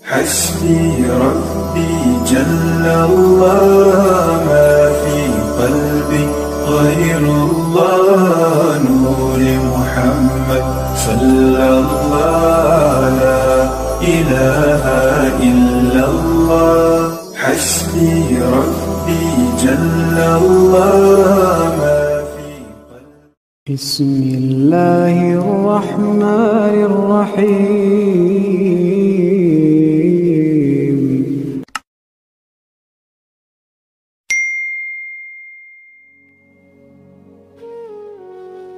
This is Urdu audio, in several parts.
حسبي ربي جل الله ما في قلبي غير الله نور محمد صلى الله لا إله إلا الله حسبي ربي جل الله ما في قلبي بسم الله الرحمن الرحيم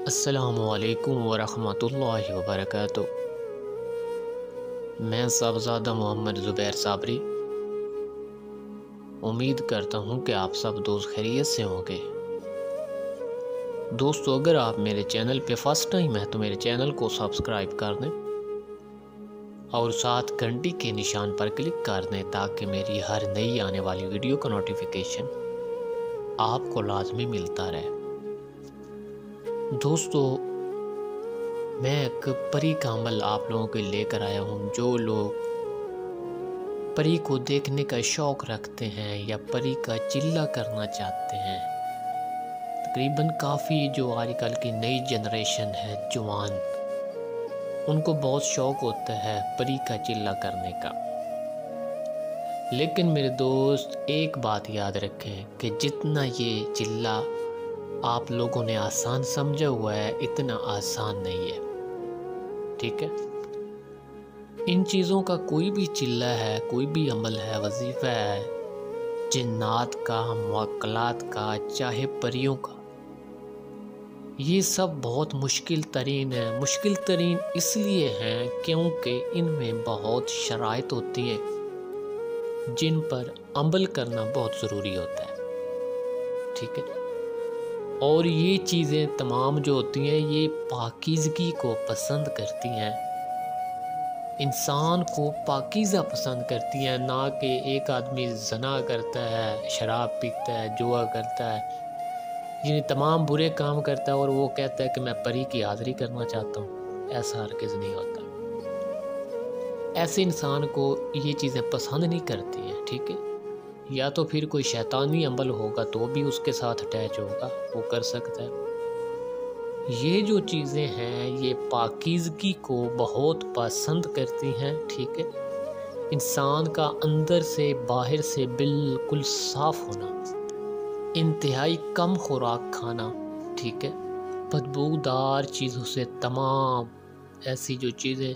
السلام علیکم ورحمۃ اللہ وبرکاتہ۔ میں صاحبزادہ محمد زبیر صابری امید کرتا ہوں کہ آپ سب دوست خیریت سے ہوں گے۔ دوستو، اگر آپ میرے چینل پہ فرسٹ ٹائم ہے تو میرے چینل کو سبسکرائب کر دیں اور ساتھ گھنٹی کے نشان پر کلک کر دیں تاکہ میری ہر نئی آنے والی ویڈیو کا نوٹیفیکیشن آپ کو لازمی ملتا رہے۔ دوستو، میں ایک پری کا عمل آپ لوگوں کے لے کر آیا ہوں۔ جو لوگ پری کو دیکھنے کا شوق رکھتے ہیں یا پری کا چلہ کرنا چاہتے ہیں، تقریباً کافی جو آج کل کی نئی جنریشن ہے، جوان، ان کو بہت شوق ہوتا ہے پری کا چلہ کرنے کا۔ لیکن میرے دوست، ایک بات یاد رکھیں کہ جتنا یہ چلہ آپ لوگوں نے آسان سمجھا ہوا ہے، اتنا آسان نہیں ہے، ٹھیک ہے؟ ان چیزوں کا کوئی بھی چلہ ہے، کوئی بھی عمل ہے، وظیفہ ہے، جنات کا، موکلات کا، چاہے پریوں کا، یہ سب بہت مشکل ترین ہے۔ مشکل ترین اس لیے ہیں کیونکہ ان میں بہت شرائط ہوتی ہیں جن پر عمل کرنا بہت ضروری ہوتا ہے، ٹھیک ہے؟ اور یہ چیزیں تمام جو ہوتی ہیں یہ پاکیزگی کو پسند کرتی ہیں، انسان کو پاکیزہ پسند کرتی ہیں، نہ کہ ایک آدمی زنا کرتا ہے، شراب پیتا ہے، جوا کرتا ہے، یعنی تمام برے کام کرتا ہے اور وہ کہتا ہے کہ میں پری کی حاضری کرنا چاہتا ہوں۔ ایسا ہرگز نہیں ہوتا۔ ایسے انسان کو یہ چیزیں پسند نہیں کرتی ہیں، ٹھیک ہے؟ یا تو پھر کوئی شیطانی عمل ہوگا تو بھی اس کے ساتھ اٹیچ ہوگا، وہ کر سکتا ہے۔ یہ جو چیزیں ہیں یہ پاکیزگی کو بہت پسند کرتی ہیں، ٹھیک ہے؟ انسان کا اندر سے باہر سے بالکل صاف ہونا، انتہائی کم خوراک کھانا، ٹھیک ہے؟ بدبودار چیزوں سے، تمام ایسی جو چیزیں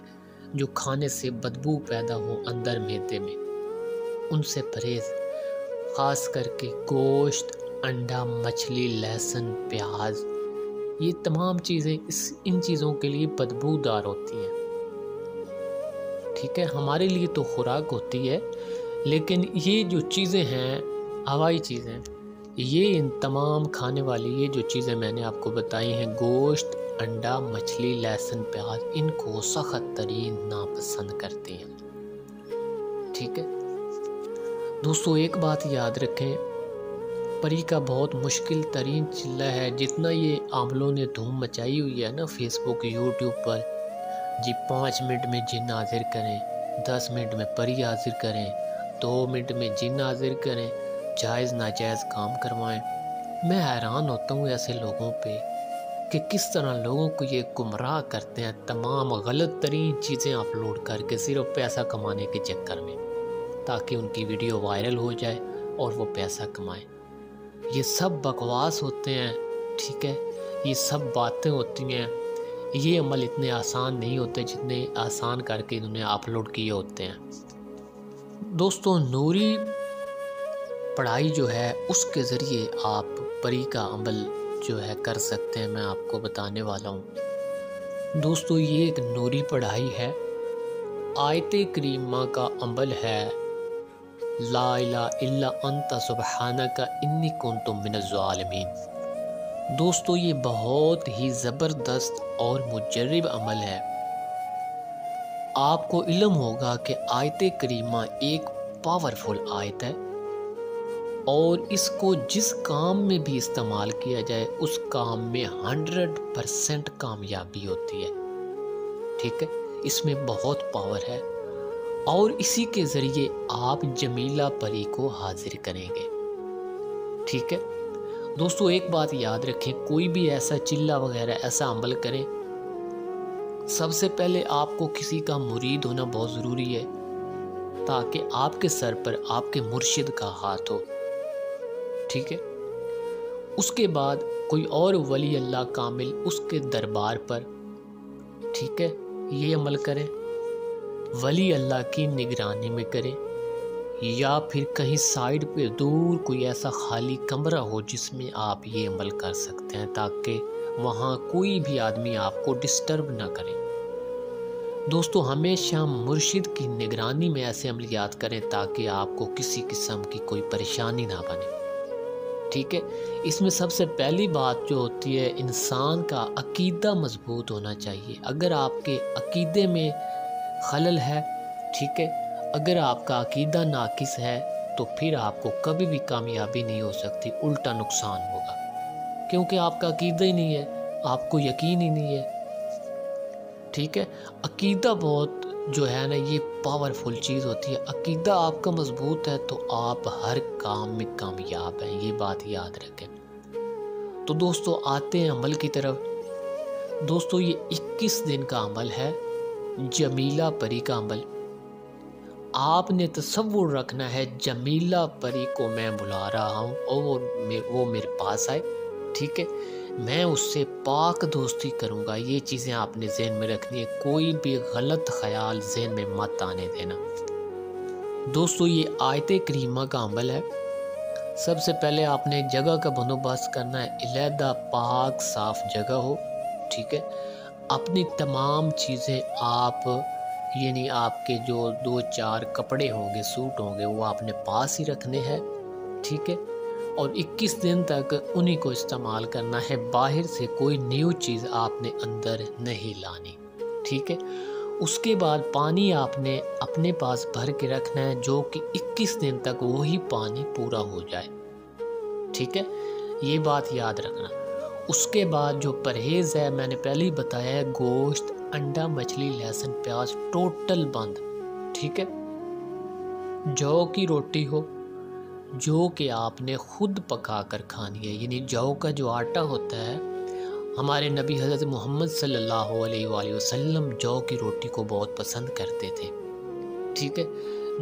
جو کھانے سے بدبو پیدا ہو اندر معدے میں، ان سے پرہیز، خاص کر کے گوشت، انڈا، مچھلی، لہسن، پیاز، یہ تمام چیزیں ان چیزوں کے لیے بدبودار ہوتی ہیں، ٹھیک ہے؟ ہمارے لیے تو خوراک ہوتی ہے، لیکن یہ جو چیزیں ہیں، ہوائی چیزیں، یہ ان تمام کھانے والی یہ جو چیزیں میں نے آپ کو بتائی ہیں، گوشت، انڈا، مچھلی، لہسن، پیاز، ان کو سخت ترین ناپسند کرتے ہیں، ٹھیک ہے؟ دوستو، ایک بات یاد رکھیں، پری کا بہت مشکل ترین چلہ ہے۔ جتنا یہ عاملوں نے دھوم مچائی ہوئی ہے نا فیس بک، یوٹیوب پر، جی 5 منٹ میں جن حاضر کریں، 10 منٹ میں پری حاضر کریں، 2 منٹ میں جن حاضر کریں، جائز ناجائز کام کروائیں، میں حیران ہوتا ہوں ایسے لوگوں پہ کہ کس طرح لوگوں کو یہ گمراہ کرتے ہیں، تمام غلط ترین چیزیں اپلوڈ کر کے صرف پیسہ کمانے کے چکر میں، تاکہ ان کی ویڈیو وائرل ہو جائے اور وہ پیسہ کمائیں۔ یہ سب بکواس ہوتے ہیں، ٹھیک ہے؟ یہ سب باتیں ہوتی ہیں۔ یہ عمل اتنے آسان نہیں ہوتے جتنے آسان کر کے انہوں نے اپلوڈ کیے ہوتے ہیں۔ دوستو، نوری پڑھائی جو ہے اس کے ذریعے آپ پری کا عمل جو ہے کر سکتے ہیں، میں آپ کو بتانے والا ہوں۔ دوستو، یہ ایک نوری پڑھائی ہے، آیت کریمہ کا عمل ہے، لا الہ الا انت سبحانک انی کنت من الظالمین۔ دوستو، یہ بہت ہی زبردست اور مجرب عمل ہے۔ آپ کو علم ہوگا کہ آیت کریمہ ایک پاورفل آیت ہے اور اس کو جس کام میں بھی استعمال کیا جائے اس کام میں 100% کامیابی ہوتی ہے، ٹھیک ہے؟ اس میں بہت پاور ہے اور اسی کے ذریعے آپ جمیلہ پری کو حاضر کریں گے، ٹھیک ہے دوستو۔ ایک بات یاد رکھیں، کوئی بھی ایسا چلہ وغیرہ ایسا عمل کریں، سب سے پہلے آپ کو کسی کا مرید ہونا بہت ضروری ہے، تاکہ آپ کے سر پر آپ کے مرشد کا ہاتھ ہو، ٹھیک ہے۔ اس کے بعد کوئی اور ولی اللہ کامل اس کے دربار پر، ٹھیک ہے، یہ عمل کریں، ولی اللہ کی نگرانی میں کریں، یا پھر کہیں سائیڈ پہ دور کوئی ایسا خالی کمرہ ہو جس میں آپ یہ عمل کر سکتے ہیں، تاکہ وہاں کوئی بھی آدمی آپ کو ڈسٹرب نہ کرے۔ دوستو ہمیشہ مرشد کی نگرانی میں ایسے عملیات کریں تاکہ آپ کو کسی قسم کی کوئی پریشانی نہ بنے، ٹھیک ہے۔ اس میں سب سے پہلی بات جو ہوتی ہے، انسان کا عقیدہ مضبوط ہونا چاہیے۔ اگر آپ کے عقیدے میں خلل ہے، ٹھیک ہے، اگر آپ کا عقیدہ ناقص ہے تو پھر آپ کو کبھی بھی کامیابی نہیں ہو سکتی، الٹا نقصان ہوگا، کیونکہ آپ کا عقیدہ ہی نہیں ہے، آپ کو یقین ہی نہیں ہے، ٹھیک ہے۔ عقیدہ بہت جو ہے نا، یہ پاورفل چیز ہوتی ہے۔ عقیدہ آپ کا مضبوط ہے تو آپ ہر کام میں کامیاب ہیں، یہ بات یاد رکھیں۔ تو دوستو آتے ہیں عمل کی طرف۔ دوستو یہ 21 دن کا عمل ہے، جمیلہ پری کا عمل۔ آپ نے تصور رکھنا ہے جمیلہ پری کو میں بلا رہا ہوں اور وہ میرے پاس آئے، ٹھیک ہے، میں اس سے پاک دوستی کروں گا۔ یہ چیزیں آپ نے ذہن میں رکھنی ہے، کوئی بھی غلط خیال ذہن میں مت آنے دینا۔ دوستو یہ آیت کریمہ کا عمل ہے۔ سب سے پہلے آپ نے جگہ کا بندوبست کرنا ہے، علیحدہ پاک صاف جگہ ہو، ٹھیک ہے۔ اپنی تمام چیزیں آپ یعنی آپ کے جو 2-4 کپڑے ہوں گے، سوٹ ہوں گے، وہ آپ نے پاس ہی رکھنے ہیں، ٹھیک ہے، اور 21 دن تک انہی کو استعمال کرنا ہے۔ باہر سے کوئی نیو چیز آپ نے اندر نہیں لانی، ٹھیک ہے۔ اس کے بعد پانی آپ نے اپنے پاس بھر کے رکھنا ہے، جو کہ 21 دن تک وہی پانی پورا ہو جائے، ٹھیک ہے، یہ بات یاد رکھنا۔ اس کے بعد جو پرہیز ہے، میں نے پہلے ہی بتایا ہے، گوشت، انڈا، مچھلی، لہسن، پیاز ٹوٹل بند، ٹھیک ہے۔ جو کی روٹی ہو جو کہ آپ نے خود پکا کر کھانی ہے، یعنی جو کا جو آٹا ہوتا ہے، ہمارے نبی حضرت محمد صلی اللہ علیہ وآلہ وسلم جو کی روٹی کو بہت پسند کرتے تھے، ٹھیک ہے۔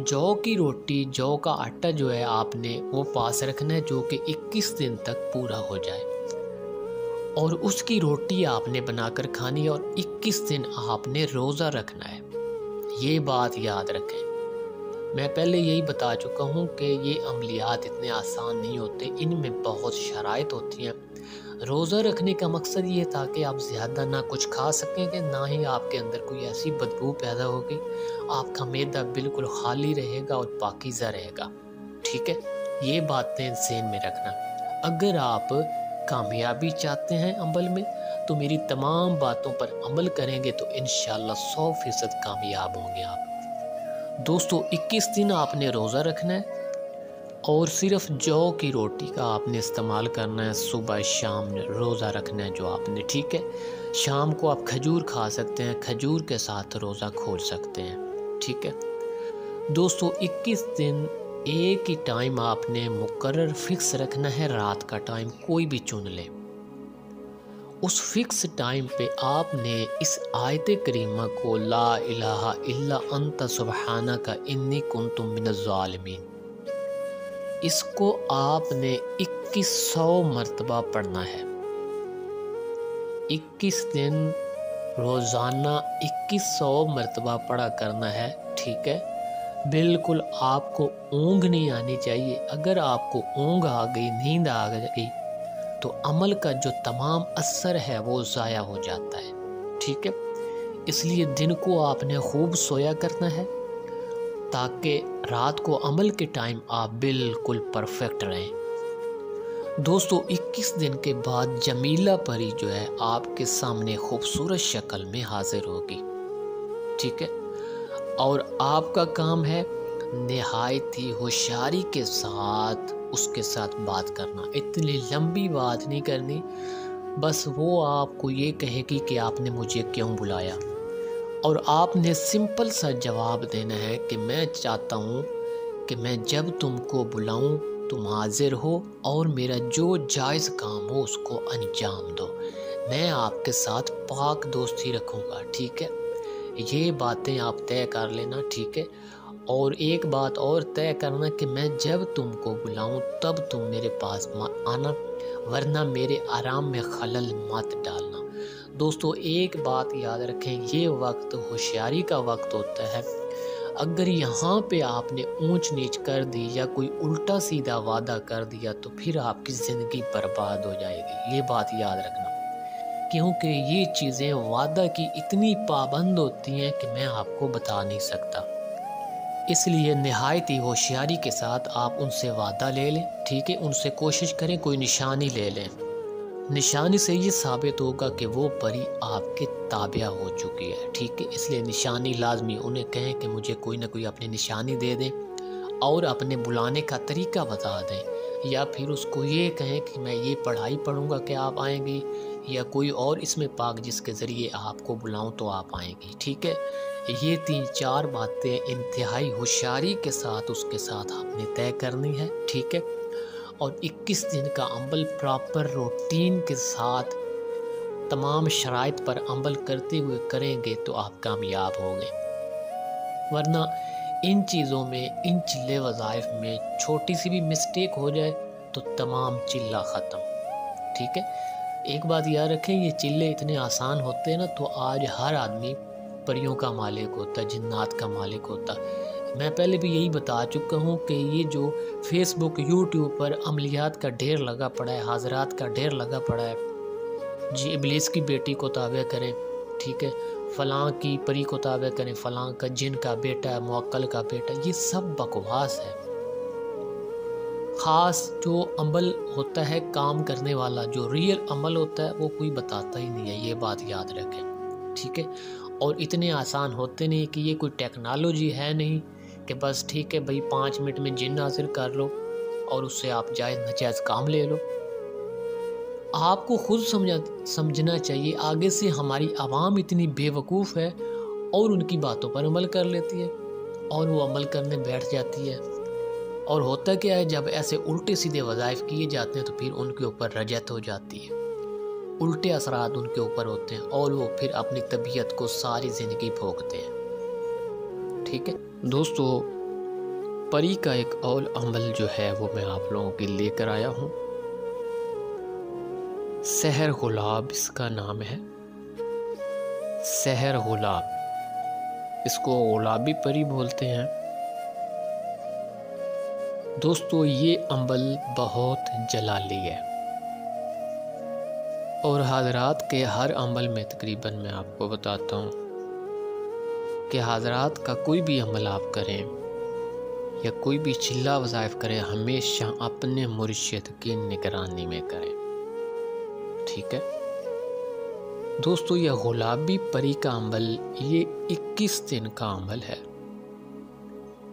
جو کی روٹی، جو کا آٹا جو ہے آپ نے وہ پاس رکھنا ہے، جو کہ 21 دن تک پورا ہو جائے، اور اس کی روٹی آپ نے بنا کر کھانی ہے، اور 21 دن آپ نے روزہ رکھنا ہے، یہ بات یاد رکھیں۔ میں پہلے یہی بتا چکا ہوں کہ یہ عملیات اتنے آسان نہیں ہوتے، ان میں بہت شرائط ہوتی ہیں۔ روزہ رکھنے کا مقصد یہ تھا کہ آپ زیادہ نہ کچھ کھا سکیں گے، نہ ہی آپ کے اندر کوئی ایسی بدبو پیدا ہوگی، آپ کا معدہ بالکل خالی رہے گا اور پاکیزہ رہے گا، ٹھیک ہے، یہ باتیں ذہن میں رکھنا۔ اگر آپ کامیابی چاہتے ہیں عمل میں تو میری تمام باتوں پر عمل کریں گے تو انشاءاللہ 100% کامیاب ہوں گے آپ۔ دوستو 21 دن آپ نے روزہ رکھنا ہے، اور صرف جو کی روٹی کا آپ نے استعمال کرنا ہے، صبح شام روزہ رکھنا ہے جو آپ نے، ٹھیک ہے۔ شام کو آپ کھجور کھا سکتے ہیں، کھجور کے ساتھ روزہ کھول سکتے ہیں، ٹھیک ہے۔ دوستو 21 دن ایک ہی ٹائم آپ نے مقرر فکس رکھنا ہے، رات کا ٹائم کوئی بھی چن لے۔ اس فکس ٹائم پہ آپ نے اس آیت کریمہ کو لا الہ الا انت سبحانک انی کنت من الظالمین، اس کو آپ نے 2100 مرتبہ پڑھنا ہے۔ 21 دن روزانہ 2100 مرتبہ پڑھا کرنا ہے، ٹھیک ہے۔ بالکل آپ کو اونگ نہیں آنی چاہیے۔ اگر آپ کو اونگ آ گئی، نیند آ گئی تو عمل کا جو تمام اثر ہے وہ ضائع ہو جاتا ہے، ٹھیک ہے۔ اس لیے دن کو آپ نے خوب سویا کرنا ہے تاکہ رات کو عمل کے ٹائم آپ بالکل پرفیکٹ رہیں۔ دوستو 21 دن کے بعد جمیلہ پری جو ہے آپ کے سامنے خوبصورت شکل میں حاضر ہوگی، ٹھیک ہے، اور آپ کا کام ہے نہایت ہی ہوشیاری کے ساتھ اس کے ساتھ بات کرنا۔ اتنی لمبی بات نہیں کرنی، بس وہ آپ کو یہ کہے گی کہ آپ نے مجھے کیوں بلایا، اور آپ نے سمپل سا جواب دینا ہے کہ میں چاہتا ہوں کہ میں جب تم کو بلاؤں تم حاضر ہو اور میرا جو جائز کام ہو اس کو انجام دو، میں آپ کے ساتھ پاک دوستی رکھوں گا، ٹھیک ہے؟ یہ باتیں آپ طے کر لینا، ٹھیک ہے؟ اور ایک بات اور طے کرنا کہ میں جب تم کو بلاؤں تب تم میرے پاس آنا، ورنہ میرے آرام میں خلل مت ڈالنا۔ دوستو ایک بات یاد رکھیں، یہ وقت ہوشیاری کا وقت ہوتا ہے۔ اگر یہاں پہ آپ نے اونچ نیچ کر دی یا کوئی الٹا سیدھا وعدہ کر دیا تو پھر آپ کی زندگی برباد ہو جائے گی، یہ بات یاد رکھنا، کیونکہ یہ چیزیں وعدہ کی اتنی پابند ہوتی ہیں کہ میں آپ کو بتا نہیں سکتا۔ اس لیے نہایت ہی ہوشیاری کے ساتھ آپ ان سے وعدہ لے لیں، ٹھیک ہے؟ ان سے کوشش کریں کوئی نشانی لے لیں، نشانی سے یہ ثابت ہوگا کہ وہ پری آپ کے تابع ہو چکی ہے، ٹھیک ہے؟ اس لیے نشانی لازمی، انہیں کہیں کہ مجھے کوئی نہ کوئی اپنی نشانی دے دیں اور اپنے بلانے کا طریقہ بتا دیں، یا پھر اس کو یہ کہیں کہ میں یہ پڑھائی پڑھوں گا کہ آپ آئیں گی، یا کوئی اور اس میں پاک جس کے ذریعے آپ کو بلاؤں تو آپ آئیں گی، ٹھیک ہے؟ یہ 3-4 باتیں انتہائی ہوشیاری کے ساتھ اس کے ساتھ آپ نے طے کرنی ہے، ٹھیک ہے؟ اور 21 دن کا عمل پراپر روٹین کے ساتھ تمام شرائط پر عمل کرتے ہوئے کریں گے تو آپ کامیاب ہوں گے، ورنہ ان چیزوں میں، ان چلے وظائف میں چھوٹی سی بھی مسٹیک ہو جائے تو تمام چلہ ختم، ٹھیک ہے؟ ایک بات یاد رکھیں، یہ چلے اتنے آسان ہوتے ہیں نا، تو آج ہر آدمی پریوں کا مالک ہوتا ہے، جنات کا مالک ہوتا ہے۔ میں پہلے بھی یہی بتا چکا ہوں کہ یہ جو فیس بک، یوٹیوب پر عملیات کا ڈھیر لگا پڑا ہے، حاضرات کا ڈھیر لگا پڑا ہے، جی ابلیس کی بیٹی کو تابع کریں، ٹھیک ہے؟ فلاں کی پری کو تابع کریں، فلاں کا جن کا بیٹا ہے، موکل کا بیٹا، یہ سب بکواس ہے۔ خاص جو عمل ہوتا ہے کام کرنے والا، جو ریئل عمل ہوتا ہے وہ کوئی بتاتا ہی نہیں ہے، یہ بات یاد رکھیں، ٹھیک ہے؟ اور اتنے آسان ہوتے نہیں کہ یہ کوئی ٹیکنالوجی ہے نہیں کہ بس ٹھیک ہے بھئی 5 منٹ میں جن حاضر کر لو اور اس سے آپ جائز ناجائز کام لے لو۔ آپ کو خود سمجھنا چاہیے، آگے سے ہماری عوام اتنی بے وقوف ہے اور ان کی باتوں پر عمل کر لیتی ہے اور وہ عمل کرنے بیٹھ جاتی ہے، اور ہوتا کیا ہے جب ایسے الٹے سیدھے وظائف کیے جاتے ہیں تو پھر ان کے اوپر رجعت ہو جاتی ہے، الٹے اثرات ان کے اوپر ہوتے ہیں اور وہ پھر اپنی طبیعت کو ساری زندگی بھوگتے ہیں، ٹھیک ہے؟ دوستو پری کا ایک اور عمل جو ہے وہ میں آپ لوگوں کے لے کر آیا ہوں، سحر غلاب اس کا نام ہے، سحر غلاب، اس کو غلابی پری بولتے ہیں۔ دوستو یہ عمل بہت جلالی ہے اور حضرات کے ہر عمل میں تقریباً میں آپ کو بتاتا ہوں کہ حضرات کا کوئی بھی عمل آپ کریں یا کوئی بھی چلہ وظائف کریں، ہمیشہ اپنے مرشد کی نگرانی میں کریں، ٹھیک ہے؟ دوستو یہ غلابی پری کا عمل یہ 21 دن کا عمل ہے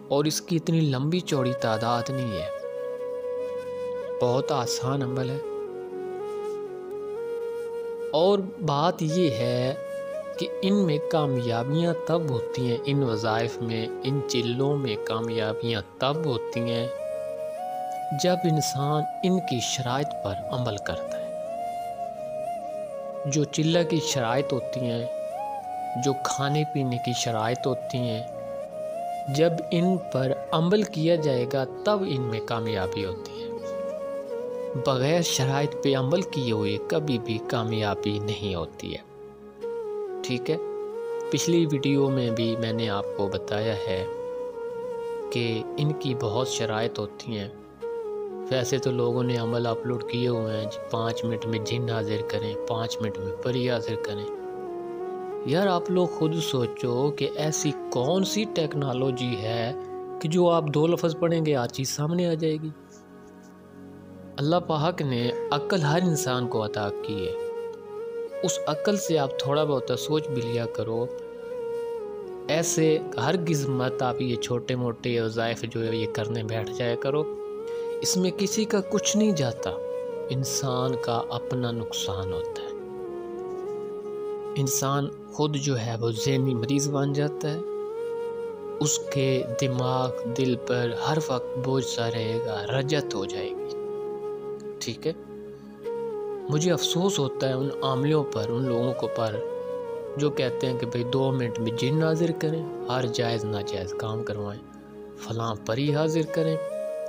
اور اس کی اتنی لمبی چوڑی تعداد نہیں ہے، بہت آسان عمل ہے۔ اور بات یہ ہے کہ ان میں کامیابیاں تب ہوتی ہیں، ان وظائف میں، ان چلوں میں کامیابیاں تب ہوتی ہیں جب انسان ان کی شرائط پر عمل کرتا ہے۔ جو چلہ کی شرائط ہوتی ہیں، جو کھانے پینے کی شرائط ہوتی ہیں، جب ان پر عمل کیا جائے گا تب ان میں کامیابی ہوتی ہے، بغیر شرائط پہ عمل کیے ہوئے کبھی بھی کامیابی نہیں ہوتی ہے، ٹھیک ہے؟ پچھلی ویڈیو میں بھی میں نے آپ کو بتایا ہے کہ ان کی بہت شرائط ہوتی ہیں۔ ویسے تو لوگوں نے عمل اپلوڈ کیے ہوئے ہیں 5 منٹ میں جن حاضر کریں، 5 منٹ میں پری حاضر کریں۔ یار آپ لوگ خود سوچو کہ ایسی کون سی ٹیکنالوجی ہے کہ جو آپ 2 لفظ پڑھیں گے 8 چیز سامنے آ جائے گی۔ اللہ پاک نے عقل ہر انسان کو عطا کی ہے، اس عقل سے آپ تھوڑا بہت سوچ بھی لیا کرو، ایسے ہرگز مت آپ یہ چھوٹے موٹے وظائف جو ہے یہ کرنے بیٹھ جایا کرو، اس میں کسی کا کچھ نہیں جاتا، انسان کا اپنا نقصان ہوتا ہے، انسان خود جو ہے وہ ذہنی مریض بن جاتا ہے، اس کے دماغ دل پر ہر وقت بوجھ سا رہے گا، رجت ہو جائے گی، ٹھیک ہے۔ مجھے افسوس ہوتا ہے ان عاملوں پر، ان لوگوں پر جو کہتے ہیں کہ بھئی 2 منٹ میں جن حاضر کریں، ہر جائز ناجائز کام کروائیں، فلاں پری حاضر کریں،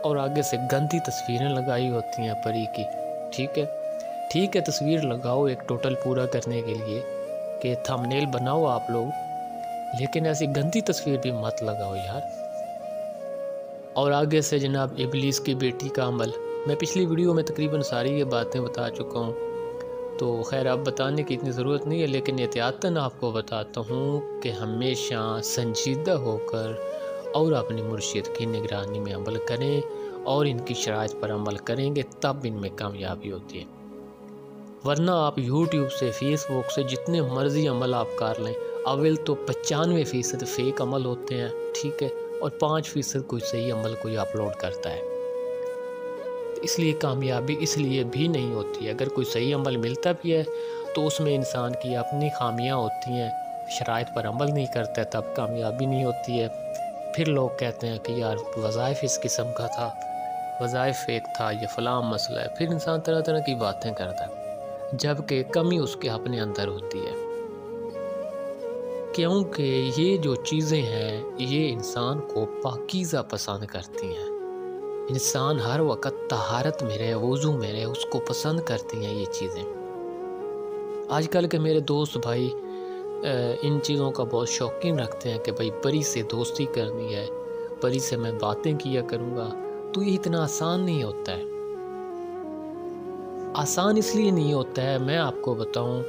اور آگے سے گندی تصویریں لگائی ہوتی ہیں پری کی، ٹھیک ہے تصویر لگاؤ ایک ٹوٹل پورا کرنے کے لیے کہ تھمبنیل بناؤ آپ لوگ، لیکن ایسی گندی تصویر بھی مت لگاؤ یار۔ اور آگے سے جناب ابلیس کی بیٹی کا عمل، میں پچھلی ویڈیو میں تقریباً ساری یہ باتیں بتا چکا ہوں، تو خیر اب بتانے کی اتنی ضرورت نہیں ہے، لیکن احتیاطاً آپ کو بتاتا ہوں کہ ہمیشہ سنجیدہ ہو کر اور اپنے مرشد کی نگرانی میں عمل کریں، اور ان کی شرائط پر عمل کریں گے تب ان میں کامیابی ہوتی ہے، ورنہ آپ یوٹیوب سے فیس بک سے جتنے مرضی عمل آپ کر لیں، اول تو 95% فیک عمل ہوتے ہیں، ٹھیک ہے، اور 5% کوئی صحیح عمل کوئی اپلوڈ کرتا ہے، اس لیے کامیابی اس لیے بھی نہیں ہوتی ہے۔ اگر کوئی صحیح عمل ملتا بھی ہے تو اس میں انسان کی اپنی خامیاں ہوتی ہیں، شرائط پر عمل نہیں کرتا ہے تب کامیابی نہیں ہوتی ہے، پھر لوگ کہتے ہیں کہ یار وظائف اس قسم کا تھا، وظائف فیک تھا، یہ فلاں مسئلہ ہے، پھر انسان طرح طرح کی باتیں کرتا ہے، جبکہ کمی اس کے اپنے اندر ہوتی ہے، کیونکہ یہ جو چیزیں ہیں یہ انسان کو پاکیزہ پسند کرتی ہیں، انسان ہر وقت طہارت میں رہے، وضو میں رہے، اس کو پسند کرتی ہیں یہ چیزیں۔ آج کل کے میرے دوست بھائی ان چیزوں کا بہت شوقین رکھتے ہیں کہ بھئی پری سے دوستی کرنی ہے، پری سے میں باتیں کیا کروں گا، تو یہ اتنا آسان نہیں ہوتا ہے۔ آسان اس لیے نہیں ہوتا ہے، میں آپ کو بتاؤں،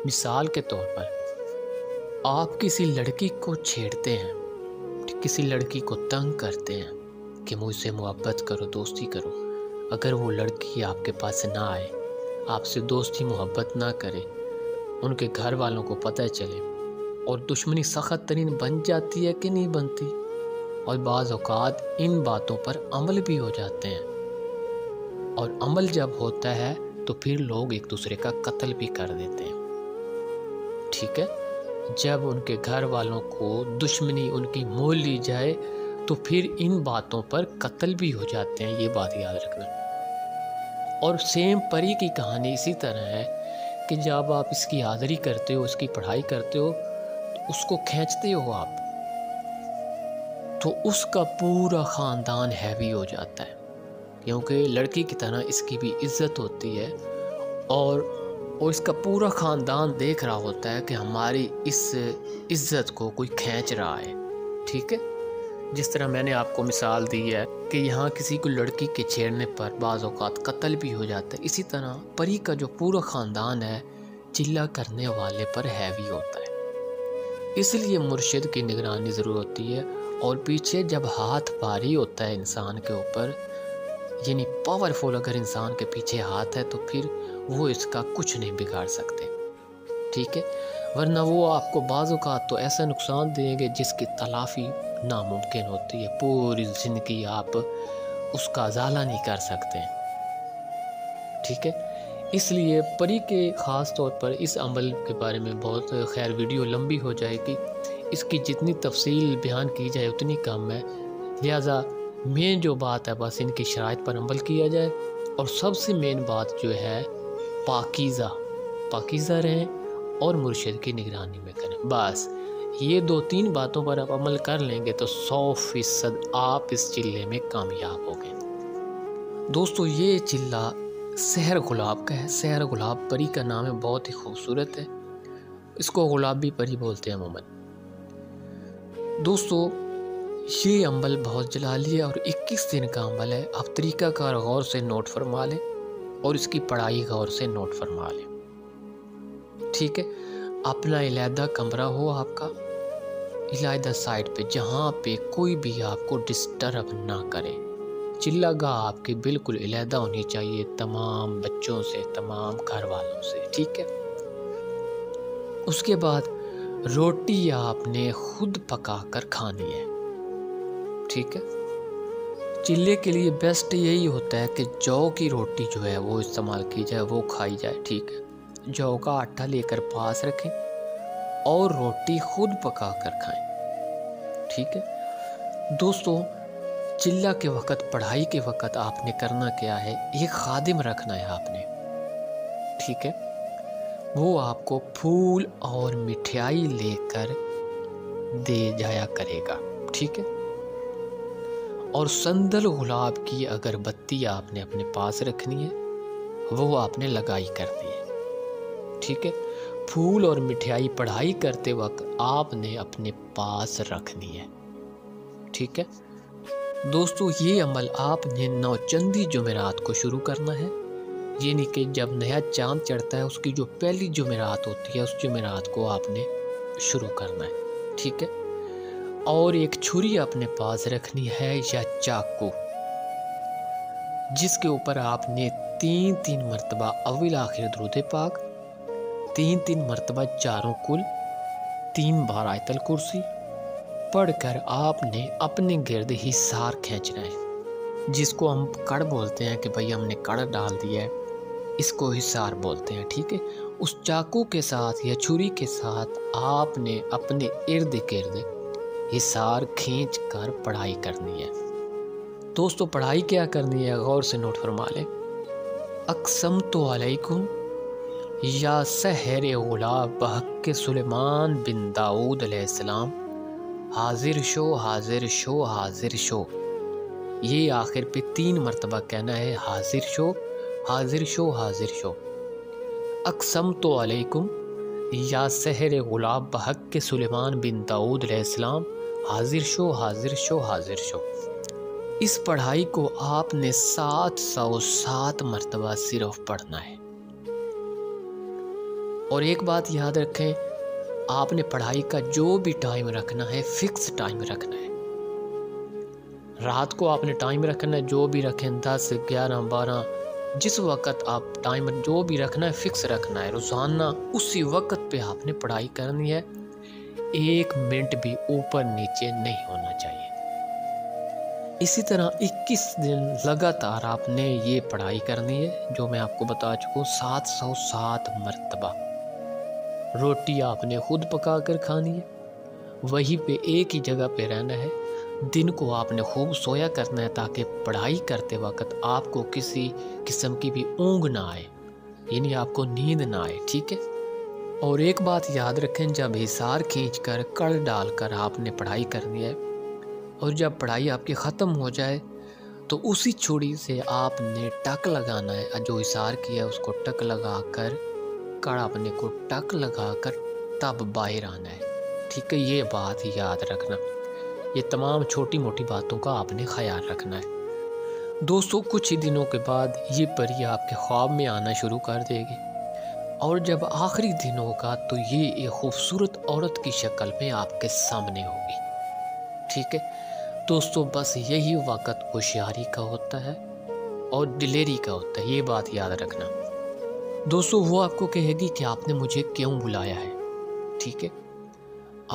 مثال کے طور پر آپ کسی لڑکی کو چھیڑتے ہیں، کسی لڑکی کو تنگ کرتے ہیں کہ مجھ سے محبت کرو، دوستی کرو، اگر وہ لڑکی آپ کے پاس نہ آئے، آپ سے دوستی محبت نہ کرے، ان کے گھر والوں کو پتہ چلے، اور دشمنی سخت ترین بن جاتی ہے کہ نہیں بنتی، اور بعض اوقات ان باتوں پر عمل بھی ہو جاتے ہیں، اور عمل جب ہوتا ہے تو پھر لوگ ایک دوسرے کا قتل بھی کر دیتے ہیں، ٹھیک ہے، جب ان کے گھر والوں کو دشمنی ان کی مول لی جائے تو پھر ان باتوں پر قتل بھی ہو جاتے ہیں، یہ بات یاد رکھنا۔ اور سیم پری کی کہانی اسی طرح ہے کہ جب آپ اس کی حاضری کرتے ہو، اس کی پڑھائی کرتے ہو، اس کو کھینچتے ہو آپ، تو اس کا پورا خاندان ہیوی ہو جاتا ہے، کیونکہ لڑکی کی طرح اس کی بھی عزت ہوتی ہے، اور اس کا پورا خاندان دیکھ رہا ہوتا ہے کہ ہماری اس عزت کو کوئی کھینچ رہا ہے، ٹھیک ہے۔ جس طرح میں نے آپ کو مثال دی ہے کہ یہاں کسی کو لڑکی کے چھیڑنے پر بعض اوقات قتل بھی ہو جاتا ہے، اسی طرح پری کا جو پورا خاندان ہے چلا کرنے والے پر ہیوی ہوتا ہے، اس لیے مرشد کی نگرانی ضرور ہوتی ہے، اور پیچھے جب ہاتھ بھاری ہوتا ہے انسان کے اوپر، یعنی پاورفل اگر انسان کے پیچھے ہاتھ ہے تو پھر وہ اس کا کچھ نہیں بگاڑ سکتے، ٹھیک ہے، ورنہ وہ آپ کو بعض اوقات تو ایسا نقصان دیں گے جس کی تلافی ناممکن ہوتی ہے، پوری زندگی آپ اس کا ازالہ نہیں کر سکتے، ٹھیک ہے۔ اس لیے پری کے خاص طور پر اس عمل کے بارے میں بہت، خیر ویڈیو لمبی ہو جائے گی، اس کی جتنی تفصیل بیان کی جائے اتنی کم ہے، لہٰذا مین جو بات ہے بس ان کی شرائط پر عمل کیا جائے، اور سب سے مین بات جو ہے پاکیزہ رہیں اور مرشد کی نگرانی میں کریں، بس یہ 2-3 باتوں پر آپ عمل کر لیں گے تو 100% آپ اس چلے میں کامیاب ہو گئے۔ دوستو یہ چلہ سحر گلاب کا ہے، سحر گلاب پری کا نام ہے، بہت ہی خوبصورت ہے، اس کو گلابی پری بولتے ہیں عموماً۔ دوستو یہ عمل بہت جلالی ہے اور 21 دن کا عمل ہے، آپ طریقہ کار غور سے نوٹ فرما لیں اور اس کی پڑھائی غور سے نوٹ فرما لیں، ٹھیک ہے۔ اپنا علیحدہ کمرہ ہو آپ کا، علیحدہ سائٹ پہ جہاں پہ کوئی بھی آپ کو ڈسٹرب نہ کرے، چلہ گاہ آپ کی بالکل علیحدہ ہونی چاہیے تمام بچوں سے، تمام گھر والوں سے، ٹھیک ہے۔ اس کے بعد روٹی آپ نے خود پکا کر کھانی ہے، ٹھیک ہے۔ چلے کے لیے بیسٹ یہی ہوتا ہے کہ جو کی روٹی جو ہے وہ استعمال کی جائے، وہ کھائی جائے، ٹھیک ہے۔ جو کا آٹا لے کر پاس رکھیں اور روٹی خود پکا کر کھائیں، ٹھیک ہے دوستو۔ چلہ کے وقت، پڑھائی کے وقت آپ نے کرنا کیا ہے، ایک خادم رکھنا ہے آپ نے، ٹھیک ہے، وہ آپ کو پھول اور مٹھائی لے کر دے جایا کرے گا، ٹھیک ہے۔ اور سندل گلاب کی اگر بتی آپ نے اپنے پاس رکھنی ہے، وہ آپ نے لگائی کرنی ہے، ٹھیک ہے۔ پھول اور مٹھائی پڑھائی کرتے وقت آپ نے اپنے پاس رکھنی ہے، ٹھیک ہے دوستو۔ یہ عمل آپ نے نوچندی جمعرات کو شروع کرنا ہے، یعنی کہ جب نیا چاند چڑھتا ہے اس کی جو پہلی جمعرات ہوتی ہے، اس جمعرات کو آپ نے شروع کرنا ہے، ٹھیک ہے۔ اور ایک چھری اپنے پاس رکھنی ہے یا چاقو، جس کے اوپر آپ نے 3 مرتبہ اول آخر درود پاک، 3 مرتبہ چاروں کل، 3 بار آیت الکرسی پڑھ کر آپ نے اپنے گرد حصار کھینچنا ہے، جس کو ہم کڑ بولتے ہیں کہ بھئی ہم نے کڑ ڈال دیا ہے، اس کو حصار بولتے ہیں، ٹھیک ہے۔ اس چاقو کے ساتھ یا چھری کے ساتھ آپ نے اپنے ارد گرد حصار کھینچ کر پڑھائی کرنی ہے دوستو۔ پڑھائی کیا کرنی ہے، غور سے نوٹ فرما لیں۔ اقسمت علیکم یا سحر غلاب بحق سلیمان بن داؤد علیہ السلام، حاضر شو حاضر شو حاضر شو، یہ آخر پہ 3 مرتبہ کہنا ہے، حاضر شو حاضر شو حاضر شو۔ اقسمت علیکم یا سحر غلاب بحق سلیمان بن داؤد علیہ السلام، حاضر شو حاضر شو حاضر شو۔ اس پڑھائی کو آپ نے 707 مرتبہ صرف پڑھنا ہے۔ اور ایک بات یاد رکھیں، آپ نے پڑھائی کا جو بھی ٹائم رکھنا ہے، فکس ٹائم رکھنا ہے۔ رات کو آپ نے ٹائم رکھنا ہے، جو بھی رکھیں، 10 11 12، جس وقت آپ ٹائم جو بھی رکھنا ہے فکس رکھنا ہے، روزانہ اسی وقت پہ آپ نے پڑھائی کرنی ہے، 1 منٹ بھی اوپر نیچے نہیں ہونا چاہیے۔ اسی طرح 21 دن لگاتار آپ نے یہ پڑھائی کرنی ہے، جو میں آپ کو بتا چکا ہوں، 707 مرتبہ۔ روٹی آپ نے خود پکا کر کھانی ہے، وہیں پہ ایک ہی جگہ پہ رہنا ہے، دن کو آپ نے خوب سویا کرنا ہے تاکہ پڑھائی کرتے وقت آپ کو کسی قسم کی بھی اونگ نہ آئے، یعنی آپ کو نیند نہ آئے، ٹھیک ہے۔ اور ایک بات یاد رکھیں، جب حصار کھینچ کر کڑ ڈال کر آپ نے پڑھائی کرنی ہے، اور جب پڑھائی آپ کی ختم ہو جائے تو اسی چھڑی سے آپ نے ٹک لگانا ہے، جو حصار کیا ہے اس کو ٹک لگا کر، کڑ اپنے کو ٹک لگا کر تب باہر آنا ہے، ٹھیک ہے۔ یہ بات یاد رکھنا، یہ تمام چھوٹی موٹی باتوں کا آپ نے خیال رکھنا ہے دوستو۔ کچھ ہی دنوں کے بعد یہ پری آپ کے خواب میں آنا شروع کر دے گی، اور جب آخری دن ہوگا تو یہ ایک خوبصورت عورت کی شکل میں آپ کے سامنے ہوگی، ٹھیک ہے دوستو۔ بس یہی وقت ہوشیاری کا ہوتا ہے اور دلیری کا ہوتا ہے، یہ بات یاد رکھنا دوستو۔ وہ آپ کو کہے گی کہ آپ نے مجھے کیوں بلایا ہے، ٹھیک ہے۔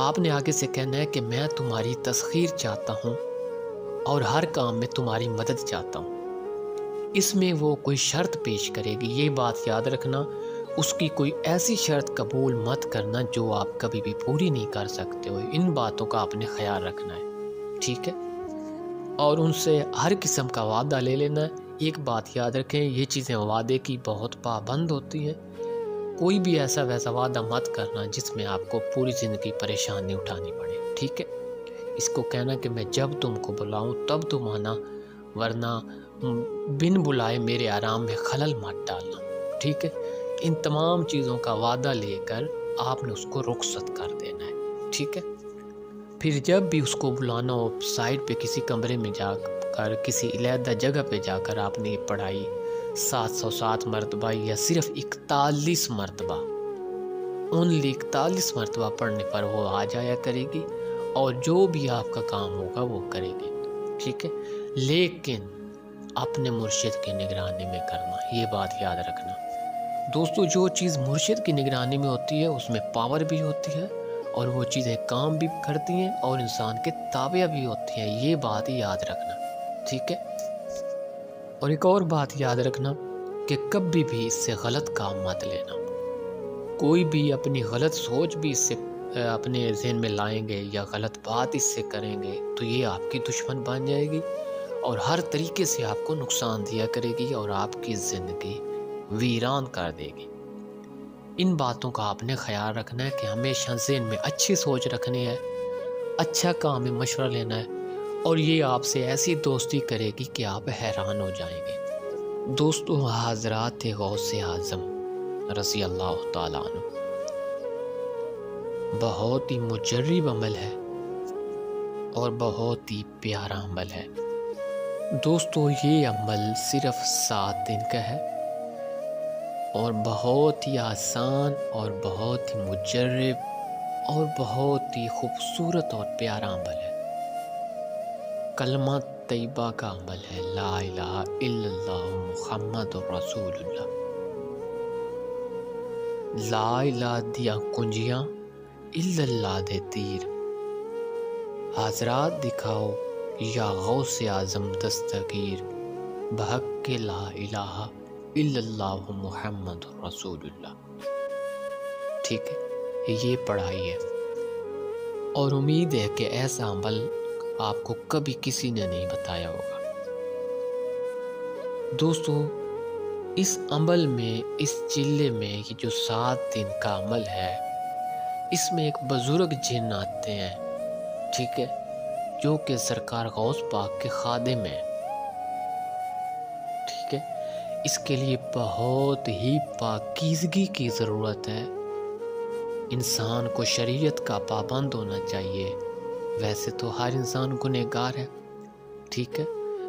آپ نے آگے سے کہنا ہے کہ میں تمہاری تسخیر چاہتا ہوں اور ہر کام میں تمہاری مدد چاہتا ہوں۔ اس میں وہ کوئی شرط پیش کرے گی، یہ بات یاد رکھنا، اس کی کوئی ایسی شرط قبول مت کرنا جو آپ کبھی بھی پوری نہیں کر سکتے ہو، ان باتوں کا آپ نے خیال رکھنا ہے، ٹھیک ہے۔ اور ان سے ہر قسم کا وعدہ لے لینا ہے۔ ایک بات یاد رکھیں، یہ چیزیں وعدے کی بہت پابند ہوتی ہیں، کوئی بھی ایسا ویسا وعدہ مت کرنا جس میں آپ کو پوری زندگی پریشانی اٹھانی پڑے، ٹھیک ہے۔ اس کو کہنا کہ میں جب تم کو بلاؤں تب تم آنا، ورنہ بن بلائے میرے آرام میں خلل مت ڈالنا، ٹھیک ہے۔ ان تمام چیزوں کا وعدہ لے کر آپ نے اس کو رخصت کر دینا ہے، ٹھیک ہے۔ پھر جب بھی اس کو بلانا ہو، سائڈ پہ کسی کمرے میں جا کر، کسی علیحدہ جگہ پہ جا کر آپ نے یہ پڑھائی 707 مرتبہ یا صرف 41 مرتبہ، اونلی 41 مرتبہ پڑھنے پر وہ آ جایا کرے گی، اور جو بھی آپ کا کام ہوگا وہ کرے گی، ٹھیک ہے۔ لیکن اپنے مرشد کی نگرانی میں کرنا، یہ بات یاد رکھنا دوستو۔ جو چیز مرشد کی نگرانی میں ہوتی ہے اس میں پاور بھی ہوتی ہے، اور وہ چیزیں کام بھی کرتی ہیں اور انسان کے تابع بھی ہوتی ہیں، یہ بات یاد رکھنا، ٹھیک ہے۔ اور ایک اور بات یاد رکھنا کہ کبھی بھی اس سے غلط کام مت لینا، کوئی بھی اپنی غلط سوچ بھی اس سے اپنے ذہن میں لائیں گے یا غلط بات اس سے کریں گے تو یہ آپ کی دشمن بن جائے گی اور ہر طریقے سے آپ کو نقصان دیا کرے گی اور آپ کی زندگی ویران کر دے گی۔ ان باتوں کا آپ نے خیال رکھنا ہے کہ ہمیشہ ذہن میں اچھی سوچ رکھنی ہے، اچھا کام میں مشورہ لینا ہے، اور یہ آپ سے ایسی دوستی کرے گی کہ آپ حیران ہو جائیں گے۔ دوستو، حضرات غوث اعظم رضی اللہ تعالیٰ عنہ بہت ہی مجرب عمل ہے اور بہت ہی پیارا عمل ہے۔ دوستو، یہ عمل صرف 7 دن کا ہے اور بہت ہی آسان اور بہت ہی مجرب اور بہت ہی خوبصورت اور پیارا عمل ہے۔ کلمہ طیبہ کا عمل ہے، لا الہ الا اللہ محمد رسول اللہ۔ لا الہ دیا کنجیاں، الا اللہ دے تیر۔ حضرات دکھاؤ یا غوث اعظم دستگیر، بحق کے لا الہ الا اللہ محمد رسول اللہ۔ ٹھیک ہے، یہ پڑھائی ہے اور امید ہے کہ ایسا عمل آپ کو کبھی کسی نے نہیں بتایا ہوگا۔ دوستو، اس عمل میں، اس چلے میں، یہ جو 7 دن کا عمل ہے، اس میں ایک بزرگ جن آتے ہیں، ٹھیک ہے، جو کہ سرکار غوث پاک کے خادم ہیں، ٹھیک ہے۔ اس کے لیے بہت ہی پاکیزگی کی ضرورت ہے۔ انسان کو شریعت کا پابند ہونا چاہیے۔ ویسے تو ہر انسان گنہگار ہے، ٹھیک ہے،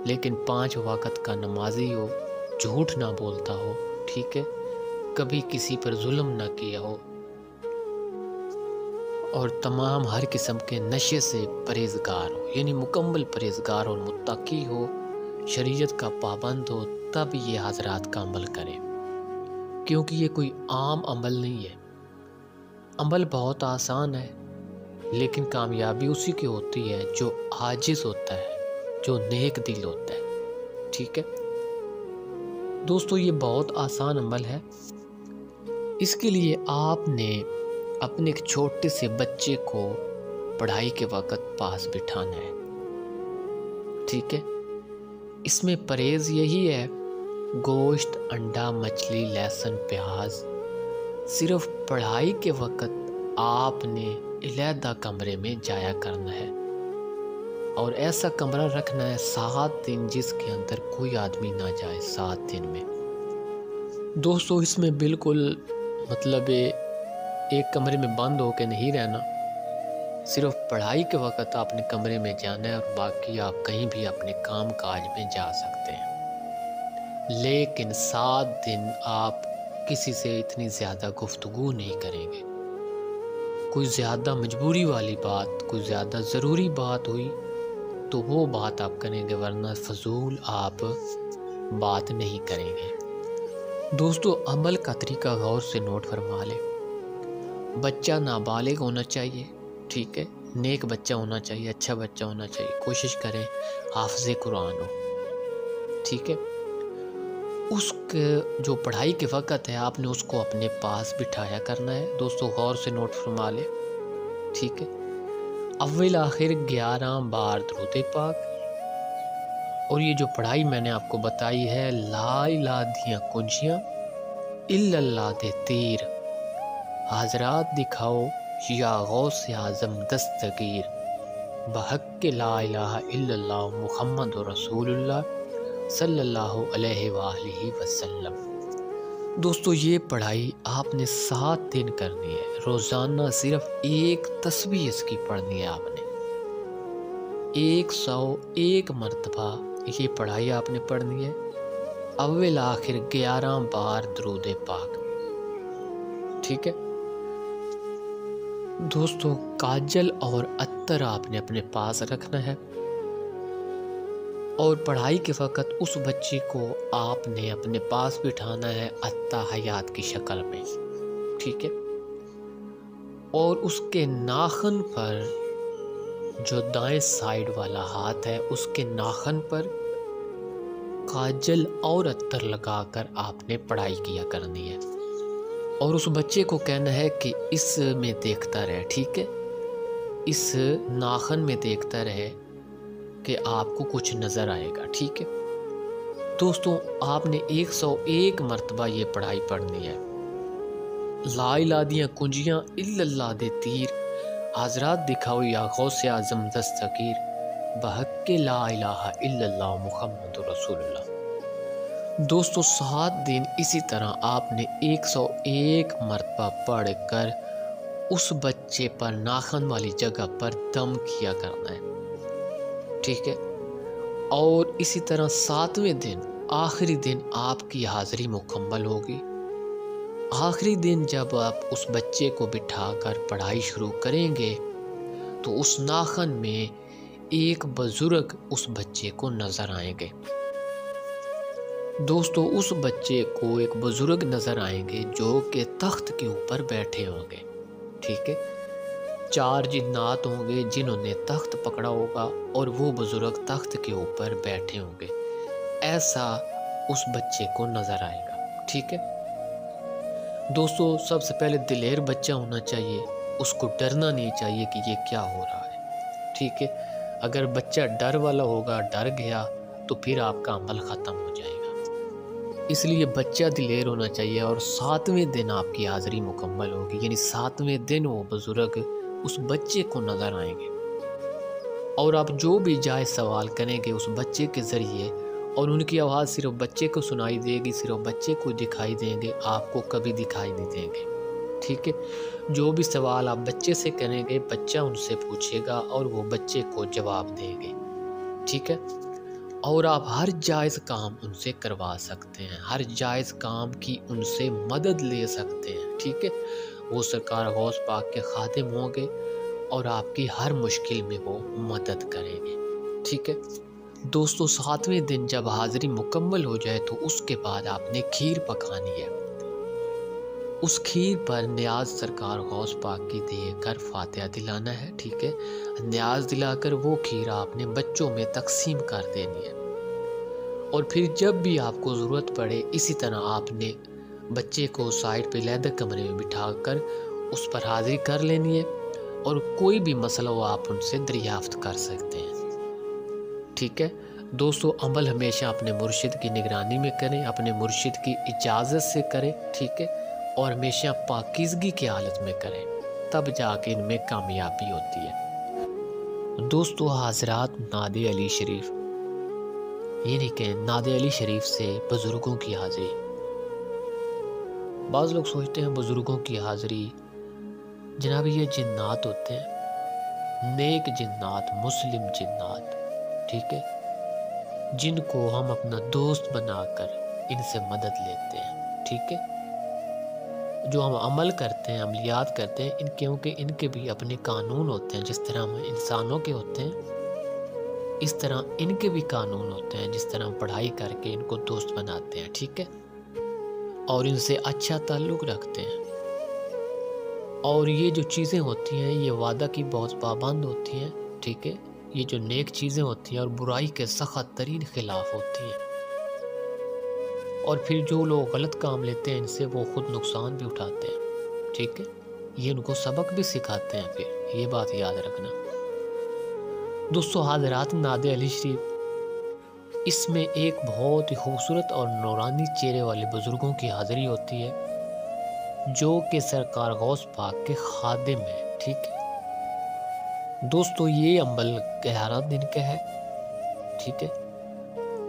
لیکن 5 وقت کا نمازی ہو، جھوٹ نہ بولتا ہو، ٹھیک ہے، کبھی کسی پر ظلم نہ کیا ہو، اور تمام ہر قسم کے نشے سے پرہیزگار ہو، یعنی مکمل پرہیزگار اور متقی ہو، شریعت کا پابند ہو، تب یہ حضرات کا عمل کرے، کیونکہ یہ کوئی عام عمل نہیں ہے۔ عمل بہت آسان ہے، لیکن کامیابی اسی کی ہوتی ہے جو عاجز ہوتا ہے، جو نیک دل ہوتا ہے، ٹھیک ہے۔ دوستو، یہ بہت آسان عمل ہے۔ اس کے لیے آپ نے اپنے ایک چھوٹے سے بچے کو پڑھائی کے وقت پاس بٹھانا ہے، ٹھیک ہے۔ اس میں پرہیز یہی ہے، گوشت، انڈا، مچھلی، لہسن، پیاز، صرف پڑھائی کے وقت آپ نے علیحدہ کمرے میں جایا کرنا ہے، اور ایسا کمرہ رکھنا ہے 7 دن جس کے اندر کوئی آدمی نہ جائے 7 دن میں۔ دوستو، اس میں بالکل مطلب ایک کمرے میں بند ہو کے نہیں رہنا، صرف پڑھائی کے وقت آپ نے کمرے میں جانا ہے، اور باقی آپ کہیں بھی اپنے کام کاج میں جا سکتے ہیں، لیکن 7 دن آپ کسی سے اتنی زیادہ گفتگو نہیں کریں گے۔ کوئی زیادہ مجبوری والی بات، کوئی زیادہ ضروری بات ہوئی تو وہ بات آپ کریں گے، ورنہ فضول آپ بات نہیں کریں گے۔ دوستو، عمل کا طریقہ غور سے نوٹ فرما لیں۔ بچہ نابالغ ہونا چاہیے، ٹھیک ہے، نیک بچہ ہونا چاہیے، اچھا بچہ ہونا چاہیے، کوشش کریں حافظ قرآن ہو، ٹھیک ہے۔ اس کے جو پڑھائی کے وقت ہے آپ نے اس کو اپنے پاس بٹھایا کرنا ہے۔ دوستو، غور سے نوٹ فرما لیں، ٹھیک ہے۔ اول آخر 11 بار درود پاک، اور یہ جو پڑھائی میں نے آپ کو بتائی ہے، لا الہ دیاں کنجیاں، الا اللہ دے تیر۔ حضرات دکھاؤ یا غوث اعظم دستگیر، بحق لا الہ الا اللہ محمد رسول اللہ صلی اللہ علیہ وآلہ وسلم۔ دوستو، یہ پڑھائی آپ نے 7 دن کرنی ہے، روزانہ صرف 1 تسبیح اس کی پڑھنی ہے آپ نے، 101 مرتبہ یہ پڑھائی آپ نے پڑھنی ہے، اول آخر 11 بار درود پاک، ٹھیک ہے۔ دوستو، کاجل اور عطر آپ نے اپنے پاس رکھنا ہے، اور پڑھائی کے وقت اس بچی کو آپ نے اپنے پاس بٹھانا ہے التحیات کی شکل میں، ٹھیک ہے، اور اس کے ناخن پر، جو دائیں سائیڈ والا ہاتھ ہے، اس کے ناخن پر کاجل اور عطر لگا کر آپ نے پڑھائی کیا کرنی ہے، اور اس بچے کو کہنا ہے کہ اس میں دیکھتا رہے، ٹھیک ہے، اس ناخن میں دیکھتا رہے کہ آپ کو کچھ نظر آئے گا، ٹھیک ہے۔ دوستوں آپ نے 101 مرتبہ یہ پڑھائی پڑھنی ہے۔ لا الہ دیاں کنجیاں الا اللہ دے تیر، حضرات دکھاؤ یا غوث اعظم دستگیر، بحق لا الہ الا اللہ محمد رسول اللہ۔ دوستو 7 دن اسی طرح آپ نے 101 مرتبہ پڑھ کر اس بچے پر ناخن والی جگہ پر دم کیا کرنا ہے، ٹھیک ہے۔ اور اسی طرح 7ویں دن آخری دن آپ کی حاضری مکمل ہوگی۔ آخری دن جب آپ اس بچے کو بٹھا کر پڑھائی شروع کریں گے تو اس ناخن میں ایک بزرگ اس بچے کو نظر آئیں گے۔ دوستو اس بچے کو ایک بزرگ نظر آئیں گے جو کہ تخت کے اوپر بیٹھے ہوں گے، ٹھیک ہے۔ 4 جنات ہوں گے جنہوں نے تخت پکڑا ہوگا اور وہ بزرگ تخت کے اوپر بیٹھے ہوں گے، ایسا اس بچے کو نظر آئے گا، ٹھیک ہے۔ دوستو سب سے پہلے دلیر بچہ ہونا چاہیے، اس کو ڈرنا نہیں چاہیے کہ یہ کیا ہو رہا ہے، ٹھیک ہے۔ اگر بچہ ڈر والا ہوگا، ڈر گیا تو پھر آپ کا عمل ختم ہو جائے گا، اس لیے بچہ دلیر ہونا چاہیے۔ اور 7ویں دن آپ کی حاضری مکمل ہوگی، یعنی 7ویں دن وہ بزرگ اس بچے کو نظر آئیں گے اور آپ جو بھی جائز سوال کریں گے اس بچے کے ذریعے، اور ان کی آواز صرف بچے کو سنائی دے گی، صرف بچے کو دکھائی دیں گے، آپ کو کبھی دکھائی نہیں دیں گے، ٹھیک ہے۔ جو بھی سوال آپ بچے سے کریں گے بچہ ان سے پوچھے گا اور وہ بچے کو جواب دیں گے، ٹھیک ہے۔ اور آپ ہر جائز کام ان سے کروا سکتے ہیں، ہر جائز کام کی ان سے مدد لے سکتے ہیں، ٹھیک ہے۔ وہ سرکار غوث پاک کے خادم ہوں گے اور آپ کی ہر مشکل میں وہ مدد کریں گے، ٹھیک ہے۔ دوستو 7ویں دن جب حاضری مکمل ہو جائے تو اس کے بعد آپ نے کھیر پکانی ہے۔ اس کھیر پر نیاز سرکار غوث پاک کی دے کر فاتحہ دلانا ہے، ٹھیک ہے۔ نیاز دلا کر وہ کھیر آپ نے بچوں میں تقسیم کر دینی ہے، اور پھر جب بھی آپ کو ضرورت پڑے اسی طرح آپ نے بچے کو سائڈ پہ علیحدہ کمرے میں بٹھا کر اس پر حاضری کر لینی ہے، اور کوئی بھی مسئلہ ہو آپ ان سے دریافت کر سکتے ہیں، ٹھیک ہے۔ دوستو عمل ہمیشہ اپنے مرشد کی نگرانی میں کریں، اپنے مرشد کی اجازت سے کریں، ٹھیک ہے، اور ہمیشہ پاکیزگی کی حالت میں کریں، تب جا کے ان میں کامیابی ہوتی ہے۔ دوستو حضرات ناد علی شریف، یعنی کہ ناد علی شریف سے بزرگوں کی حاضری، بعض لوگ سوچتے ہیں بزرگوں کی حاضری جناب یہ جنات ہوتے ہیں، نیک جنات، مسلم جنات، ٹھیک ہے، جن کو ہم اپنا دوست بنا کر ان سے مدد لیتے ہیں، ٹھیک ہے۔ جو ہم عمل کرتے ہیں، عملیات کرتے ہیں، کیونکہ ان کے بھی اپنے قانون ہوتے ہیں، جس طرح ہم انسانوں کے ہوتے ہیں اس طرح ان کے بھی قانون ہوتے ہیں، جس طرح ہم پڑھائی کر کے ان کو دوست بناتے ہیں، ٹھیک ہے، اور ان سے اچھا تعلق رکھتے ہیں۔ اور یہ جو چیزیں ہوتی ہیں یہ وعدہ کی بہت پابند ہوتی ہیں، ٹھیک ہے، یہ جو نیک چیزیں ہوتی ہیں اور برائی کے سخت ترین خلاف ہوتی ہیں، اور پھر جو لوگ غلط کام لیتے ہیں ان سے وہ خود نقصان بھی اٹھاتے ہیں، ٹھیک ہے، یہ ان کو سبق بھی سکھاتے ہیں، پھر یہ بات یاد رکھنا۔ دوستو حضرات ناد علی شریف، اس میں ایک بہت ہی خوبصورت اور نورانی چہرے والے بزرگوں کی حاضری ہوتی ہے جو کہ سرکار غوث پاک کے خادم ہیں، ٹھیک ہے۔ دوستو یہ عمل 11 دن کا ہے، ٹھیک ہے۔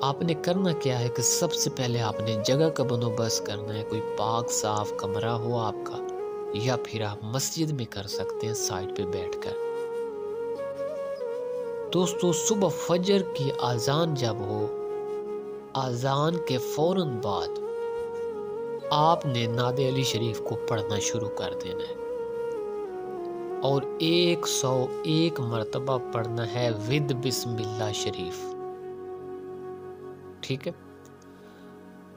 آپ نے کرنا کیا ہے کہ سب سے پہلے آپ نے جگہ کا بندوبست کرنا ہے، کوئی پاک صاف کمرہ ہو آپ کا، یا پھر آپ مسجد میں کر سکتے ہیں سائڈ پہ بیٹھ کر۔ دوستو صبح فجر کی اذان جب ہو، اذان کے فوراً بعد آپ نے ناد علی شریف کو پڑھنا شروع کر دینا ہے، اور 101 مرتبہ پڑھنا ہے ود بسم اللہ شریف، ٹھیک ہے۔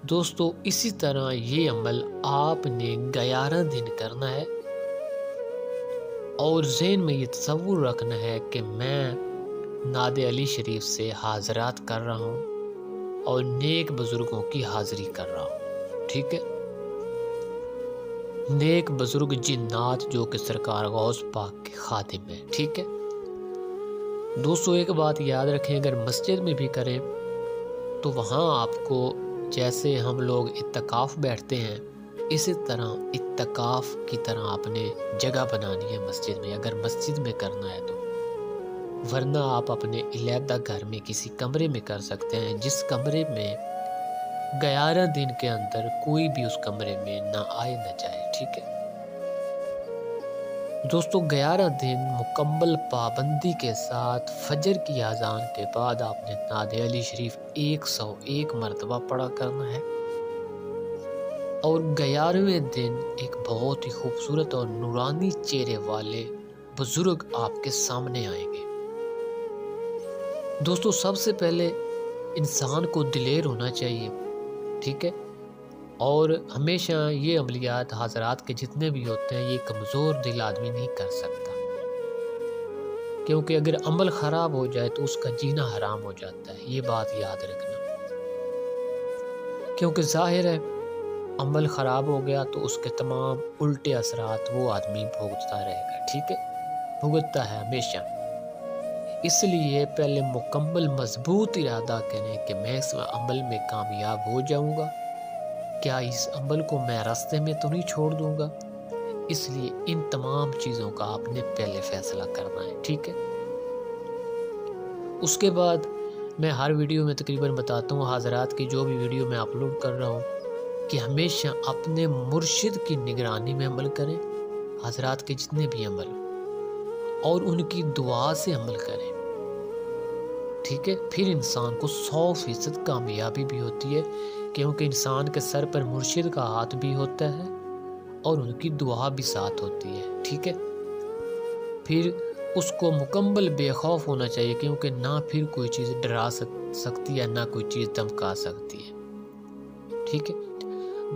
دوستو اسی طرح یہ عمل آپ نے 11 دن کرنا ہے، اور ذہن میں یہ تصور رکھنا ہے کہ میں ناد علی شریف سے حاضرات کر رہا ہوں اور نیک بزرگوں کی حاضری کر رہا ہوں، ٹھیک ہے۔ نیک بزرگ جنات جو کہ سرکار غوث پاک کے خادم ہیں، ٹھیک ہے دوستو۔ ایک بات یاد رکھیں، اگر مسجد میں بھی کریں تو وہاں آپ کو جیسے ہم لوگ اعتکاف بیٹھتے ہیں اسی طرح اعتکاف کی طرح آپ نے جگہ بنانی ہے مسجد میں، اگر مسجد میں کرنا ہے تو، ورنہ آپ اپنے علیحدہ گھر میں کسی کمرے میں کر سکتے ہیں، جس کمرے میں 11 دن کے اندر کوئی بھی اس کمرے میں نہ آئے نہ جائے، ٹھیک ہے دوستو۔ 11 دن مکمل پابندی کے ساتھ فجر کی اذان کے بعد آپ نے نعت علی شریف 101 مرتبہ پڑھا کرنا ہے، اور 11ویں دن ایک بہت ہی خوبصورت اور نورانی چہرے والے بزرگ آپ کے سامنے آئیں گے۔ دوستو سب سے پہلے انسان کو دلیر ہونا چاہیے، ٹھیک ہے، اور ہمیشہ یہ عملیات حضرات کے جتنے بھی ہوتے ہیں یہ کمزور دل آدمی نہیں کر سکتا، کیونکہ اگر عمل خراب ہو جائے تو اس کا جینا حرام ہو جاتا ہے، یہ بات یاد رکھنا، کیونکہ ظاہر ہے عمل خراب ہو گیا تو اس کے تمام الٹے اثرات وہ آدمی بھگتتا رہے گا، ٹھیک ہے، بھگتتا ہے ہمیشہ۔ اس لیے پہلے مکمل مضبوط ارادہ کریں کہ میں اس عمل میں کامیاب ہو جاؤں گا، کیا اس عمل کو میں راستے میں تو نہیں چھوڑ دوں گا، اس لیے ان تمام چیزوں کا آپ نے پہلے فیصلہ کرنا ہے، ٹھیک ہے۔ اس کے بعد میں ہر ویڈیو میں تقریباً بتاتا ہوں، حضرات کی جو بھی ویڈیو میں اپلوڈ کر رہا ہوں، کہ ہمیشہ اپنے مرشد کی نگرانی میں عمل کریں، حضرات کے جتنے بھی عمل، اور ان کی دعا سے عمل کریں، ٹھیک ہے، پھر انسان کو 100% کامیابی بھی ہوتی ہے، کیونکہ انسان کے سر پر مرشد کا ہاتھ بھی ہوتا ہے اور ان کی دعا بھی ساتھ ہوتی ہے، ٹھیک ہے۔ پھر اس کو مکمل بے خوف ہونا چاہیے، کیونکہ نہ پھر کوئی چیز ڈرا سکتی ہے نہ کوئی چیز دھمکا سکتی ہے، ٹھیک ہے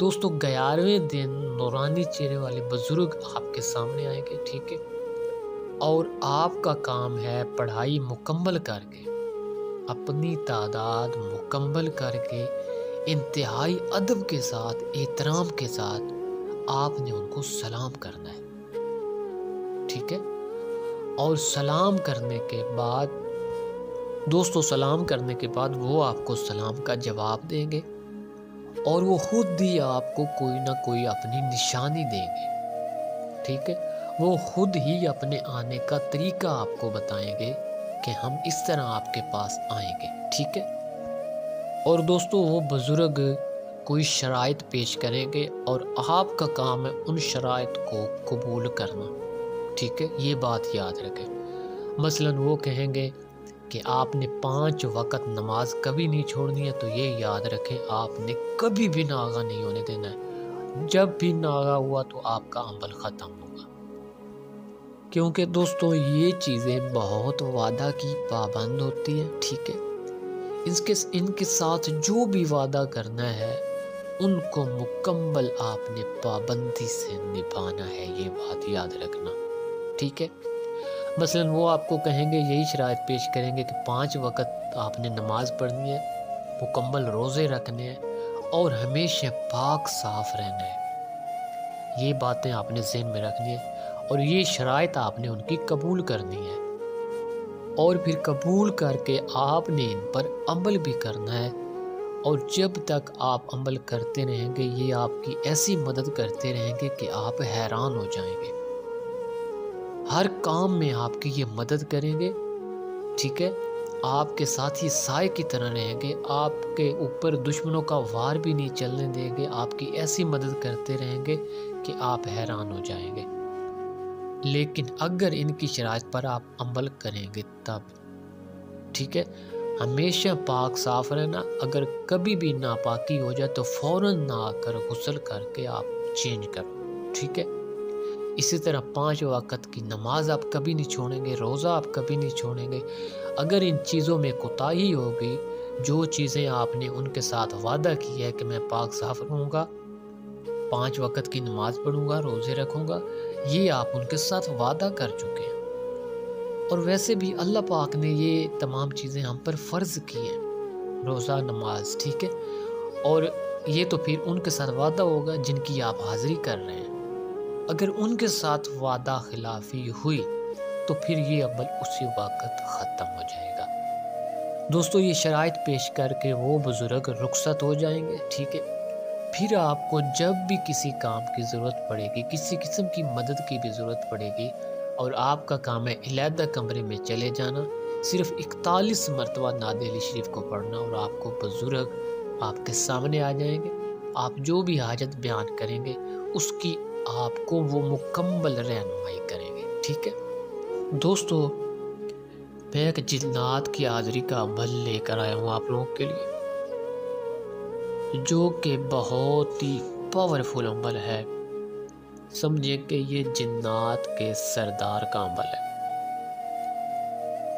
دوستو۔ 11ویں دن نورانی چہرے والے بزرگ آپ کے سامنے آئیں گے، ٹھیک ہے، اور آپ کا کام ہے پڑھائی مکمل کر کے، اپنی تعداد مکمل کر کے، انتہائی ادب کے ساتھ، احترام کے ساتھ آپ نے ان کو سلام کرنا ہے، ٹھیک ہے، اور سلام کرنے کے بعد دوستو سلام کرنے کے بعد وہ آپ کو سلام کا جواب دیں گے، اور وہ خود ہی آپ کو کوئی نہ کوئی اپنی نشانی دیں گے، ٹھیک ہے، وہ خود ہی اپنے آنے کا طریقہ آپ کو بتائیں گے کہ ہم اس طرح آپ کے پاس آئیں گے، ٹھیک ہے۔ اور دوستو وہ بزرگ کوئی شرائط پیش کریں گے اور آپ کا کام ہے ان شرائط کو قبول کرنا، ٹھیک ہے، یہ بات یاد رکھیں۔ مثلا وہ کہیں گے کہ آپ نے 5 وقت نماز کبھی نہیں چھوڑنی ہے، تو یہ یاد رکھیں آپ نے کبھی بھی ناغہ نہیں ہونے دینا ہے، جب بھی ناغہ ہوا تو آپ کا عمل ختم ہوگا، کیونکہ دوستو یہ چیزیں بہت وعدہ کی پابند ہوتی ہیں، ٹھیک ہے، ان کے ساتھ جو بھی وعدہ کرنا ہے ان کو مکمل آپ نے پابندی سے نبھانا ہے، یہ بات یاد رکھنا، ٹھیک ہے۔ مثلا وہ آپ کو کہیں گے، یہی شرائط پیش کریں گے کہ 5 وقت آپ نے نماز پڑھنی ہے، مکمل روزے رکھنے ہیں، اور ہمیشہ پاک صاف رہنا ہے، یہ باتیں آپ نے ذہن میں رکھنی ہے، اور یہ شرائط آپ نے ان کی قبول کرنی ہے، اور پھر قبول کر کے آپ نے ان پر عمل بھی کرنا ہے، اور جب تک آپ عمل کرتے رہیں گے یہ آپ کی ایسی مدد کرتے رہیں گے کہ آپ حیران ہو جائیں گے، ہر کام میں آپ کی یہ مدد کریں گے، ٹھیک ہے، آپ کے ساتھی سائے کی طرح رہیں گے، آپ کے اوپر دشمنوں کا وار بھی نہیں چلنے دیں گے، آپ کی ایسی مدد کرتے رہیں گے کہ آپ حیران ہو جائیں گے۔ لیکن اگر ان کی شرائط پر آپ عمل کریں گے تب، ٹھیک ہے، ہمیشہ پاک صاف رہنا، اگر کبھی بھی ناپاکی ہو جائے تو فوراً نہ آ کر غسل کر کے آپ چینج کرو، ٹھیک ہے۔ اسی طرح 5 وقت کی نماز آپ کبھی نہیں چھوڑیں گے، روزہ آپ کبھی نہیں چھوڑیں گے، اگر ان چیزوں میں کوتاہی ہوگی، جو چیزیں آپ نے ان کے ساتھ وعدہ کیا ہے کہ میں پاک صاف رہوں گا، 5 وقت کی نماز پڑھوں گا، روزے رکھوں گا، یہ آپ ان کے ساتھ وعدہ کر چکے ہیں، اور ویسے بھی اللہ پاک نے یہ تمام چیزیں ہم پر فرض کی ہیں، روزہ، نماز، ٹھیک ہے، اور یہ تو پھر ان کے ساتھ وعدہ ہوگا جن کی آپ حاضری کر رہے ہیں، اگر ان کے ساتھ وعدہ خلافی ہوئی تو پھر یہ عمل اسی وقت ختم ہو جائے گا۔ دوستو یہ شرائط پیش کر کے وہ بزرگ رخصت ہو جائیں گے، ٹھیک ہے؟ پھر آپ کو جب بھی کسی کام کی ضرورت پڑے گی، کسی قسم کی مدد کی بھی ضرورت پڑے گی، اور آپ کا کام ہے علیحدہ کمرے میں چلے جانا، صرف 41 مرتبہ نعت علی شریف کو پڑھنا، اور آپ کو بزرگ آپ کے سامنے آ جائیں گے۔ آپ جو بھی حاجت بیان کریں گے اس کی آپ کو وہ مکمل رہنمائی کریں گے، ٹھیک ہے؟ دوستو میں ایک جنات کی حاضری کا عمل لے کر آیا ہوں آپ لوگوں کے لیے، جو کہ بہت ہی پاورفل عمل ہے۔ سمجھیں کہ یہ جنات کے سردار کا عمل ہے،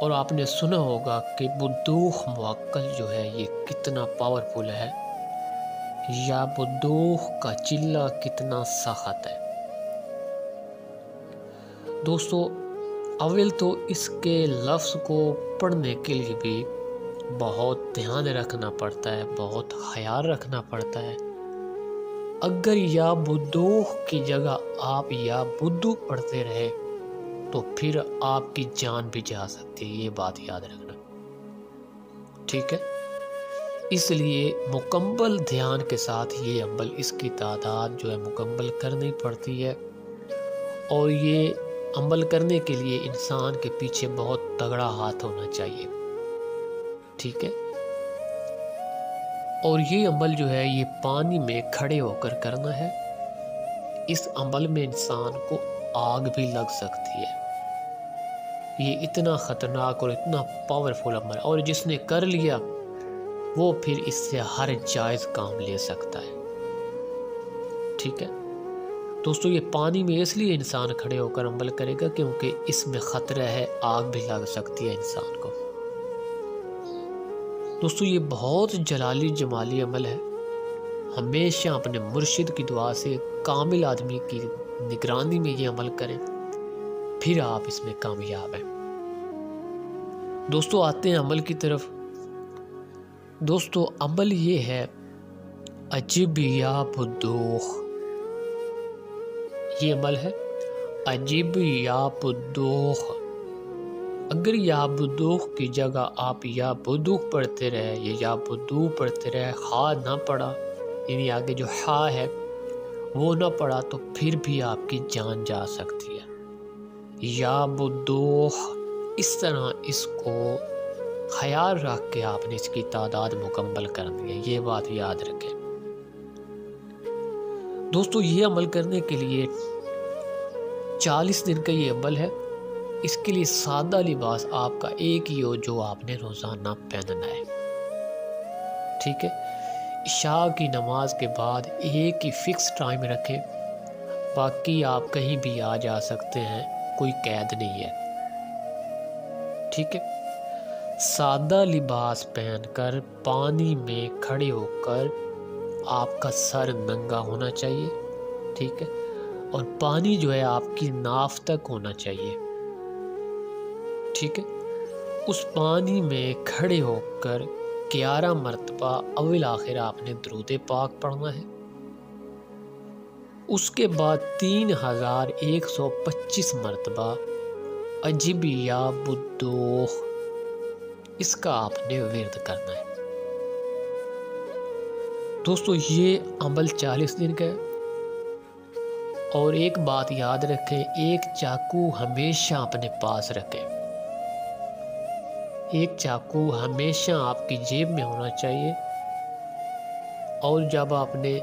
اور آپ نے سنا ہوگا کہ بدوخ موکل جو ہے یہ کتنا پاورفل ہے، یا بدوخ کا چلہ کتنا سخت ہے۔ دوستو اول تو اس کے لفظ کو پڑھنے کے لیے بھی بہت دھیان رکھنا پڑتا ہے، بہت خیال رکھنا پڑتا ہے۔ اگر یا بدوخ کی جگہ آپ یا بدو پڑھتے رہے تو پھر آپ کی جان بھی جا سکتی ہے، یہ بات یاد رکھنا، ٹھیک ہے؟ اس لیے مکمل دھیان کے ساتھ یہ عمل، اس کی تعداد جو ہے مکمل کرنی پڑتی ہے، اور یہ عمل کرنے کے لیے انسان کے پیچھے بہت تگڑا ہاتھ ہونا چاہیے، ٹھیک ہے؟ اور یہ عمل جو ہے یہ پانی میں کھڑے ہو کر کرنا ہے۔ اس عمل میں انسان کو آگ بھی لگ سکتی ہے، یہ اتنا خطرناک اور اتنا پاورفل عمل ہے، اور جس نے کر لیا وہ پھر اس سے ہر جائز کام لے سکتا ہے، ٹھیک ہے؟ دوستو یہ پانی میں اس لیے انسان کھڑے ہو کر عمل کرے گا کیونکہ اس میں خطرہ ہے، آگ بھی لگ سکتی ہے انسان کو۔ دوستو یہ بہت جلالی جمالی عمل ہے، ہمیشہ اپنے مرشد کی دعا سے کامل آدمی کی نگرانی میں یہ عمل کریں، پھر آپ اس میں کامیاب ہیں۔ دوستو آتے ہیں عمل کی طرف۔ دوستو عمل یہ ہے عجب یا بدوخ، یہ عمل ہے عجب یا بدوخ۔ اگر یا بدوخ کی جگہ آپ یا بدوخ پڑھتے رہے یا بدو پڑھتے رہے، خا نہ پڑھا، یعنی آگے جو خا ہے وہ نہ پڑھا، تو پھر بھی آپ کی جان جا سکتی ہے۔ یا بدوخ، اس طرح اس کو خیال رکھ کے آپ نے اس کی تعداد مکمل کرنی ہے، یہ بات یاد رکھیں۔ دوستو یہ عمل کرنے کے لیے 40 دن کا یہ عمل ہے۔ اس کے لیے سادہ لباس آپ کا ایک ہی ہو جو آپ نے روزانہ پہننا ہے، ٹھیک ہے؟ عشاء کی نماز کے بعد ایک ہی فکس ٹائم رکھیں، باقی آپ کہیں بھی آ جا سکتے ہیں، کوئی قید نہیں ہے، ٹھیک ہے؟ سادہ لباس پہن کر پانی میں کھڑے ہو کر آپ کا سر ننگا ہونا چاہیے، ٹھیک ہے؟ اور پانی جو ہے آپ کی ناف تک ہونا چاہیے، ٹھیک ہے؟ اس پانی میں کھڑے ہو کر 11 مرتبہ اول آخر آپ نے درود پاک پڑھنا ہے۔ اس کے بعد 3125 مرتبہ عجب یا بدوخ، اس کا آپ نے ورد کرنا ہے۔ دوستو یہ عمل 40 دن کا ہے، اور ایک بات یاد رکھیں، ایک چاقو ہمیشہ اپنے پاس رکھیں، ایک چاقو ہمیشہ آپ کی جیب میں ہونا چاہیے، اور جب آپ نے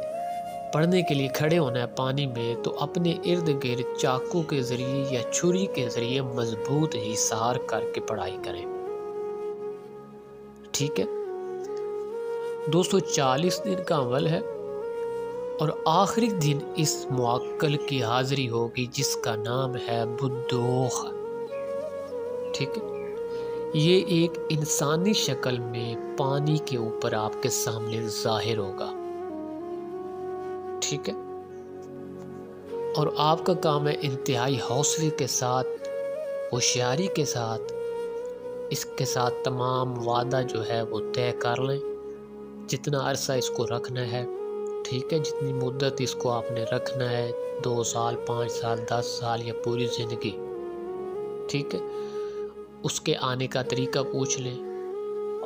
پڑھنے کے لیے کھڑے ہونا ہے پانی میں تو اپنے ارد گرد چاقو کے ذریعے یا چھری کے ذریعے مضبوط حصار کر کے پڑھائی کریں، ٹھیک ہے؟ دوستو 40 دن کا عمل ہے، اور آخری دن اس موکل کی حاضری ہوگی جس کا نام ہے بدوخ، ٹھیک ہے؟ یہ ایک انسانی شکل میں پانی کے اوپر آپ کے سامنے ظاہر ہوگا، ٹھیک ہے؟ اور آپ کا کام ہے انتہائی حوصلے کے ساتھ، ہوشیاری کے ساتھ، اس کے ساتھ تمام وعدہ جو ہے وہ طے کر لیں، جتنا عرصہ اس کو رکھنا ہے، ٹھیک ہے، جتنی مدت اس کو آپ نے رکھنا ہے، 2 سال 5 سال 10 سال یا پوری زندگی، ٹھیک ہے، اس کے آنے کا طریقہ پوچھ لیں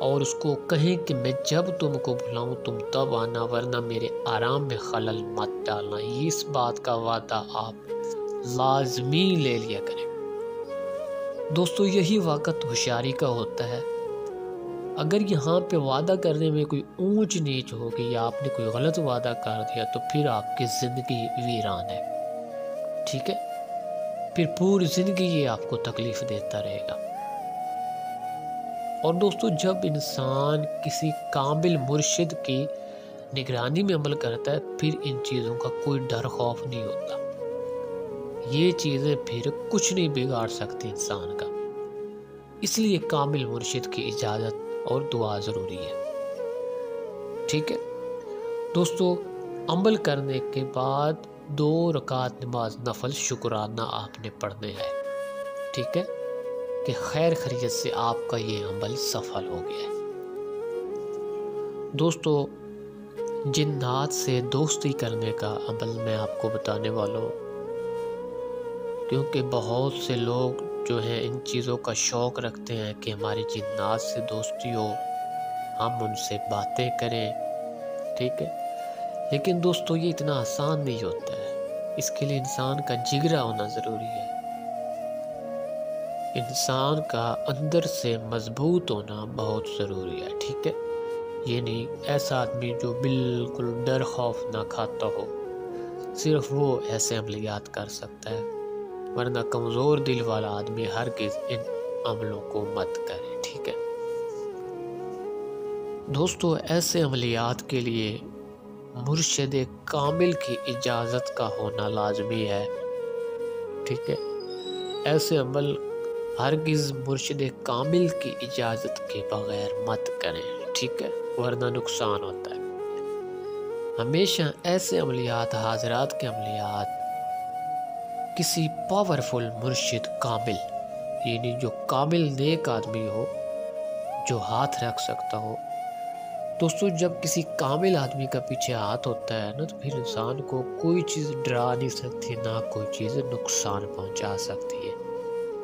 اور اس کو کہیں کہ میں جب تم کو بلاؤں تم تب آنا، ورنہ میرے آرام میں خلل مت ڈالنا۔ اس بات کا وعدہ آپ لازمی لے لیا کریں۔ دوستو یہی وقت ہوشیاری کا ہوتا ہے۔ اگر یہاں پہ وعدہ کرنے میں کوئی اونچ نیچ ہوگی یا آپ نے کوئی غلط وعدہ کر دیا تو پھر آپ کی زندگی ویران ہے، ٹھیک ہے، پھر پوری زندگی یہ آپ کو تکلیف دیتا رہے گا۔ اور دوستو جب انسان کسی کامل مرشد کی نگرانی میں عمل کرتا ہے پھر ان چیزوں کا کوئی ڈر خوف نہیں ہوتا، یہ چیزیں پھر کچھ نہیں بگاڑ سکتی انسان کا۔ اس لیے کامل مرشد کی اجازت اور دعا ضروری ہے، ٹھیک ہے دوستو۔ عمل کرنے کے بعد 2 رکعت نماز نفل شکرانہ آپ نے پڑھنے ہیں، ٹھیک ہے، کہ خیر خیریت سے آپ کا یہ عمل سفل ہو گیا ہے۔ دوستو جنات سے دوستی کرنے کا عمل میں آپ کو بتانے والا ہوں، کیونکہ بہت سے لوگ جو ہیں ان چیزوں کا شوق رکھتے ہیں کہ ہماری جنات سے دوستی ہو، ہم ان سے باتیں کریں، ٹھیک ہے، لیکن دوستو یہ اتنا آسان نہیں ہوتا ہے، اس کے لیے انسان کا جگرا ہونا ضروری ہے، انسان کا اندر سے مضبوط ہونا بہت ضروری ہے، ٹھیک ہے۔ یہ نہیں ایسا آدمی جو بالکل ڈر خوف نہ کھاتا ہو، صرف وہ ایسے عملیات کر سکتا ہے، ورنہ کمزور دل والا آدمی ہرگز ان عملوں کو مت کرے، ٹھیک ہے دوستو۔ ایسے عملیات کے لیے مرشد کامل کی اجازت کا ہونا لازمی ہے، ٹھیک ہے، ایسے عمل ہرگز مرشد کامل کی اجازت کے بغیر مت کریں، ٹھیک ہے، ورنہ نقصان ہوتا ہے۔ ہمیشہ ایسے عملیات، حاضرات کے عملیات کسی پاورفل مرشد کامل، یعنی جو کامل نیک آدمی ہو، جو ہاتھ رکھ سکتا ہو۔ دوستو جب کسی کامل آدمی کا پیچھے ہاتھ ہوتا ہے نا تو پھر انسان کو کوئی چیز ڈرا نہیں سکتی، نہ کوئی چیز نقصان پہنچا سکتی ہے،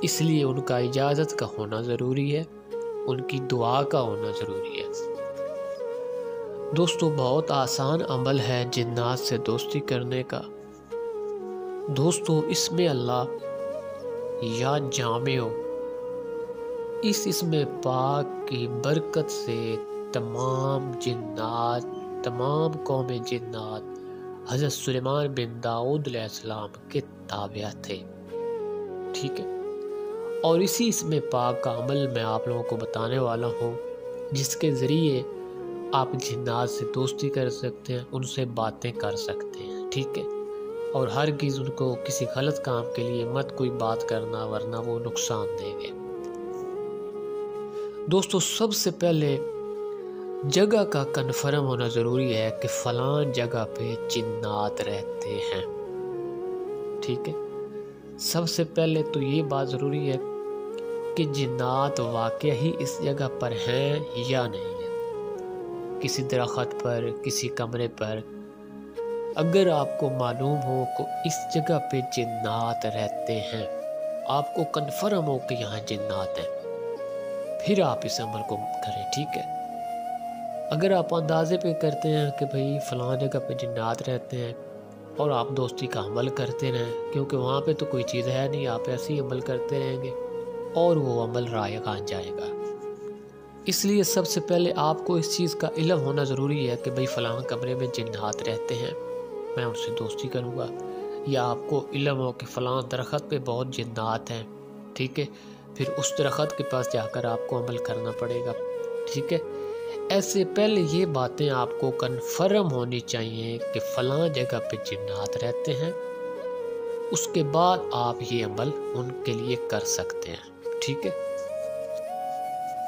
اس لیے ان کا اجازت کا ہونا ضروری ہے، ان کی دعا کا ہونا ضروری ہے۔ دوستو بہت آسان عمل ہے جنات سے دوستی کرنے کا۔ دوستو اس میں اللہ یا جامع ہو، اس اسم پاک کی برکت سے تمام جنات، تمام قوم جنات حضرت سلیمان بن داؤد علیہ السلام کے تابع تھے، ٹھیک ہے، اور اسی اسم پاک کا عمل میں آپ لوگوں کو بتانے والا ہوں، جس کے ذریعے آپ جنات سے دوستی کر سکتے ہیں، ان سے باتیں کر سکتے ہیں، ٹھیک ہے، اور ہرگز ان کو کسی غلط کام کے لیے مت کوئی بات کرنا، ورنہ وہ نقصان دیں گے۔ دوستو سب سے پہلے جگہ کا کنفرم ہونا ضروری ہے کہ فلاں جگہ پہ جنات رہتے ہیں، ٹھیک ہے، سب سے پہلے تو یہ بات ضروری ہے کہ جنات واقعی ہی اس جگہ پر ہیں یا نہیں ہیں، کسی درخت پر، کسی کمرے پر اگر آپ کو معلوم ہو کہ اس جگہ پہ جنات رہتے ہیں، آپ کو کنفرم ہو کہ یہاں جنات ہیں، پھر آپ اس عمل کو کریں، ٹھیک ہے۔ اگر آپ اندازے پہ کرتے ہیں کہ بھئی فلاں جگہ پہ جنات رہتے ہیں اور آپ دوستی کا عمل کرتے رہیں، کیونکہ وہاں پہ تو کوئی چیز ہے نہیں، آپ ایسے ہی عمل کرتے رہیں گے اور وہ عمل رائگان جائے گا۔ اس لیے سب سے پہلے آپ کو اس چیز کا علم ہونا ضروری ہے کہ بھئی فلاں کمرے میں جنات رہتے ہیں، میں ان سے دوستی کروں گا، یا آپ کو علم ہو کہ فلاں درخت پہ بہت جنات ہیں، ٹھیک ہے، پھر اس درخت کے پاس جا کر آپ کو عمل کرنا پڑے گا، ٹھیک ہے۔ ایسے پہلے یہ باتیں آپ کو کنفرم ہونی چاہیے کہ فلاں جگہ پہ جنات رہتے ہیں، اس کے بعد آپ یہ عمل ان کے لیے کر سکتے ہیں، ٹھیک ہے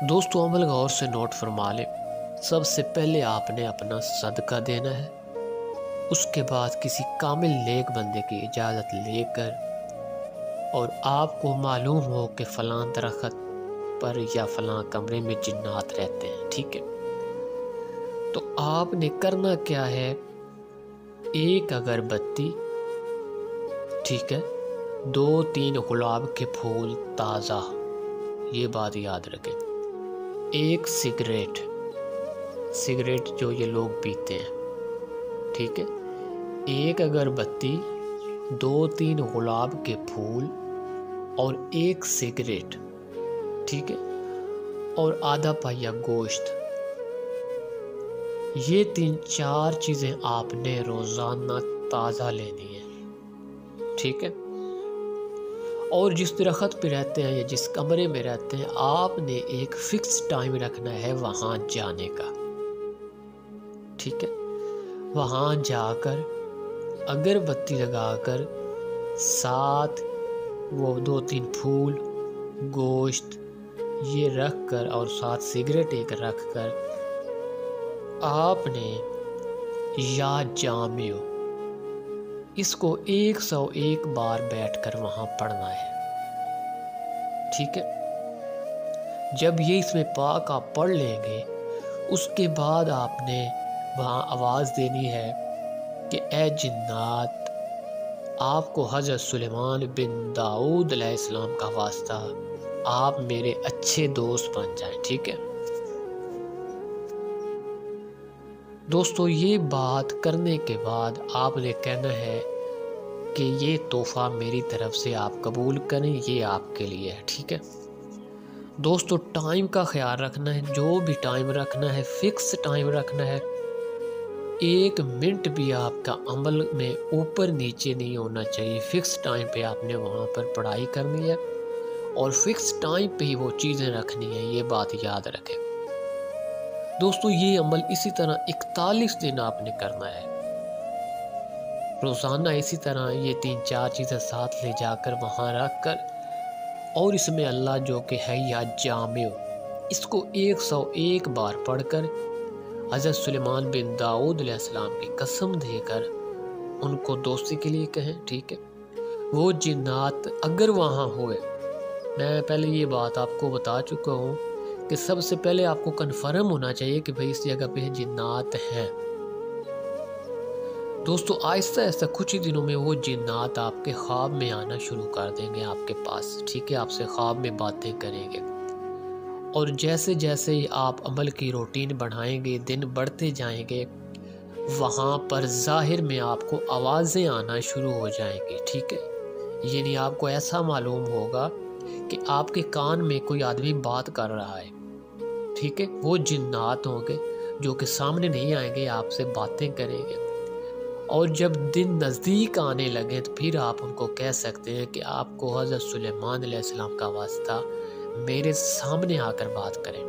دوستو۔ عمل غور سے نوٹ فرما لیں، سب سے پہلے آپ نے اپنا صدقہ دینا ہے، اس کے بعد کسی کامل نیک بندے کی اجازت لے کر، اور آپ کو معلوم ہو کہ فلاں درخت پر یا فلاں کمرے میں جنات رہتے ہیں، ٹھیک ہے، تو آپ نے کرنا کیا ہے ایک اگربتی، ٹھیک ہے، 2-3 گلاب کے پھول تازہ، یہ بات یاد رکھیں، ایک سگریٹ جو یہ لوگ پیتے ہیں، ٹھیک ہے، ایک اگربتی، 2-3 گلاب کے پھول اور ایک سگریٹ، ٹھیک ہے، اور آدھا پایا گوشت، یہ 3-4 چیزیں آپ نے روزانہ تازہ لینی ہے، ٹھیک ہے۔ اور جس درخت پہ رہتے ہیں یا جس کمرے میں رہتے ہیں، آپ نے ایک فکس ٹائم رکھنا ہے وہاں جانے کا، ٹھیک ہے۔ وہاں جا کر اگربتی لگا کر ساتھ وہ 2-3 پھول، گوشت یہ رکھ کر اور ساتھ سگریٹ ایک رکھ کر آپ نے یا جامع اس کو 101 بار بیٹھ کر وہاں پڑھنا ہے، ٹھیک ہے۔ جب یہ اس میں پاک آپ پڑھ لیں گے، اس کے بعد آپ نے وہاں آواز دینی ہے کہ اے جنات، آپ کو حضرت سلیمان بن داؤد علیہ السلام کا واسطہ، آپ میرے اچھے دوست بن جائیں، ٹھیک ہے۔ دوستو یہ بات کرنے کے بعد آپ نے کہنا ہے کہ یہ تحفہ میری طرف سے آپ قبول کریں، یہ آپ کے لیے ہے، ٹھیک ہے۔ دوستو ٹائم کا خیال رکھنا ہے، جو بھی ٹائم رکھنا ہے فکس ٹائم رکھنا ہے، 1 منٹ بھی آپ کا عمل میں اوپر نیچے نہیں ہونا چاہیے، فکس ٹائم پہ آپ نے وہاں پر پڑھائی کرنی ہے اور فکس ٹائم پہ ہی وہ چیزیں رکھنی ہیں، یہ بات یاد رکھیں دوستو۔ یہ عمل اسی طرح 41 دن آپ نے کرنا ہے، روزانہ اسی طرح یہ 3-4 چیزیں ساتھ لے جا کر وہاں رکھ کر، اور اس میں اللہ جو کہ ہے یا جامع، اس کو 101 بار پڑھ کر حضرت سلیمان بن داؤد علیہ السلام کی قسم دے کر ان کو دوستی کے لیے کہیں، ٹھیک ہے۔ وہ جنات اگر وہاں ہوئے، میں پہلے یہ بات آپ کو بتا چکا ہوں کہ سب سے پہلے آپ کو کنفرم ہونا چاہیے کہ بھئی اس جگہ پہ جنات ہیں۔ دوستو آہستہ آہستہ کچھ ہی دنوں میں وہ جنات آپ کے خواب میں آنا شروع کر دیں گے آپ کے پاس، ٹھیک ہے، آپ سے خواب میں باتیں کریں گے، اور جیسے جیسے آپ عمل کی روٹین بڑھائیں گے، دن بڑھتے جائیں گے، وہاں پر ظاہر میں آپ کو آوازیں آنا شروع ہو جائیں گی، ٹھیک ہے۔ یعنی آپ کو ایسا معلوم ہوگا کہ آپ کے کان میں کوئی آدمی بات کر رہا ہے، ٹھیک ہے۔ وہ جنات ہوں گے جو کہ سامنے نہیں آئیں گے، آپ سے باتیں کریں گے، اور جب دن نزدیک آنے لگے تو پھر آپ ان کو کہہ سکتے ہیں کہ آپ کو حضرت سلیمان علیہ السلام کا واسطہ میرے سامنے آ کر بات کریں،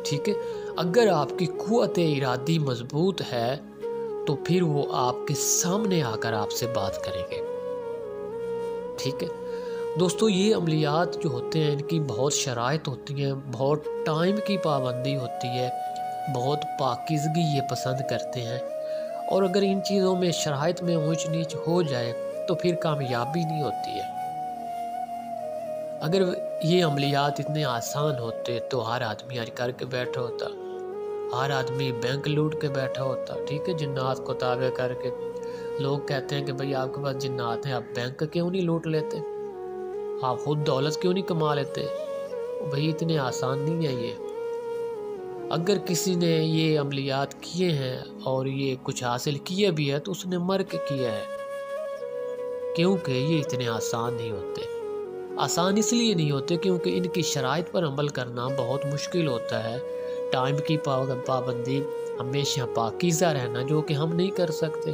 ٹھیک ہے۔ اگر آپ کی قوت ارادی مضبوط ہے تو پھر وہ آپ کے سامنے آ کر آپ سے بات کریں گے، ٹھیک ہے۔ دوستو یہ عملیات جو ہوتے ہیں ان کی بہت شرائط ہوتی ہیں، بہت ٹائم کی پابندی ہوتی ہے، بہت پاکیزگی یہ پسند کرتے ہیں، اور اگر ان چیزوں میں شرائط میں اونچ نیچ ہو جائے تو پھر کامیابی نہیں ہوتی ہے۔ اگر یہ عملیات اتنے آسان ہوتے تو ہر آدمی آج کر کے بیٹھا ہوتا، ہر آدمی بینک لوٹ کے بیٹھا ہوتا، ٹھیک ہے، جنات کو تابع کر کے۔ لوگ کہتے ہیں کہ بھئی آپ کے پاس جنات ہیں، آپ بینک کیوں نہیں لوٹ لیتے، آپ خود دولت کیوں نہیں کما لیتے؟ بھئی اتنے آسان نہیں ہے یہ۔ اگر کسی نے یہ عملیات کیے ہیں اور یہ کچھ حاصل کیا بھی ہے تو اس نے مر کے کیا ہے، کیونکہ یہ اتنے آسان نہیں ہوتے۔ آسان اس لیے نہیں ہوتے کیونکہ ان کی شرائط پر عمل کرنا بہت مشکل ہوتا ہے، ٹائم کی پابندی، ہمیشہ پاکیزہ رہنا، جو کہ ہم نہیں کر سکتے۔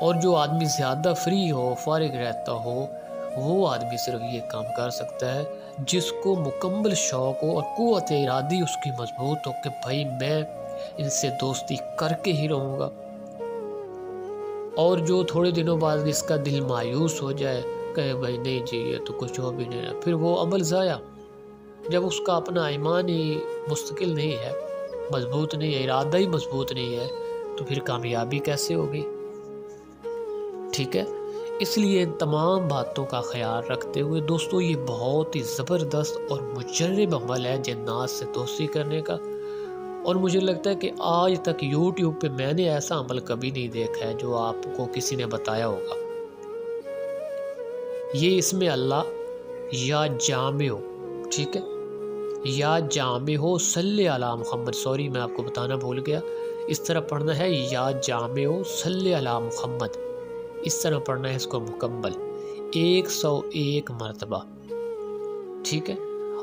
اور جو آدمی زیادہ فری ہو، فارغ رہتا ہو، وہ آدمی صرف یہ کام کر سکتا ہے جس کو مکمل شوق ہو اور قوت ارادی اس کی مضبوط ہو کہ بھائی میں ان سے دوستی کر کے ہی رہوں گا۔ اور جو تھوڑے دنوں بعد اس کا دل مایوس ہو جائے، کہے بھائی نہیں جی یہ تو کچھ ہو بھی نہیں رہا، پھر وہ عمل ضائع۔ جب اس کا اپنا ایمان ہی مستقل نہیں ہے، مضبوط نہیں ہے، ارادہ ہی مضبوط نہیں ہے، تو پھر کامیابی کیسے ہوگی، ٹھیک ہے۔ اس لیے ان تمام باتوں کا خیال رکھتے ہوئے دوستو یہ بہت ہی زبردست اور مجرب عمل ہے جنات سے دوستی کرنے کا، اور مجھے لگتا ہے کہ آج تک یوٹیوب پہ میں نے ایسا عمل کبھی نہیں دیکھا ہے جو آپ کو کسی نے بتایا ہوگا۔ یہ اس میں اللہ یا جامع ہو، ٹھیک ہے، یا جامع ہو صلی علی محمد، سوری میں آپ کو بتانا بھول گیا، اس طرح پڑھنا ہے یا جامع ہو صلی علی محمد، اس طرح پڑھنا ہے اس کو مکمل 101 مرتبہ، ٹھیک ہے۔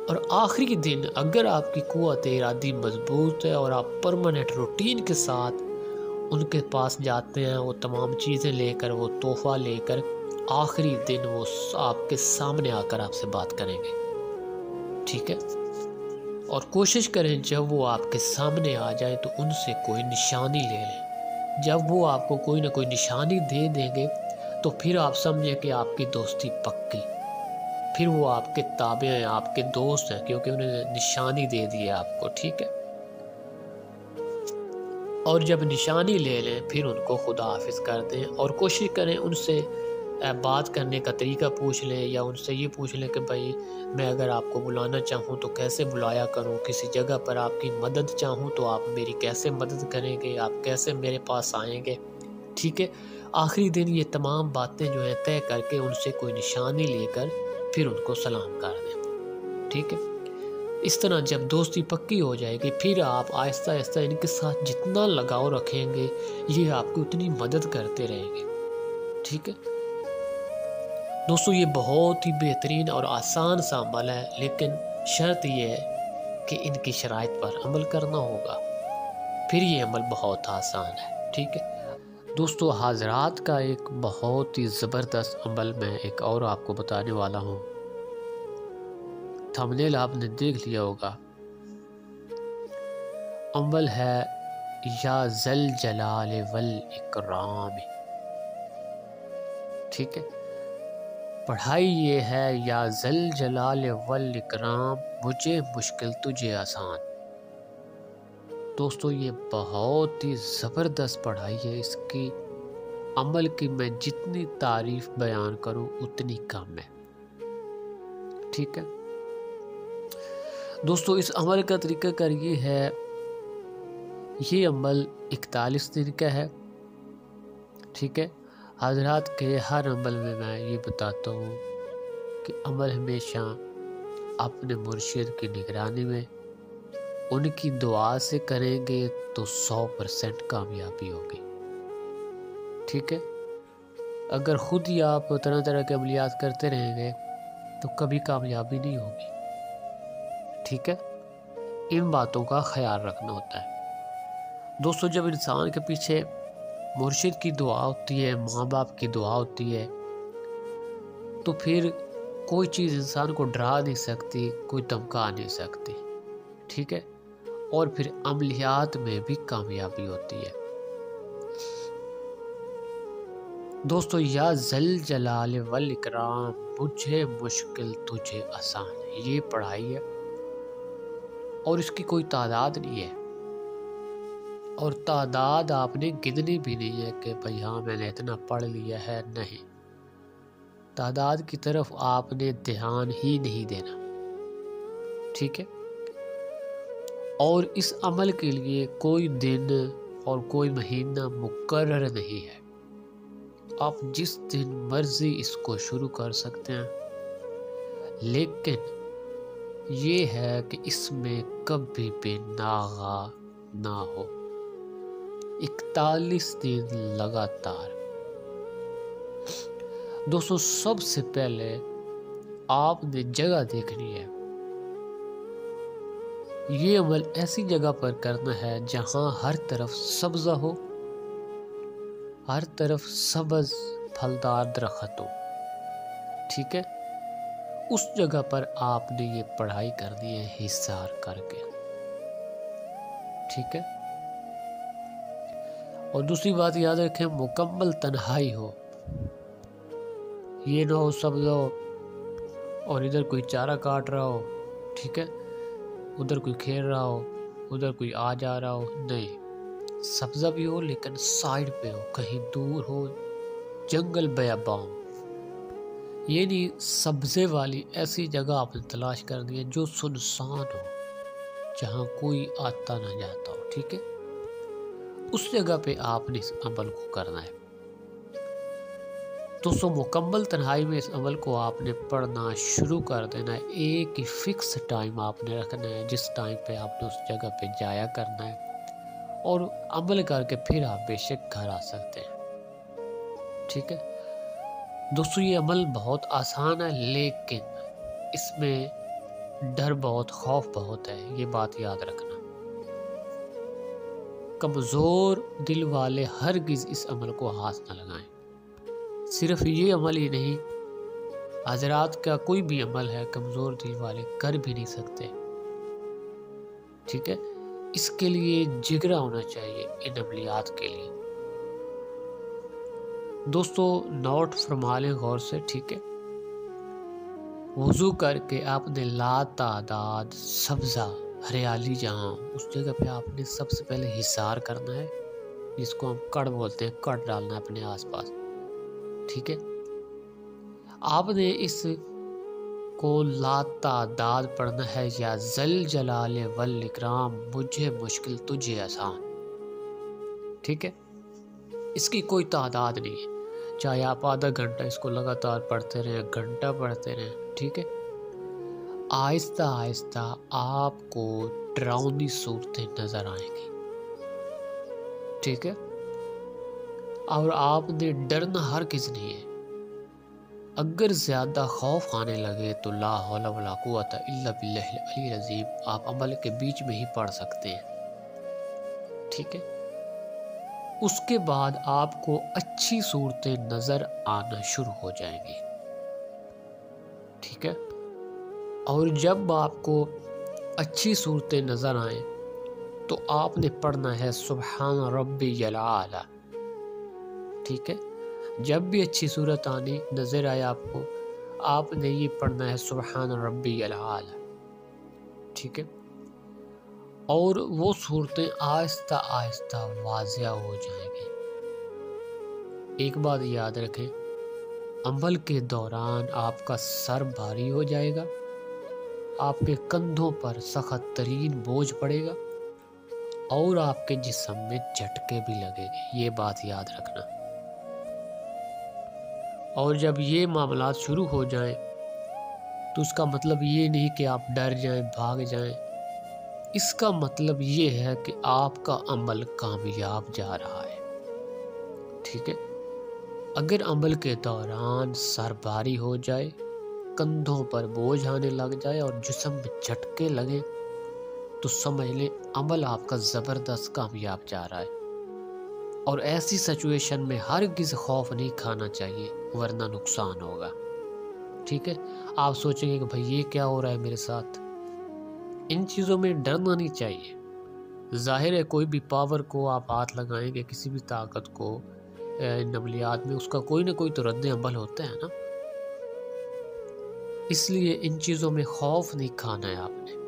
اور آخری دن اگر آپ کی قوت ارادی مضبوط ہے اور آپ پرماننٹ روٹین کے ساتھ ان کے پاس جاتے ہیں، وہ تمام چیزیں لے کر، وہ تحفہ لے کر، آخری دن وہ آپ کے سامنے آ کر آپ سے بات کریں گے، ٹھیک ہے۔ اور کوشش کریں جب وہ آپ کے سامنے آ جائیں تو ان سے کوئی نشانی لے لیں۔ جب وہ آپ کو کوئی نہ کوئی نشانی دے دیں گے تو پھر آپ سمجھیں کہ آپ کی دوستی پکی، پھر وہ آپ کے تابع ہیں، آپ کے دوست ہیں، کیونکہ انہوں نے نشانی دے دی ہے آپ کو، ٹھیک ہے۔ اور جب نشانی لے لیں پھر ان کو خدا حافظ کر دیں، اور کوشش کریں ان سے بات کرنے کا طریقہ پوچھ لیں، یا ان سے یہ پوچھ لیں کہ بھائی میں اگر آپ کو بلانا چاہوں تو کیسے بلایا کروں، کسی جگہ پر آپ کی مدد چاہوں تو آپ میری کیسے مدد کریں گے، آپ کیسے میرے پاس آئیں گے، ٹھیک ہے۔ آخری دن یہ تمام باتیں جو ہیں طے کر کے ان سے کوئی نشانی لے کر پھر ان کو سلام کر دیں، ٹھیک ہے۔ اس طرح جب دوستی پکی ہو جائے گی پھر آپ آہستہ آہستہ ان کے ساتھ جتنا لگاؤ رکھیں گے یہ آپ کو اتنی مدد کرتے رہیں گے، ٹھیک ہے۔ دوستو یہ بہت ہی بہترین اور آسان سا عمل ہے، لیکن شرط یہ ہے کہ ان کی شرائط پر عمل کرنا ہوگا، پھر یہ عمل بہت آسان ہے، ٹھیک ہے۔ دوستو حضرات کا ایک بہت ہی زبردست عمل میں ایک اور آپ کو بتانے والا ہوں، تھمبنیل آپ نے دیکھ لیا ہوگا، عمل ہے یا ذل جلال والاکرام، ٹھیک ہے۔ پڑھائی یہ ہے یا ذل جلال والاکرام مجھے مشکل تجھے آسان۔ دوستو یہ بہت ہی زبردست پڑھائی ہے، اس کی عمل کی میں جتنی تعریف بیان کروں اتنی کم ہے، ٹھیک ہے۔ دوستو اس عمل کا طریقہ کار یہ ہے، یہ عمل 41 دن کا ہے، ٹھیک ہے۔ حضرات کے ہر عمل میں یہ بتاتا ہوں کہ عمل ہمیشہ اپنے مرشد کی نگرانی میں ان کی دعا سے کریں گے تو 100% کامیابی ہوگی، ٹھیک ہے۔ اگر خود ہی آپ طرح طرح کے عملیات کرتے رہیں گے تو کبھی کامیابی نہیں ہوگی، ٹھیک ہے۔ ان باتوں کا خیال رکھنا ہوتا ہے۔ دوستو جب انسان کے پیچھے مرشد کی دعا ہوتی ہے، ماں باپ کی دعا ہوتی ہے، تو پھر کوئی چیز انسان کو ڈرا نہیں سکتی، کوئی دھمکا نہیں سکتی، ٹھیک ہے۔ اور پھر عملیات میں بھی کامیابی ہوتی ہے۔ دوستو یا ذل جلال والاکرام مجھے مشکل تجھے آسان، یہ پڑھائی ہے اور اس کی کوئی تعداد نہیں ہے، اور تعداد آپ نے گننی بھی نہیں ہے کہ بھئی ہاں میں نے اتنا پڑھ لیا ہے، نہیں، تعداد کی طرف آپ نے دھیان ہی نہیں دینا، ٹھیک ہے۔ اور اس عمل کے لیے کوئی دن اور کوئی مہینہ مقرر نہیں ہے، آپ جس دن مرضی اس کو شروع کر سکتے ہیں، لیکن یہ ہے کہ اس میں کبھی بھی ناغہ نہ ہو، 41 دن لگاتار۔ دوستو سب سے پہلے آپ نے جگہ دیکھنی ہے، یہ عمل ایسی جگہ پر کرنا ہے جہاں ہر طرف سبزہ ہو، ہر طرف سبز پھلدار درخت ہو، ٹھیک ہے۔ اس جگہ پر آپ نے یہ پڑھائی کرنی ہے حصار کر کے، ٹھیک ہے۔ اور دوسری بات یاد رکھیں، مکمل تنہائی ہو، یہ نہ ہو سبزہ ہو اور ادھر کوئی چارہ کاٹ رہا ہو، ٹھیک ہے، ادھر کوئی کھیل رہا ہو، ادھر کوئی آ جا رہا ہو، نہیں، سبزہ بھی ہو لیکن سائیڈ پہ ہو، کہیں دور ہو، جنگل بیاباں ہو، یہ نہیں، سبزے والی ایسی جگہ آپ نے تلاش کرنی ہے جو سنسان ہو، جہاں کوئی آتا نہ جاتا ہو، ٹھیک ہے؟ اس جگہ پہ آپ نے اس عمل کو کرنا ہے۔ دوستو مکمل تنہائی میں اس عمل کو آپ نے پڑھنا شروع کر دینا ہے۔ ایک ہی فکس ٹائم آپ نے رکھنا ہے جس ٹائم پہ آپ نے اس جگہ پہ جایا کرنا ہے، اور عمل کر کے پھر آپ بے شک گھر آ سکتے ہیں، ٹھیک ہے؟ دوستو یہ عمل بہت آسان ہے، لیکن اس میں ڈر بہت، خوف بہت ہے، یہ بات یاد رکھنا۔ کمزور دل والے ہرگز اس عمل کو ہاتھ نہ لگائیں۔ صرف یہ عمل ہی نہیں، حضرات کا کوئی بھی عمل ہے کمزور دل والے کر بھی نہیں سکتے، ٹھیک ہے؟ اس کے لیے جگرا ہونا چاہیے ان عملیات کے لیے۔ دوستو نوٹ فرما لیں غور سے، ٹھیک ہے؟ وضو کر کے آپ نے لا تعداد سبزہ ہریالی جہاں اس جگہ پہ آپ نے سب سے پہلے حصار کرنا ہے، جس کو ہم کڑ بولتے ہیں، کڑ ڈالنا ہے اپنے آس پاس، ٹھیک ہے؟ آپ نے اس کو لا تعداد پڑھنا ہے، یا ذل جلال والاکرام مجھے مشکل تجھے آسان، ٹھیک ہے؟ اس کی کوئی تعداد نہیں ہے، چاہے آپ آدھا گھنٹہ اس کو لگاتار پڑھتے رہیں، گھنٹہ پڑھتے رہیں، ٹھیک ہے؟ آہستہ آہستہ آپ کو ڈراؤنی صورتیں نظر آئیں گی، ٹھیک ہے؟ اور آپ نے ڈرنا ہرگز نہیں ہے۔ اگر زیادہ خوف آنے لگے تو لا حول ولا قوت الا باللہ العلی العظیم آپ عمل کے بیچ میں ہی پڑھ سکتے ہیں، ٹھیک ہے؟ اس کے بعد آپ کو اچھی صورتیں نظر آنا شروع ہو جائیں گی، ٹھیک ہے؟ اور جب آپ کو اچھی صورتیں نظر آئیں تو آپ نے پڑھنا ہے سبحان ربی الاعلی، ٹھیک ہے؟ جب بھی اچھی صورت آنی نظر آئے آپ نے یہ پڑھنا ہے سبحان ربی الاعلی، ٹھیک ہے؟ اور وہ صورتیں آہستہ آہستہ واضح ہو جائیں گی۔ ایک بات یاد رکھیں، عمل کے دوران آپ کا سر بھاری ہو جائے گا، آپ کے کندھوں پر سخت ترین بوجھ پڑے گا، اور آپ کے جسم میں جھٹکے بھی لگے گے، یہ بات یاد رکھنا۔ اور جب یہ معاملات شروع ہو جائیں تو اس کا مطلب یہ نہیں کہ آپ ڈر جائیں، بھاگ جائیں، اس کا مطلب یہ ہے کہ آپ کا عمل کامیاب جا رہا ہے، ٹھیک ہے؟ اگر عمل کے دوران سر بھاری ہو جائے، کندھوں پر بوجھ آنے لگ جائے اور جسم میں جھٹکے لگے تو سمجھ لیں عمل آپ کا زبردست کامیاب جا رہا ہے۔ اور ایسی سچویشن میں ہرگز خوف نہیں کھانا چاہیے، ورنہ نقصان ہوگا، ٹھیک ہے؟ آپ سوچیں گے کہ بھائی یہ کیا ہو رہا ہے میرے ساتھ، ان چیزوں میں ڈرنا نہیں چاہیے۔ ظاہر ہے کوئی بھی پاور کو آپ ہاتھ لگائیں گے، کسی بھی طاقت کو ان عملیات میں، اس کا کوئی نہ کوئی تو رد عمل ہوتا ہے نا، اس لیے ان چیزوں میں خوف نہیں کھانا ہے آپ نے۔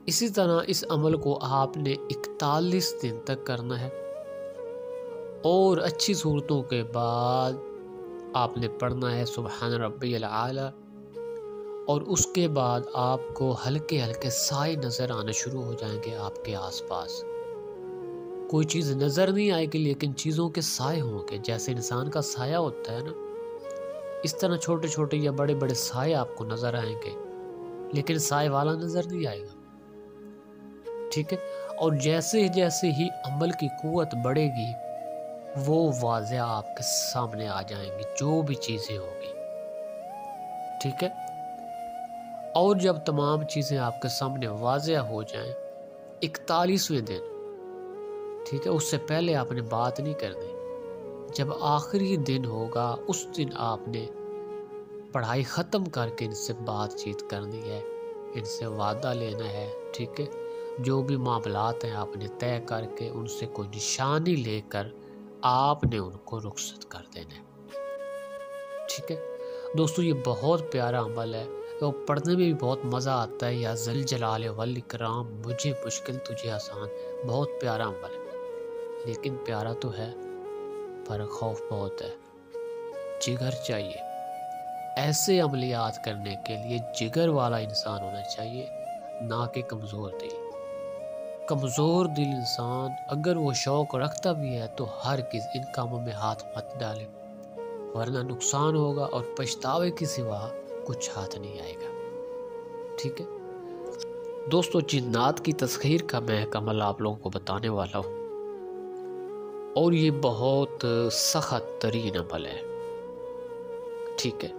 اسی طرح اس عمل کو آپ نے 41 دن تک کرنا ہے، اور اچھی صورتوں کے بعد آپ نے پڑھنا ہے سبحان ربی الاعلی، اور اس کے بعد آپ کو ہلکے ہلکے سائے نظر آنا شروع ہو جائیں گے آپ کے آس پاس۔ کوئی چیز نظر نہیں آئے گی لیکن چیزوں کے سائے ہوں گے، جیسے انسان کا سایہ ہوتا ہے نا، اس طرح چھوٹے چھوٹے یا بڑے بڑے سائے آپ کو نظر آئیں گے، لیکن سائے والا نظر نہیں آئے گا، ٹھیک ہے؟ اور جیسے جیسے ہی عمل کی قوت بڑھے گی وہ واضح آپ کے سامنے آ جائیں گی، جو بھی چیزیں ہوگی، ٹھیک ہے؟ اور جب تمام چیزیں آپ کے سامنے واضح ہو جائیں 41ویں دن، ٹھیک ہے، اس سے پہلے آپ نے بات نہیں کرنی۔ جب آخری دن ہوگا اس دن آپ نے پڑھائی ختم کر کے ان سے بات چیت کرنی ہے، ان سے وعدہ لینا ہے، ٹھیک ہے؟ جو بھی معاملات ہیں آپ نے طے کر کے ان سے کوئی نشانی لے کر آپ نے ان کو رخصت کر دینا ہے، ٹھیک ہے؟ دوستو یہ بہت پیارا عمل ہے، اور پڑھنے میں بھی بہت مزہ آتا ہے، یا ذل جلال والاکرام مجھے مشکل تجھے آسان، بہت پیارا عمل ہے، لیکن پیارا تو ہے پر خوف بہت ہے، جگر چاہیے۔ ایسے عملیات کرنے کے لیے جگر والا انسان ہونا چاہیے نہ کہ کمزور دل۔ کمزور دل انسان اگر وہ شوق رکھتا بھی ہے تو ہرگز ان کاموں میں ہاتھ مت ڈالے، ورنہ نقصان ہوگا اور پچھتاوے کے سوا کچھ ہاتھ نہیں آئے گا۔ ٹھیک ہے دوستو، جنات کی تسخیر کا میں ایک عمل آپ لوگوں کو بتانے والا ہوں، اور یہ بہت سخت ترین عمل ہے۔ ٹھیک ہے،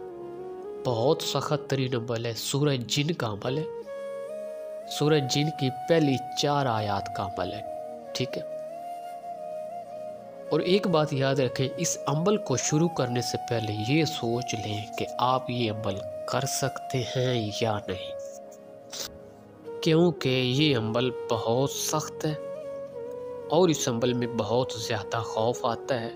بہت سخت ترین عمل ہے، سورہ جن کا عمل ہے، سورہ جن کی پہلی 4 آیات کا عمل ہے۔ ٹھیک ہے، اور ایک بات یاد رکھیں، اس عمل کو شروع کرنے سے پہلے یہ سوچ لیں کہ آپ یہ عمل کر سکتے ہیں یا نہیں، کیونکہ یہ عمل بہت سخت ہے اور اس عمل میں بہت زیادہ خوف آتا ہے۔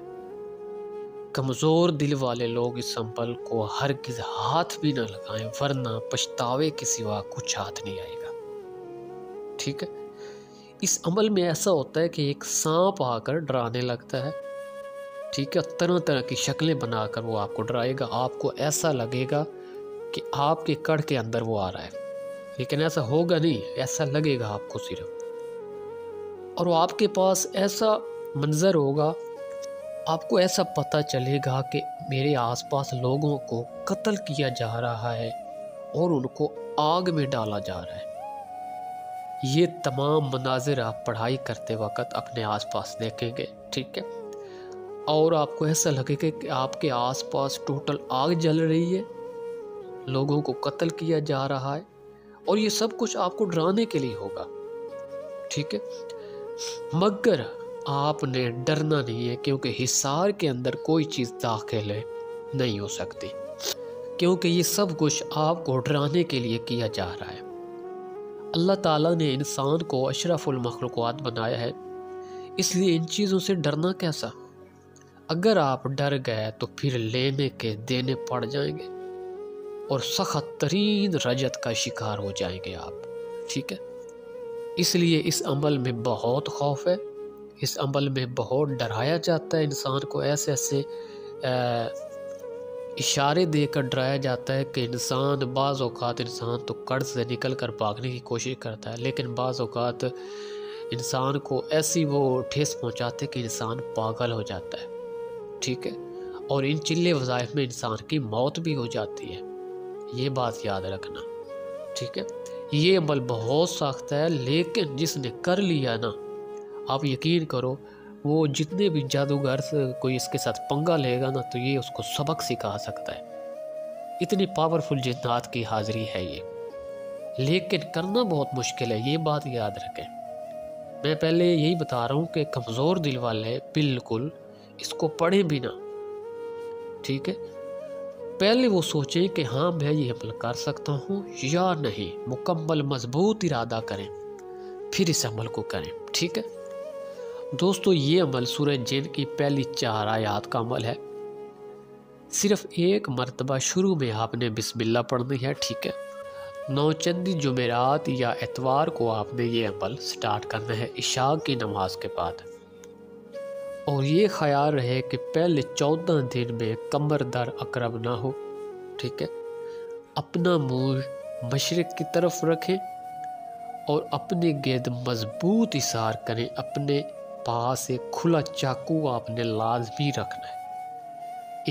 کمزور دل والے لوگ اس عمل کو ہرگز ہاتھ بھی نہ لگائیں، ورنہ پچھتاوے کے سوا کچھ ہاتھ نہیں آئے گا۔ ٹھیک ہے، اس عمل میں ایسا ہوتا ہے کہ ایک سانپ آ کر ڈرانے لگتا ہے۔ ٹھیک ہے، طرح طرح کی شکلیں بنا کر وہ آپ کو ڈرائے گا، آپ کو ایسا لگے گا کہ آپ کے کڑ کے اندر وہ آ رہا ہے، لیکن ایسا ہوگا نہیں، ایسا لگے گا آپ کو صرف، اور وہ آپ کے پاس ایسا منظر ہوگا، آپ کو ایسا پتہ چلے گا کہ میرے آس پاس لوگوں کو قتل کیا جا رہا ہے اور ان کو آگ میں ڈالا جا رہا ہے۔ یہ تمام مناظر آپ پڑھائی کرتے وقت اپنے آس پاس دیکھیں گے۔ ٹھیک ہے، اور آپ کو ایسا لگے گا کہ آپ کے آس پاس ٹوٹل آگ جل رہی ہے، لوگوں کو قتل کیا جا رہا ہے، اور یہ سب کچھ آپ کو ڈرانے کے لیے ہوگا۔ ٹھیک ہے، مگر آپ نے ڈرنا نہیں ہے، کیونکہ حصار کے اندر کوئی چیز داخل نہیں ہو سکتی، کیونکہ یہ سب کچھ آپ کو ڈرانے کے لیے کیا جا رہا ہے۔ اللہ تعالیٰ نے انسان کو اشرف المخلوقات بنایا ہے، اس لیے ان چیزوں سے ڈرنا کیسا؟ اگر آپ ڈر گئے تو پھر لینے کے دینے پڑ جائیں گے اور سخت ترین رجت کا شکار ہو جائیں گے آپ۔ ٹھیک ہے، اس لیے اس عمل میں بہت خوف ہے، اس عمل میں بہت ڈرایا جاتا ہے انسان کو، ایسے ایسے اشارے دے کر ڈرایا جاتا ہے کہ بعض اوقات انسان تو قرض سے نکل کر بھاگنے کی کوشش کرتا ہے، لیکن بعض اوقات انسان کو ایسی وہ ٹھیس پہنچاتے کہ انسان پاگل ہو جاتا ہے۔ ٹھیک ہے، اور ان چلے وظائف میں انسان کی موت بھی ہو جاتی ہے، یہ بات یاد رکھنا۔ ٹھیک ہے، یہ عمل بہت سخت ہے، لیکن جس نے کر لیا نا، آپ یقین کرو، وہ جتنے بھی جادوگر کوئی اس کے ساتھ پنگا لے گا نا تو یہ اس کو سبق سکھا سکتا ہے، اتنی پاورفل جنات کی حاضری ہے یہ، لیکن کرنا بہت مشکل ہے، یہ بات یاد رکھیں۔ میں پہلے یہی بتا رہا ہوں کہ کمزور دل والے بالکل اس کو پڑھیں بھی نہ۔ ٹھیک ہے، پہلے وہ سوچیں کہ ہاں میں یہ عمل کر سکتا ہوں یا نہیں، مکمل مضبوط ارادہ کریں، پھر اس عمل کو کریں۔ ٹھیک ہے دوستو، یہ عمل سورہ جن کی پہلی 4 آیات کا عمل ہے، صرف ایک مرتبہ شروع میں آپ نے بسم اللہ پڑھنی ہے۔ ٹھیک ہے، نوچندی جمعرات یا اتوار کو آپ نے یہ عمل سٹارٹ کرنا ہے عشاء کی نماز کے بعد، اور یہ خیال رہے کہ پہلے 14 دن میں کمر در اقرب نہ ہو۔ ٹھیک ہے، اپنا منہ مشرق کی طرف رکھیں اور اپنے گرد مضبوط ایثار کریں، اپنے پاس ایک کھلا چاقو آپ نے لازمی رکھنا ہے،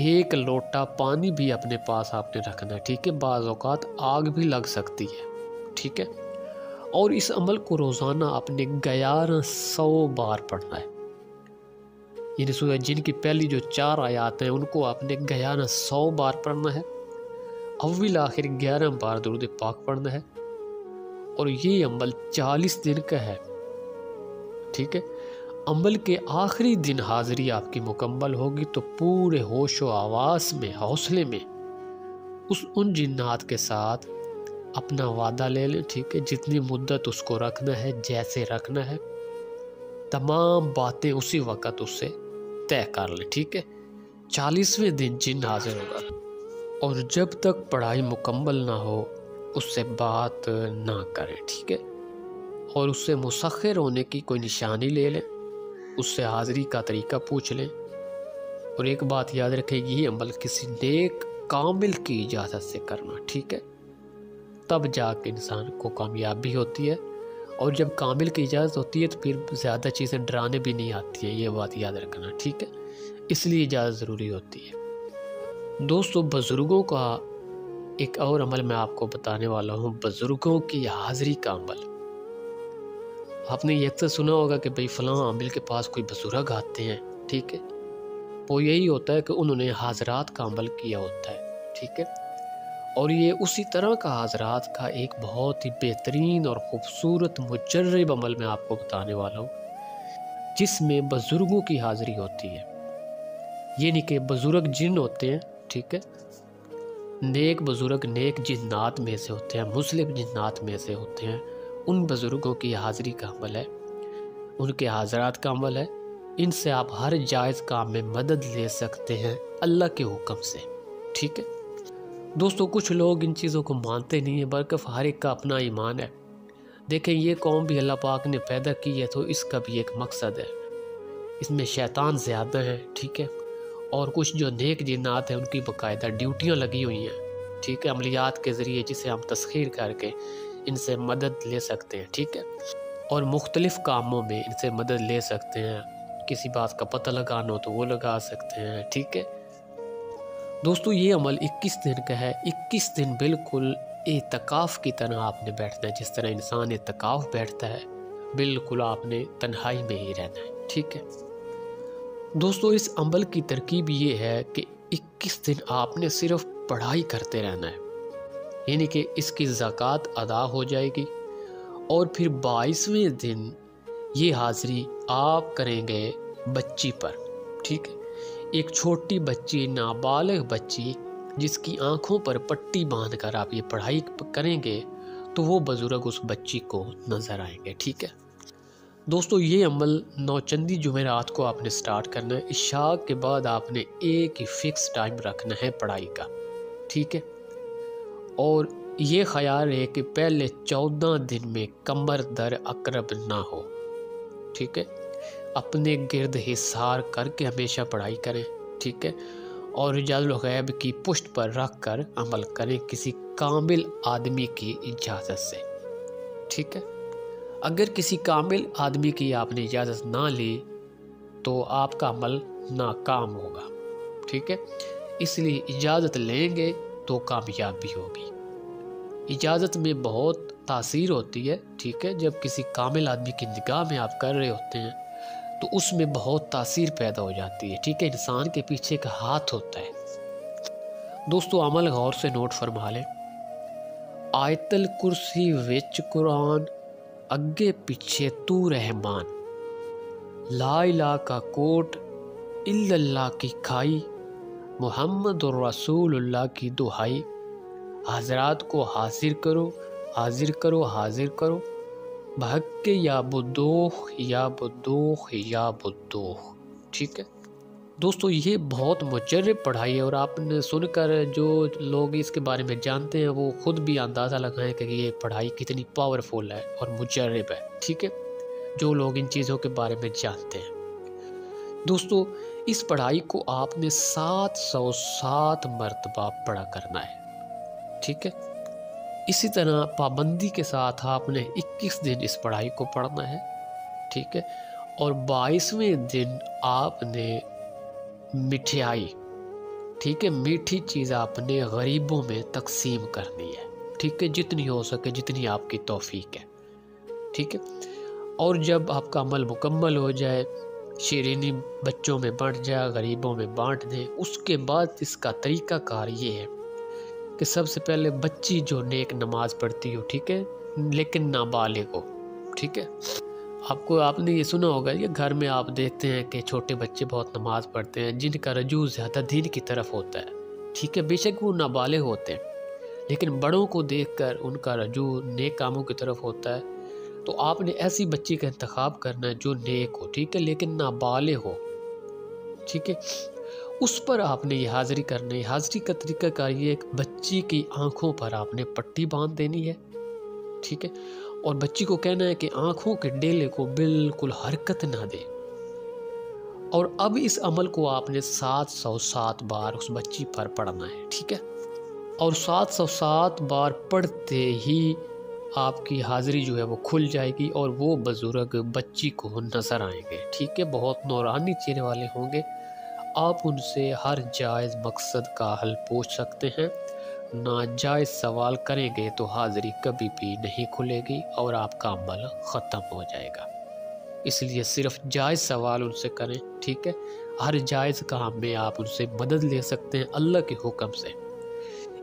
ایک لوٹا پانی بھی اپنے پاس آپ نے رکھنا ہے۔ ٹھیک ہے، بعض اوقات آگ بھی لگ سکتی ہے۔ ٹھیک ہے، اور اس عمل کو روزانہ آپ نے 1100 بار پڑھنا ہے، یعنی سورہ جن کی پہلی جو 4 آیات ہیں ان کو آپ نے 1100 بار پڑھنا ہے، اول آخر 11 بار درود پاک پڑھنا ہے، اور یہ عمل 40 دن کا ہے۔ ٹھیک ہے، عمل کے آخری دن حاضری آپ کی مکمل ہوگی تو پورے ہوش و حواس میں، حوصلے میں ان جنات کے ساتھ اپنا وعدہ لے لیں۔ ٹھیک ہے، جتنی مدت اس کو رکھنا ہے، جیسے رکھنا ہے، تمام باتیں اسی وقت اس سے طے کر لیں۔ ٹھیک ہے، 40ویں دن جن حاضر ہوگا، اور جب تک پڑھائی مکمل نہ ہو اس سے بات نہ کریں۔ ٹھیک ہے، اور اس سے مسخر ہونے کی کوئی نشانی لے لیں، اس سے حاضری کا طریقہ پوچھ لیں، اور ایک بات یاد رکھیں، یہ عمل کسی نیک کامل کی اجازت سے کرنا۔ ٹھیک ہے، تب جا کے انسان کو کامیابی ہوتی ہے، اور جب کامل کی اجازت ہوتی ہے تو پھر زیادہ چیزیں ڈرانے بھی نہیں آتی ہیں، یہ بات یاد رکھنا، ٹھیک ہے؟ اس لیے اجازت ضروری ہوتی ہے۔ دوستو، بزرگوں کا ایک اور عمل میں آپ کو بتانے والا ہوں، بزرگوں کی حاضری کا عمل۔ آپ نے یہ اکثر سنا ہوگا کہ بھئی فلاں عامل کے پاس کوئی بزرگ آتے ہیں، ٹھیک ہے؟ وہ یہی ہوتا ہے کہ انہوں نے حاضرات کا عمل کیا ہوتا ہے، ٹھیک ہے؟ اور یہ اسی طرح کا حاضرات کا ایک بہت ہی بہترین اور خوبصورت مجرب عمل میں آپ کو بتانے والا ہوں، جس میں بزرگوں کی حاضری ہوتی ہے۔ یعنی کہ بزرگ جن ہوتے ہیں، ٹھیک ہے؟ نیک بزرگ نیک جنات میں سے ہوتے ہیں، مسلم جنات میں سے ہوتے ہیں، ان بزرگوں کی حاضری کا عمل ہے، ان کے حاضرات کا عمل ہے۔ ان سے آپ ہر جائز کام میں مدد لے سکتے ہیں اللہ کے حکم سے، ٹھیک ہے؟ دوستو، کچھ لوگ ان چیزوں کو مانتے نہیں ہیں، بلکہ ہر ایک کا اپنا ایمان ہے۔ دیکھیں، یہ قوم بھی اللہ پاک نے پیدا کی ہے تو اس کا بھی ایک مقصد ہے، اس میں شیطان زیادہ ہیں، ٹھیک ہے؟ اور کچھ جو نیک جنات ہیں ان کی باقاعدہ ڈیوٹیاں لگی ہوئی ہیں، ٹھیک ہے؟ عملیات کے ذریعے جسے ہم تسخیر کر کے ان سے مدد لے سکتے ہیں، ٹھیک ہے؟ اور مختلف کاموں میں ان سے مدد لے سکتے ہیں، کسی بات کا پتہ لگانا ہو تو وہ لگا سکتے ہیں، ٹھیک ہے؟ دوستو، یہ عمل 21 دن کا ہے، 21 دن بالکل اعتکاف کی طرح آپ نے بیٹھنا ہے، جس طرح انسان اعتکاف بیٹھتا ہے، بالکل آپ نے تنہائی میں ہی رہنا ہے، ٹھیک ہے؟ دوستو، اس عمل کی ترکیب یہ ہے کہ 21 دن آپ نے صرف پڑھائی کرتے رہنا ہے، یعنی کہ اس کی زکوٰۃ ادا ہو جائے گی، اور پھر 22ویں دن یہ حاضری آپ کریں گے بچی پر، ٹھیک ہے؟ ایک چھوٹی بچی، نابالغ بچی، جس کی آنکھوں پر پٹی باندھ کر آپ یہ پڑھائی کریں گے تو وہ بزرگ اس بچی کو نظر آئیں گے، ٹھیک ہے؟ دوستو، یہ عمل نوچندی جمعرات کو آپ نے سٹارٹ کرنا ہے، عشاء کے بعد آپ نے ایک ہی فکس ٹائم رکھنا ہے پڑھائی کا، ٹھیک ہے؟ اور یہ خیال ہے کہ پہلے 14 دن میں کمر در اقرب نہ ہو، ٹھیک ہے؟ اپنے گرد حصار کر کے ہمیشہ پڑھائی کریں، ٹھیک ہے؟ اور رجال الغیب کی پشت پر رکھ کر عمل کریں کسی کامل آدمی کی اجازت سے، ٹھیک ہے؟ اگر کسی کامل آدمی کی آپ نے اجازت نہ لی تو آپ کا عمل ناکام ہوگا، ٹھیک ہے؟ اس لیے اجازت لیں گے تو کامیابی ہوگی۔ اجازت میں بہت تاثیر ہوتی ہے، ٹھیک ہے؟ جب کسی کامل آدمی کی نگاہ میں آپ کر رہے ہوتے ہیں تو اس میں بہت تاثیر پیدا ہو جاتی ہے، ٹھیک ہے؟ انسان کے پیچھے ایک ہاتھ ہوتا ہے۔ دوستو، عمل غور سے نوٹ فرما لیں۔ آیت الکرسی وچ قرآن، اگے پیچھے تو رحمان، لا الہ کا کوٹ، الا اللہ کی کھائی، محمد الرسول اللہ کی دہائی، حضرات کو حاضر کرو، حاضر کرو، حاضر کرو، بھگ کے یا بدوخ، یا بدوخ، یا بدوخ، ٹھیک ہے؟ دوستو، یہ بہت مجرب پڑھائی ہے، اور آپ نے سن کر جو لوگ اس کے بارے میں جانتے ہیں وہ خود بھی اندازہ لگائیں کہ یہ پڑھائی کتنی پاورفل ہے اور مجرب ہے، ٹھیک ہے؟ جو لوگ ان چیزوں کے بارے میں جانتے ہیں۔ دوستو، اس پڑھائی کو آپ نے 707 مرتبہ پڑھا کرنا ہے، ٹھیک ہے؟ اسی طرح پابندی کے ساتھ آپ نے 21 دن اس پڑھائی کو پڑھنا ہے، ٹھیک ہے؟ اور 22ویں دن آپ نے مٹھائی، ٹھیک ہے، میٹھی چیز آپ نے غریبوں میں تقسیم کرنی ہے، ٹھیک ہے؟ جتنی ہو سکے، جتنی آپ کی توفیق ہے، ٹھیک ہے؟ اور جب آپ کا عمل مکمل ہو جائے، شیرینی بچوں میں بانٹ جائے، غریبوں میں بانٹ دیں، اس کے بعد اس کا طریقہ کار یہ ہے کہ سب سے پہلے بچی جو نیک نماز پڑھتی ہو، ٹھیک ہے، لیکن نابالغ ہو، ٹھیک ہے؟ آپ نے یہ سنا ہوگا، یہ گھر میں آپ دیکھتے ہیں کہ چھوٹے بچے بہت نماز پڑھتے ہیں جن کا رجوع زیادہ دین کی طرف ہوتا ہے، ٹھیک ہے؟ بے شک وہ نابالغ ہوتے ہیں، لیکن بڑوں کو دیکھ کر ان کا رجوع نیک کاموں کی طرف ہوتا ہے، تو آپ نے ایسی بچی کا انتخاب کرنا ہے جو نیک ہو، ٹھیک ہے، لیکن نابالغ ہو، ٹھیک ہے؟ اس پر آپ نے یہ حاضری کرنی ہے۔ حاضری کا طریقہ کار یہ ایک بچی کی آنکھوں پر آپ نے پٹی باندھ دینی ہے، ٹھیک ہے؟ اور بچی کو کہنا ہے کہ آنکھوں کے ڈیلے کو بالکل حرکت نہ دے، اور اب اس عمل کو آپ نے 707 بار اس بچی پر پڑھنا ہے، ٹھیک ہے؟ اور 707 بار پڑھتے ہی آپ کی حاضری جو ہے وہ کھل جائے گی اور وہ بزرگ بچی کو نظر آئیں گے، ٹھیک ہے، بہت نورانی چہرے والے ہوں گے۔ آپ ان سے ہر جائز مقصد کا حل پوچھ سکتے ہیں، ناجائز سوال کریں گے تو حاضری کبھی بھی نہیں کھلے گی اور آپ کا عمل ختم ہو جائے گا۔ اس لیے صرف جائز سوال ان سے کریں، ٹھیک ہے، ہر جائز کام میں آپ ان سے مدد لے سکتے ہیں اللہ کے حکم سے۔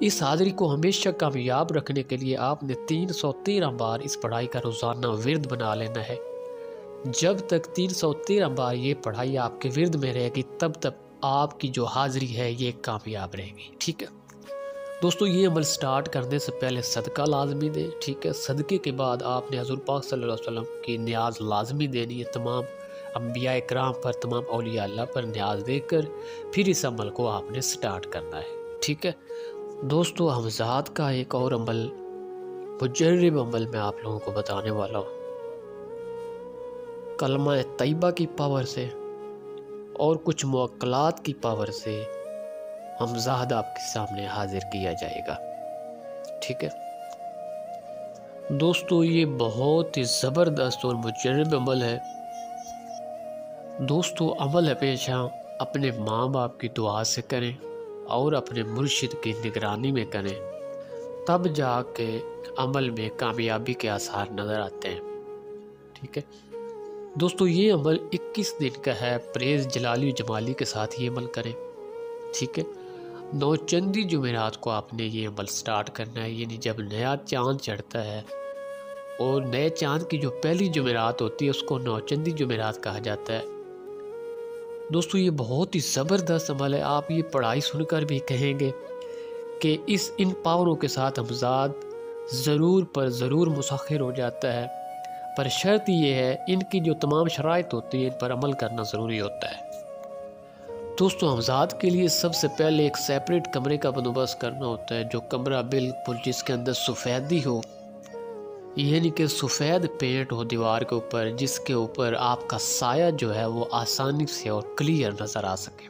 اس حاضری کو ہمیشہ کامیاب رکھنے کے لیے آپ نے 313 بار اس پڑھائی کا روزانہ ورد بنا لینا ہے۔ جب تک 313 بار یہ پڑھائی آپ کے ورد میں رہے گی تب تک آپ کی جو حاضری ہے یہ کامیاب رہے گی، ٹھیک ہے دوستو۔ یہ عمل سٹارٹ کرنے سے پہلے صدقہ لازمی دیں، ٹھیک ہے۔ صدقے کے بعد آپ نے حضور پاک صلی اللہ علیہ وسلم کی نیاز لازمی دینی ہے، تمام انبیاء کرام پر، تمام اولیاء اللہ پر نیاز دے کر پھر اس عمل کو آپ نے سٹارٹ کرنا ہے، ٹھیک ہے دوستو۔ حمزات کا ایک اور عمل، مجرب عمل میں آپ لوگوں کو بتانے والا ہوں۔ کلمہ طیبہ کی پاور سے اور کچھ موکلات کی پاور سے حمزات آپ کے سامنے حاضر کیا جائے گا، ٹھیک ہے دوستو۔ یہ بہت ہی زبردست اور مجرب عمل ہے دوستو۔ عمل ہمیشہ اپنے ماں باپ کی دعا سے کریں اور اپنے مرشد کی نگرانی میں کریں، تب جا کے عمل میں کامیابی کے آثار نظر آتے ہیں، ٹھیک ہے دوستو۔ یہ عمل 21 دن کا ہے، پریز جلالی و جمالی کے ساتھ یہ عمل کریں، ٹھیک ہے۔ نوچندی جمعرات کو آپ نے یہ عمل سٹارٹ کرنا ہے، یعنی جب نیا چاند چڑھتا ہے اور نئے چاند کی جو پہلی جمعرات ہوتی ہے اس کو نوچندی جمعرات کہا جاتا ہے دوستو۔ یہ بہت ہی زبردست عمل ہے، آپ یہ پڑھائی سن کر بھی کہیں گے کہ ان پاوروں کے ساتھ حمزات ضرور پر ضرور مسخر ہو جاتا ہے، پر شرط یہ ہے ان کی جو تمام شرائط ہوتی ہے ان پر عمل کرنا ضروری ہوتا ہے دوستو۔ حمزات کے لیے سب سے پہلے ایک سیپریٹ کمرے کا بندوبست کرنا ہوتا ہے، جو کمرہ بالکل جس کے اندر سفیدی ہو، یعنی کہ سفید پینٹ ہو دیوار کے اوپر، جس کے اوپر آپ کا سایہ جو ہے وہ آسانی سے اور کلیئر نظر آ سکے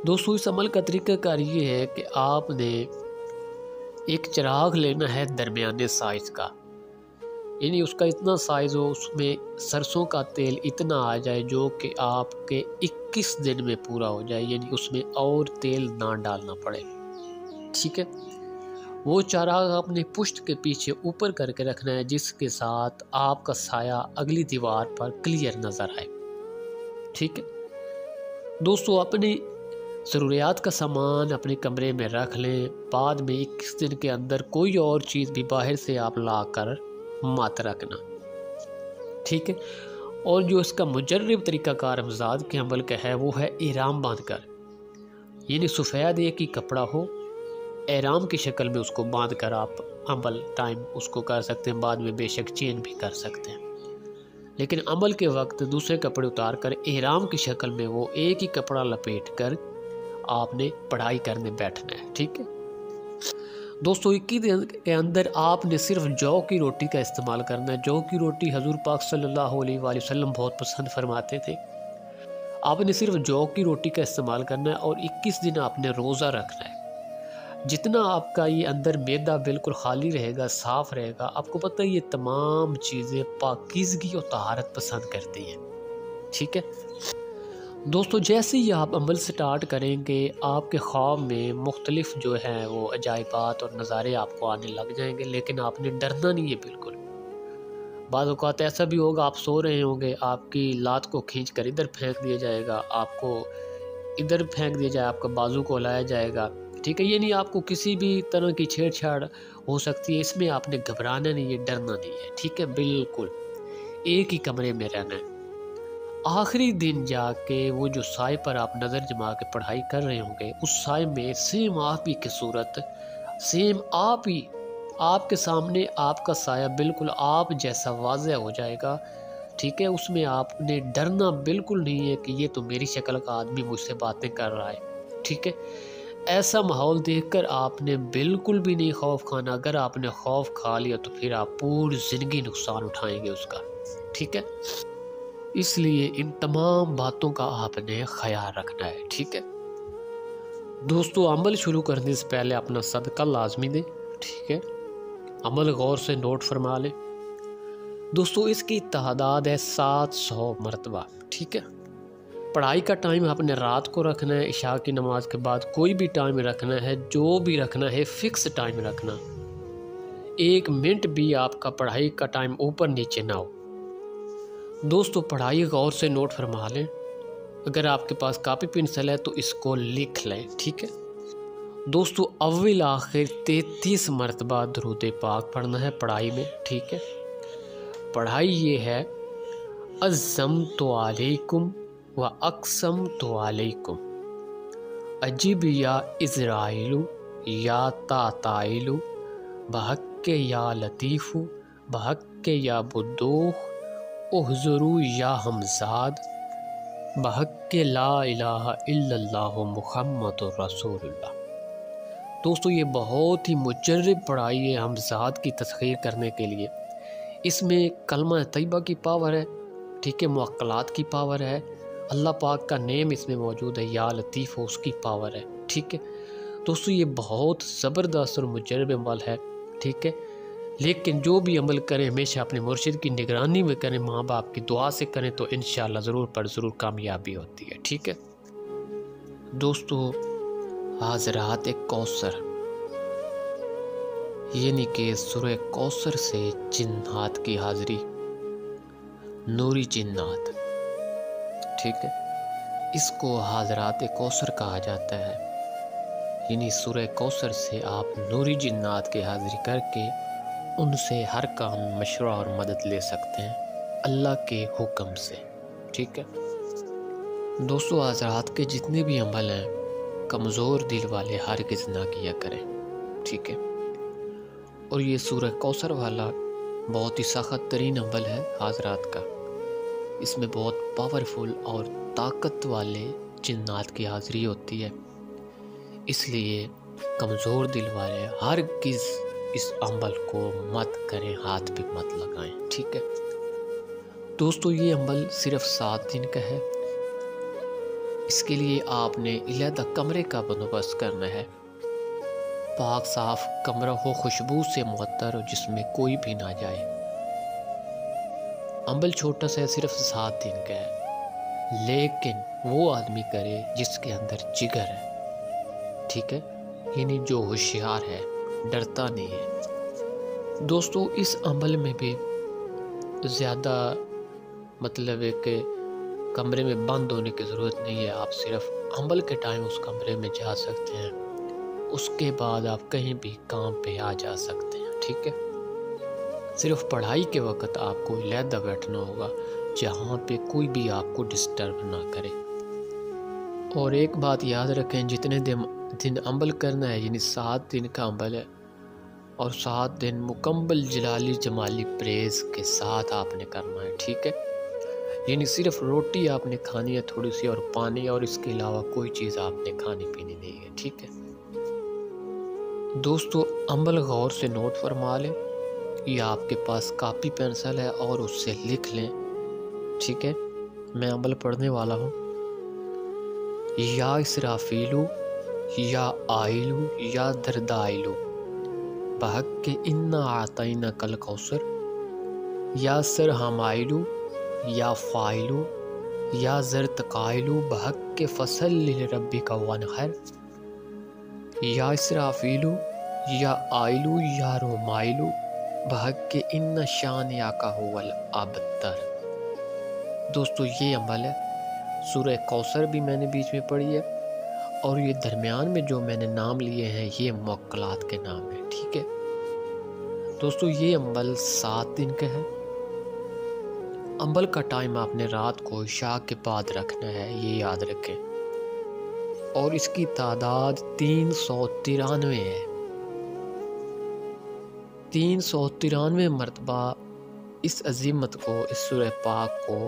دوستو۔ اس عمل کا طریقہ کار یہ ہے کہ آپ نے ایک چراغ لینا ہے درمیانے سائز کا، یعنی اس کا اتنا سائز ہو، اس میں سرسوں کا تیل اتنا آ جائے جو کہ آپ کے 21 دن میں پورا ہو جائے، یعنی اس میں اور تیل نہ ڈالنا پڑے، ٹھیک ہے۔ وہ چراغ آپ نے پشت کے پیچھے اوپر کر کے رکھنا ہے، جس کے ساتھ آپ کا سایہ اگلی دیوار پر کلیئر نظر آئے، ٹھیک ہے دوستو۔ اپنی ضروریات کا سامان اپنے کمرے میں رکھ لیں، بعد میں 21 دن کے اندر کوئی اور چیز بھی باہر سے آپ لا کر مت رکھنا، ٹھیک ہے۔ اور جو اس کا مجرب طریقہ کار حمزات کے عمل کا ہے وہ ہے احرام باندھ کر، یعنی سفید ایک ہی کپڑا ہو، احرام کی شکل میں اس کو باندھ کر آپ عمل ٹائم اس کو کر سکتے ہیں، بعد میں بے شک چین بھی کر سکتے ہیں، لیکن عمل کے وقت دوسرے کپڑے اتار کر احرام کی شکل میں وہ ایک ہی کپڑا لپیٹ کر آپ نے پڑھائی کرنے بیٹھنا ہے، ٹھیک ہے دوستو۔ 21 دن کے اندر آپ نے صرف جو کی روٹی کا استعمال کرنا ہے۔ جو کی روٹی حضور پاک صلی اللہ علیہ وآلہ وسلم بہت پسند فرماتے تھے، آپ نے صرف جو کی روٹی کا استعمال کرنا ہے اور 21 دن آپ نے روزہ رکھنا ہے۔ جتنا آپ کا یہ اندر معدہ بالکل خالی رہے گا، صاف رہے گا، آپ کو پتہ ہے یہ تمام چیزیں پاکیزگی اور طہارت پسند کرتی ہیں، ٹھیک ہے دوستو۔ جیسے ہی آپ عمل سٹارٹ کریں گے آپ کے خواب میں مختلف جو ہیں وہ عجائبات اور نظارے آپ کو آنے لگ جائیں گے، لیکن آپ نے ڈرنا نہیں ہے بالکل۔ بعض اوقات ایسا بھی ہوگا آپ سو رہے ہوں گے، آپ کی لات کو کھینچ کر ادھر پھینک دیا جائے گا، آپ کو ادھر پھینک دیا جائے، آپ کا بازو کو ہلایا جائے گا، ٹھیک ہے، یعنی آپ کو کسی بھی طرح کی چھیڑ چھاڑ ہو سکتی ہے۔ اس میں آپ نے گھبرانا نہیں ہے، ڈرنا نہیں ہے، ٹھیک ہے، بالکل ایک ہی کمرے میں رہنا ہے۔ آخری دن جا کے وہ جو سائے پر آپ نظر جما کے پڑھائی کر رہے ہوں گے، اس سائے میں سیم آپ ہی کی صورت، سیم آپ ہی، آپ کے سامنے آپ کا سایہ بالکل آپ جیسا واضح ہو جائے گا، ٹھیک ہے۔ اس میں آپ نے ڈرنا بالکل نہیں ہے کہ یہ تو میری شکل کا آدمی مجھ سے باتیں کر رہا ہے، ٹھیک ہے۔ ایسا ماحول دیکھ کر آپ نے بالکل بھی نہیں خوف کھانا۔ اگر آپ نے خوف کھا لیا تو پھر آپ پوری زندگی نقصان اٹھائیں گے اس کا، ٹھیک ہے۔ اس لیے ان تمام باتوں کا آپ نے خیال رکھنا ہے، ٹھیک ہے دوستو عمل شروع کرنے سے پہلے اپنا صدقہ لازمی دیں، ٹھیک ہے، عمل غور سے نوٹ فرما لیں۔ دوستو اس کی تعداد ہے 700 مرتبہ، ٹھیک ہے۔ پڑھائی کا ٹائم آپ نے رات کو رکھنا ہے، عشاء کی نماز کے بعد کوئی بھی ٹائم رکھنا ہے، جو بھی رکھنا ہے فکس ٹائم رکھنا، 1 منٹ بھی آپ کا پڑھائی کا ٹائم اوپر نیچے نہ ہو۔ دوستو پڑھائی غور سے نوٹ فرما لیں، اگر آپ کے پاس کاپی پنسل ہے تو اس کو لکھ لیں، ٹھیک ہے۔ دوستو اول آخر 33 مرتبہ درود پاک پڑھنا ہے پڑھائی میں، ٹھیک ہے۔ پڑھائی یہ ہے، عزمت علیکم و اقسمت علیکم، عجیب یا اسرائیل یا تاتائل، بحق یا لطیف، بحق یا بدوخ، احضرو یا حمزاد، بحق لا الہ الا اللہ محمد رسول اللہ۔ دوستو یہ بہت ہی مجرب پڑھائی ہے حمزات کی تسخیر کرنے کے لیے۔ اس میں کلمہ طیبہ کی پاور ہے، ٹھیک ہے، معقلات کی پاور ہے، اللہ پاک کا نیم اس میں موجود ہے، یا لطیف اس کی پاور ہے، ٹھیک ہے۔ دوستو یہ بہت زبردست اور مجرب عمل ہے، ٹھیک ہے، لیکن جو بھی عمل کریں ہمیشہ اپنے مرشد کی نگرانی میں کریں، ماں باپ کی دعا سے کریں تو انشاءاللہ ضرور پر ضرور کامیابی ہوتی ہے، ٹھیک ہے۔ دوستو حاضرات کوثر، یعنی کہ سورہ کوثر سے جنات کی حاضری، نوری جنات، ٹھیک ہے، اس کو حاضرات کوثر کہا جاتا ہے۔ یعنی سورہ کوثر سے آپ نوری جنات کی حاضری کر کے ان سے ہر کام مشورہ اور مدد لے سکتے ہیں اللہ کے حکم سے، ٹھیک ہے۔ دوستو حضرات کے جتنے بھی عمل ہیں کمزور دل والے ہرگز نہ کیا کریں، ٹھیک ہے۔ اور یہ سورہ کوثر والا بہت ہی سخت ترین عمل ہے حضرات کا، اس میں بہت پاورفل اور طاقت والے جنات کی حاضری ہوتی ہے، اس لیے کمزور دل والے ہرگز اس عمل کو مت کریں، ہاتھ بھی مت لگائیں، ٹھیک ہے۔ دوستو یہ عمل صرف 7 دن کا ہے، اس کے لیے آپ نے علیحدہ کمرے کا بندوبست کرنا ہے، پاک صاف کمرہ ہو، خوشبو سے معطر ہو، جس میں کوئی بھی نہ جائے۔ عمل چھوٹا سا ہے، صرف 7 دن کا ہے، لیکن وہ آدمی کرے جس کے اندر جگر ہے، ٹھیک ہے، یعنی جو ہوشیار ہے، ڈرتا نہیں ہے۔ دوستو اس عمل میں بھی زیادہ مطلب ہے کہ کمرے میں بند ہونے کی ضرورت نہیں ہے، آپ صرف عمل کے ٹائم اس کمرے میں جا سکتے ہیں، اس کے بعد آپ کہیں بھی کام پہ آ جا سکتے ہیں، ٹھیک ہے۔ صرف پڑھائی کے وقت آپ کو علیحدہ بیٹھنا ہوگا جہاں پہ کوئی بھی آپ کو ڈسٹرب نہ کرے۔ اور ایک بات یاد رکھیں، جتنے دن عمل کرنا ہے، یعنی 7 دن کا عمل ہے، اور 7 دن مکمل جلالی جمالی پریز کے ساتھ آپ نے کرنا ہے، ٹھیک ہے۔ یعنی صرف روٹی آپ نے کھانی ہے تھوڑی سی، اور پانی، اور اس کے علاوہ کوئی چیز آپ نے کھانی پینی نہیں ہے، ٹھیک ہے۔ دوستو عمل غور سے نوٹ فرما لیں، یا آپ کے پاس کاپی پینسل ہے اور اس سے لکھ لیں، ٹھیک ہے۔ میں عمل پڑھنے والا ہوں۔ یا اسرافیلو یا آئلو یا دردائلو، بحق انا اعطینا کل کوثر، یا سر ہمائلو یا فائلو یا زرتقائلو، بحق فصل لربک وانحر، یا اسرافیلو یا آئلو یا رومائلو، بحق ان شانئک هو الابتر۔ دوستو یہ عمل ہے، سورہ کوثر بھی میں نے بیچ میں پڑھی ہے، اور یہ درمیان میں جو میں نے نام لیے ہیں یہ موکلات کے نام ہیں، ٹھیک ہے۔ دوستو یہ عمل 7 دن کا ہے، عمل کا ٹائم آپ نے رات کو عشاء کے بعد رکھنا ہے، یہ یاد رکھیں، اور اس کی تعداد 393 ہے۔ 393 مرتبہ اس عظیمت کو، اس سورہ پاک کو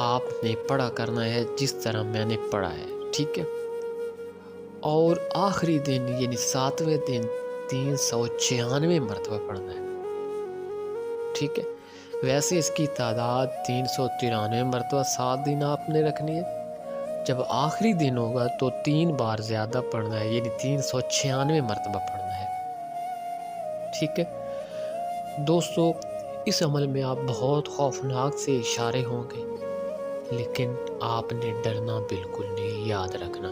آپ نے پڑھا کرنا ہے جس طرح میں نے پڑھا ہے، ٹھیک ہے۔ اور آخری دن یعنی 7ویں دن 396 مرتبہ پڑھنا ہے، ٹھیک ہے۔ ویسے اس کی تعداد 393 مرتبہ 7 دن آپ نے رکھنی ہے، جب آخری دن ہوگا تو 3 بار زیادہ پڑھنا ہے، یعنی 396 مرتبہ پڑھنا ہے، ٹھیک ہے دوستو۔ اس عمل میں آپ بہت خوفناک سے اشارے ہوں گے، لیکن آپ نے ڈرنا بالکل نہیں، یاد رکھنا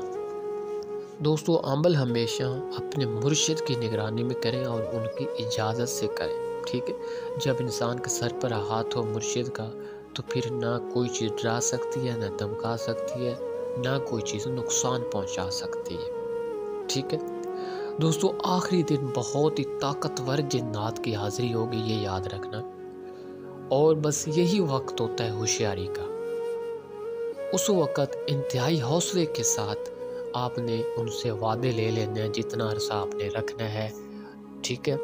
دوستو عمل ہمیشہ اپنے مرشد کی نگرانی میں کریں اور ان کی اجازت سے کریں، ٹھیک ہے۔ جب انسان کے سر پر ہاتھ ہو مرشد کا تو پھر نہ کوئی چیز ڈرا سکتی ہے، نہ دھمکا سکتی ہے، نہ کوئی چیز نقصان پہنچا سکتی ہے، ٹھیک ہے دوستو۔ آخری دن بہت ہی طاقتور جنات کی حاضری ہوگی، یہ یاد رکھنا، اور بس یہی وقت ہوتا ہے ہوشیاری کا۔ اس وقت انتہائی حوصلے کے ساتھ آپ نے ان سے وعدے لے لینے ہیں، جتنا عرصہ آپ نے رکھنا ہے، ٹھیک ہے،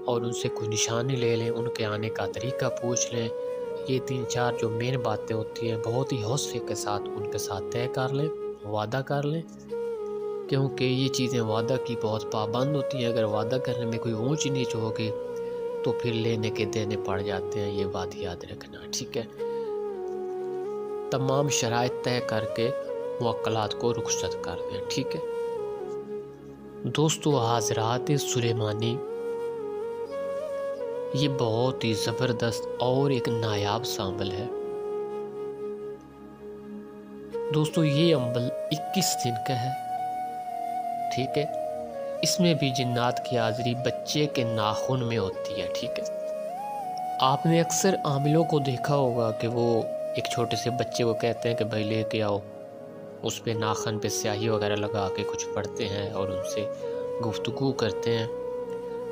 اور ان سے کوئی نشانی لے لیں، ان کے آنے کا طریقہ پوچھ لیں۔ یہ 3-4 جو مین باتیں ہوتی ہیں بہت ہی حوصلے کے ساتھ ان کے ساتھ طے کر لیں، وعدہ کر لیں، کیونکہ یہ چیزیں وعدہ کی بہت پابند ہوتی ہیں۔ اگر وعدہ کرنے میں کوئی اونچ نیچ ہوگی تو پھر لینے کے دینے پڑ جاتے ہیں، یہ بات یاد رکھنا، ٹھیک ہے۔ تمام شرائط طے کر کے موکلات کو رخصت کر دیں، ٹھیک ہے دوستو۔ حاضرات سلیمانی یہ بہت ہی زبردست اور ایک نایاب سا عمل ہے دوستو۔ یہ عمل 21 دن کا ہے، ٹھیک ہے۔ اس میں بھی جنات کی حاضری بچے کے ناخن میں ہوتی ہے، ٹھیک ہے۔ آپ نے اکثر عاملوں کو دیکھا ہوگا کہ وہ ایک چھوٹے سے بچے کو کہتے ہیں کہ بھائی لے کے آؤ، اس پہ ناخن پہ سیاہی وغیرہ لگا کے کچھ پڑھتے ہیں اور ان سے گفتگو کرتے ہیں۔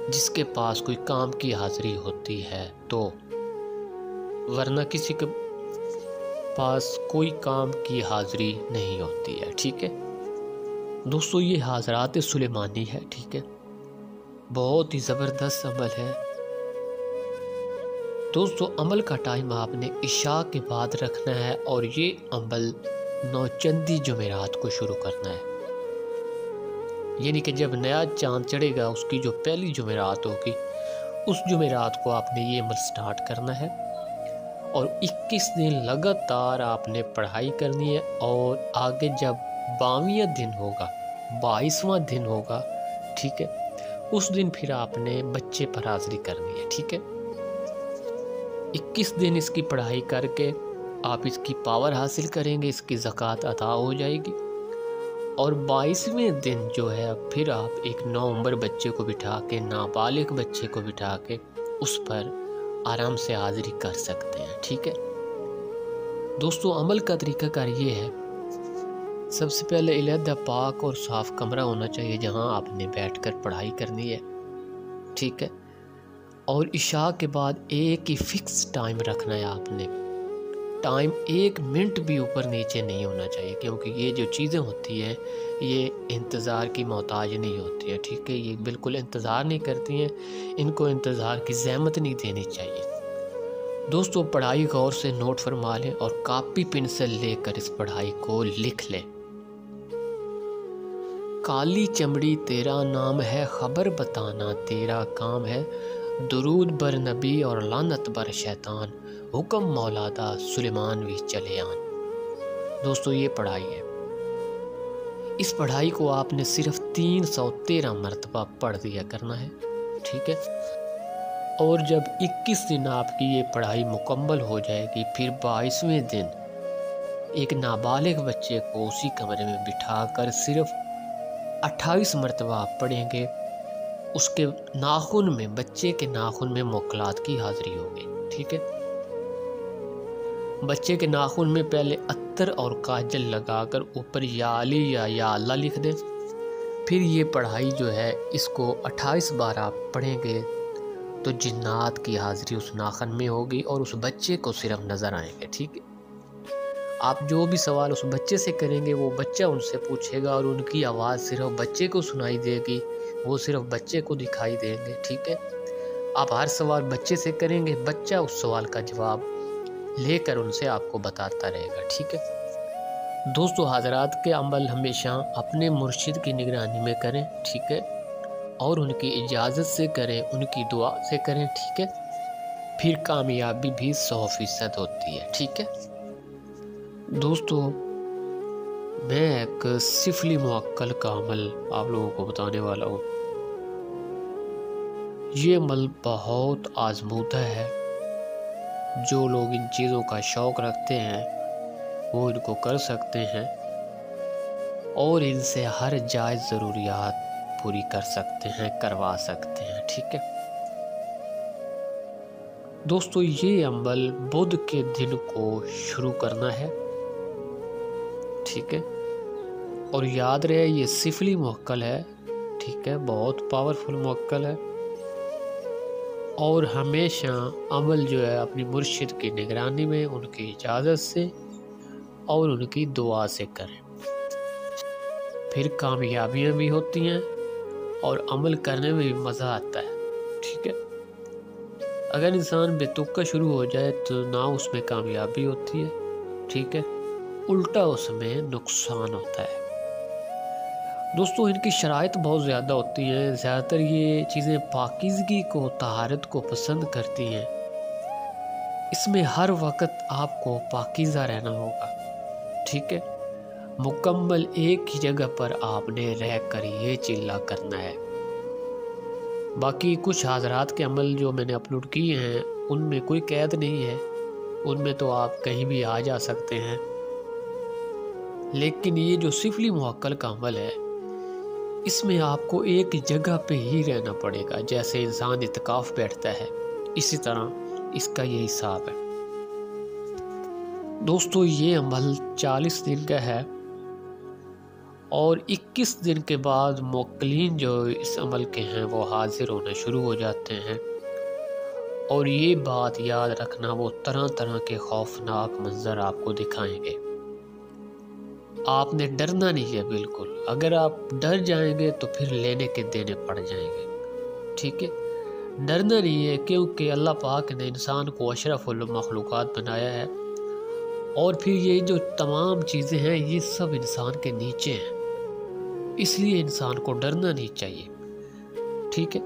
جس کے پاس کوئی کام کی حاضری ہوتی ہے تو، ورنہ کسی کے پاس کوئی کام کی حاضری نہیں ہوتی ہے، ٹھیک ہے دوستو۔ یہ حاضرات سلیمانی ہے، ٹھیک ہے، بہت ہی زبردست عمل ہے دوستو۔ عمل کا ٹائم آپ نے عشاء کے بعد رکھنا ہے اور یہ عمل 9 چندی جمعرات کو شروع کرنا ہے، یعنی کہ جب نیا چاند چڑھے گا اس کی جو پہلی جمعرات ہوگی اس جمعرات کو آپ نے یہ عمل سٹارٹ کرنا ہے، اور 21 دن لگاتار آپ نے پڑھائی کرنی ہے، اور آگے جب 22واں دن ہوگا، 22واں دن ہوگا، ٹھیک ہے، اس دن پھر آپ نے بچے پر حاضری کرنی ہے، ٹھیک ہے۔ 21 دن اس کی پڑھائی کر کے آپ اس کی پاور حاصل کریں گے، اس کی زکوٰۃ ادا ہو جائے گی، اور 22ویں دن جو ہے پھر آپ ایک 9 عمر بچے کو بٹھا کے، نابالغ بچے کو بٹھا کے اس پر آرام سے حاضری کر سکتے ہیں، ٹھیک ہے دوستو۔ عمل کا طریقہ کار یہ ہے، سب سے پہلے علیحدہ پاک اور صاف کمرہ ہونا چاہیے جہاں آپ نے بیٹھ کر پڑھائی کرنی ہے، ٹھیک ہے، اور عشاء کے بعد ایک ہی فکس ٹائم رکھنا ہے آپ نے، ٹائم 1 منٹ بھی اوپر نیچے نہیں ہونا چاہیے، کیونکہ یہ جو چیزیں ہوتی ہیں یہ انتظار کی محتاج نہیں ہوتی ہیں، ٹھیک ہے، یہ بالکل انتظار نہیں کرتی ہیں، ان کو انتظار کی زحمت نہیں دینی چاہیے دوستو۔ پڑھائی غور سے نوٹ فرما لیں اور کاپی پنسل لے کر اس پڑھائی کو لکھ لیں۔ کالی چمڑی تیرا نام ہے، خبر بتانا تیرا کام ہے، درود بر نبی اور لعنت بر شیطان، حکم مولادا سلیمان وی چلے آن دوستو۔ یہ پڑھائی ہے، اس پڑھائی کو آپ نے صرف 313 مرتبہ پڑھ دیا کرنا ہے، ٹھیک ہے، اور جب 21 دن آپ کی یہ پڑھائی مکمل ہو جائے گی پھر 22ویں دن ایک نابالغ بچے کو اسی کمرے میں بٹھا کر صرف 28 مرتبہ آپ پڑھیں گے، اس کے ناخن میں، بچے کے ناخن میں موکلات کی حاضری ہوگی، ٹھیک ہے۔ بچے کے ناخن میں پہلے عطر اور کاجل لگا کر اوپر یا علی یا اللہ لکھ دیں، پھر یہ پڑھائی جو ہے اس کو 28 بار آپ پڑھیں گے تو جنات کی حاضری اس ناخن میں ہوگی اور اس بچے کو صرف نظر آئیں گے، ٹھیک ہے۔ آپ جو بھی سوال اس بچے سے کریں گے وہ بچہ ان سے پوچھے گا اور ان کی آواز صرف بچے کو سنائی دے گی، وہ صرف بچے کو دکھائی دیں گے، ٹھیک ہے۔ آپ ہر سوال بچے سے کریں گے، بچہ اس سوال کا جواب لے کر ان سے آپ کو بتاتا رہے گا، ٹھیک ہے دوستو۔ حضرات کے عمل ہمیشہ اپنے مرشد کی نگرانی میں کریں، ٹھیک ہے، اور ان کی اجازت سے کریں، ان کی دعا سے کریں، ٹھیک ہے، پھر کامیابی بھی 100% ہوتی ہے، ٹھیک ہے دوستو۔ میں ایک سفلی موکل کا عمل آپ لوگوں کو بتانے والا ہوں۔ یہ عمل بہت آزمودہ ہے۔ جو لوگ ان چیزوں کا شوق رکھتے ہیں وہ ان کو کر سکتے ہیں اور ان سے ہر جائز ضروریات پوری کر سکتے ہیں، کروا سکتے ہیں، ٹھیک ہے دوستو۔ یہ عمل بدھ کے دن کو شروع کرنا ہے، ٹھیک ہے، اور یاد رہے یہ سفلی موکل ہے، ٹھیک ہے، بہت پاورفل موکل ہے، اور ہمیشہ عمل جو ہے اپنی مرشد کی نگرانی میں، ان کی اجازت سے اور ان کی دعا سے کریں، پھر کامیابیاں بھی ہوتی ہیں اور عمل کرنے میں بھی مزہ آتا ہے، ٹھیک ہے۔ اگر انسان بے تکا شروع ہو جائے تو نہ اس میں کامیابی ہوتی ہے، ٹھیک ہے، الٹا اس میں نقصان ہوتا ہے۔ دوستو ان کی شرائط بہت زیادہ ہوتی ہیں، زیادہ تر یہ چیزیں پاکیزگی کو، طہارت کو پسند کرتی ہیں۔ اس میں ہر وقت آپ کو پاکیزہ رہنا ہوگا، ٹھیک ہے، مکمل ایک ہی جگہ پر آپ نے رہ کر یہ چلہ کرنا ہے۔ باقی کچھ حاضرات کے عمل جو میں نے اپلوڈ کیے ہیں ان میں کوئی قید نہیں ہے، ان میں تو آپ کہیں بھی آ جا سکتے ہیں، لیکن یہ جو سفلی موکل کا عمل ہے اس میں آپ کو ایک جگہ پہ ہی رہنا پڑے گا، جیسے انسان اعتکاف بیٹھتا ہے اسی طرح اس کا یہ حساب ہے۔ دوستو یہ عمل 40 دن کا ہے اور 21 دن کے بعد موکلین جو اس عمل کے ہیں وہ حاضر ہونا شروع ہو جاتے ہیں، اور یہ بات یاد رکھنا وہ طرح طرح کے خوفناک منظر آپ کو دکھائیں گے۔ آپ نے ڈرنا نہیں ہے بالکل، اگر آپ ڈر جائیں گے تو پھر لینے کے دینے پڑ جائیں گے، ٹھیک ہے، ڈرنا نہیں ہے، کیونکہ اللہ پاک نے انسان کو اشرف المخلوقات بنایا ہے، اور پھر یہ جو تمام چیزیں ہیں یہ سب انسان کے نیچے ہیں، اس لیے انسان کو ڈرنا نہیں چاہیے، ٹھیک ہے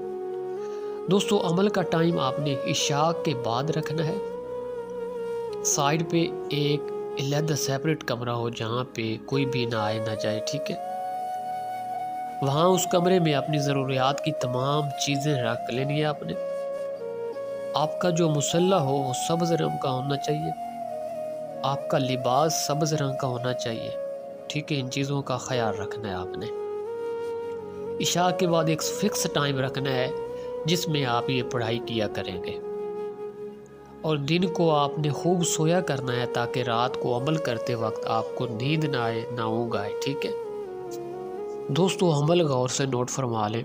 دوستو۔ عمل کا ٹائم آپ نے عشاء کے بعد رکھنا ہے، سائیڈ پہ ایک علیحدہ سیپریٹ کمرہ ہو جہاں پہ کوئی بھی نہ آئے نہ جائے، ٹھیک ہے، وہاں اس کمرے میں اپنی ضروریات کی تمام چیزیں رکھ لینی ہے آپ نے۔ آپ کا جو مصلی ہو وہ سبز رنگ کا ہونا چاہیے، آپ کا لباس سبز رنگ کا ہونا چاہیے، ٹھیک ہے، ان چیزوں کا خیال رکھنا ہے آپ نے۔ عشاء کے بعد ایک فکس ٹائم رکھنا ہے جس میں آپ یہ پڑھائی کیا کریں گے، اور دن کو آپ نے خوب سویا کرنا ہے تاکہ رات کو عمل کرتے وقت آپ کو نیند نہ آئے، نہ اونگ آئے، ٹھیک ہے دوستو۔ عمل غور سے نوٹ فرما لیں،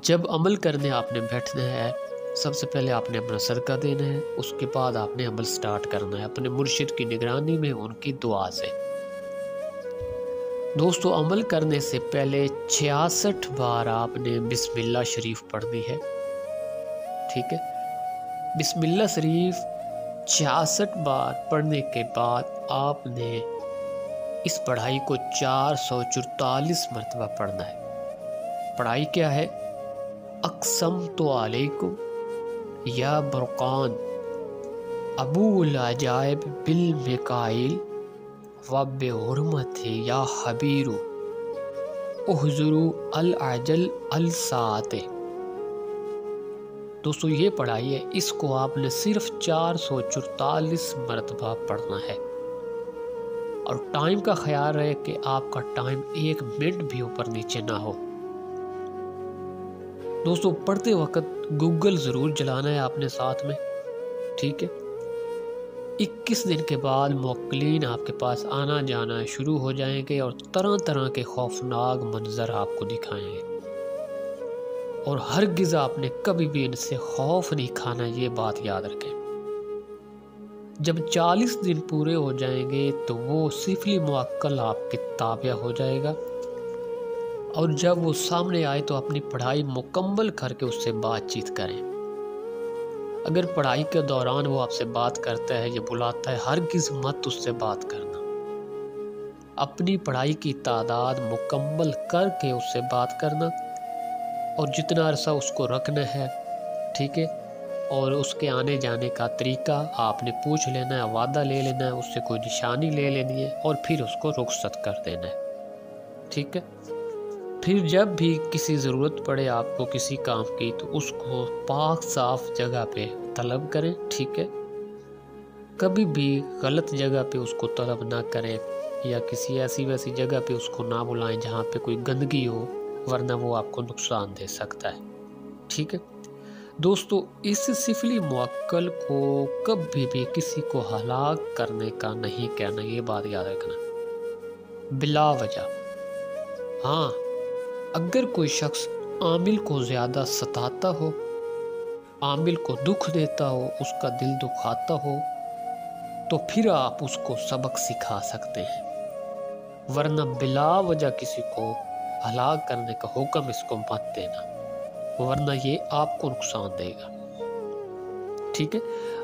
جب عمل کرنے آپ نے بیٹھنا ہے سب سے پہلے آپ نے اپنا صدقہ دینا ہے، اس کے بعد آپ نے عمل سٹارٹ کرنا ہے اپنے مرشد کی نگرانی میں، ان کی دعا سے۔ دوستو عمل کرنے سے پہلے 66 بار آپ نے بسم اللہ شریف پڑھنی ہے، ٹھیک ہے، بسم اللہ شریف 66 بار پڑھنے کے بعد آپ نے اس پڑھائی کو 444 مرتبہ پڑھنا ہے۔ پڑھائی کیا ہے؟ اقسمت علیکم یا برقان ابو العجائب بالمکائل و بحرمت یا حبیر احضروا العجل الساعت۔ دوستو یہ پڑھائی ہے، اس کو آپ نے صرف 444 مرتبہ پڑھنا ہے، اور ٹائم کا خیال رہے کہ آپ کا ٹائم 1 منٹ بھی اوپر نیچے نہ ہو۔ دوستو پڑھتے وقت گوگل ضرور چلانا ہے آپ نے ساتھ میں، ٹھیک ہے۔ 21 دن کے بعد موکلین آپ کے پاس آنا جانا شروع ہو جائیں گے اور طرح طرح کے خوفناک منظر آپ کو دکھائیں گے، اور ہرگز آپ نے کبھی بھی ان سے خوف نہیں کھانا، یہ بات یاد رکھیں۔ جب 40 دن پورے ہو جائیں گے تو وہ سفلی موکل آپ کے تابع ہو جائے گا، اور جب وہ سامنے آئے تو اپنی پڑھائی مکمل کر کے اس سے بات چیت کریں۔ اگر پڑھائی کے دوران وہ آپ سے بات کرتا ہے یا بلاتا ہے، ہرگز مت اس سے بات کرنا، اپنی پڑھائی کی تعداد مکمل کر کے اس سے بات کرنا، اور جتنا عرصہ اس کو رکھنا ہے، ٹھیک ہے، اور اس کے آنے جانے کا طریقہ آپ نے پوچھ لینا ہے، وعدہ لے لینا ہے، اس سے کوئی نشانی لے لینی ہے اور پھر اس کو رخصت کر دینا ہے، ٹھیک ہے۔ پھر جب بھی کسی ضرورت پڑے آپ کو کسی کام کی تو اس کو پاک صاف جگہ پہ طلب کریں، ٹھیک ہے۔ کبھی بھی غلط جگہ پہ اس کو طلب نہ کریں یا کسی ایسی ویسی جگہ پہ اس کو نہ بلائیں جہاں پہ کوئی گندگی ہو، ورنہ وہ آپ کو نقصان دے سکتا ہے، ٹھیک ہے۔ دوستو، اس سفلی موکل کو کبھی بھی کسی کو ہلاک کرنے کا نہیں کہنا، یہ بات یاد رکھنا، بلا وجہ۔ ہاں، اگر کوئی شخص عامل کو زیادہ ستاتا ہو، عامل کو دکھ دیتا ہو، اس کا دل دکھاتا ہو، تو پھر آپ اس کو سبق سکھا سکتے ہیں، ورنہ بلا وجہ کسی کو ہلاک کرنے کا حکم اس کو مت دینا، ورنہ یہ آپ کو نقصان دے گا، ٹھیک ہے۔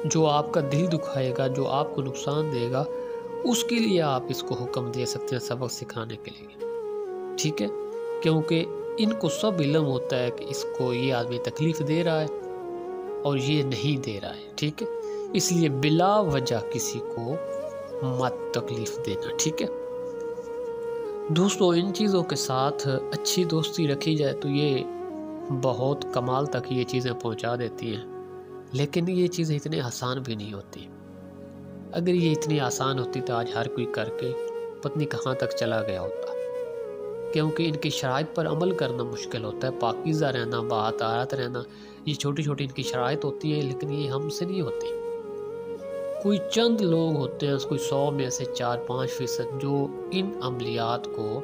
جو آپ کا دل دکھائے گا، جو آپ کو نقصان دے گا، اس کے لیے آپ اس کو حکم دے سکتے ہیں سبق سکھانے کے لیے، ٹھیک ہے، کیونکہ ان کو سب علم ہوتا ہے کہ اس کو یہ آدمی تکلیف دے رہا ہے اور یہ نہیں دے رہا ہے، ٹھیک ہے۔ اس لیے بلا وجہ کسی کو مت تکلیف دینا، ٹھیک ہے۔ دوستو، ان چیزوں کے ساتھ اچھی دوستی رکھی جائے تو یہ بہت کمال تک یہ چیزیں پہنچا دیتی ہیں، لیکن یہ چیزیں اتنی آسان بھی نہیں ہوتی۔ اگر یہ اتنی آسان ہوتی تو آج ہر کوئی کر کے پتہ کہاں تک چلا گیا ہوتا، کیونکہ ان کی شرائط پر عمل کرنا مشکل ہوتا ہے۔ پاکیزہ رہنا، باطہارت رہنا، یہ چھوٹی چھوٹی ان کی شرائط ہوتی ہیں، لیکن یہ ہم سے نہیں ہوتی۔ کوئی چند لوگ ہوتے ہیں، کوئی 100 میں سے 4-5% جو ان عملیات کو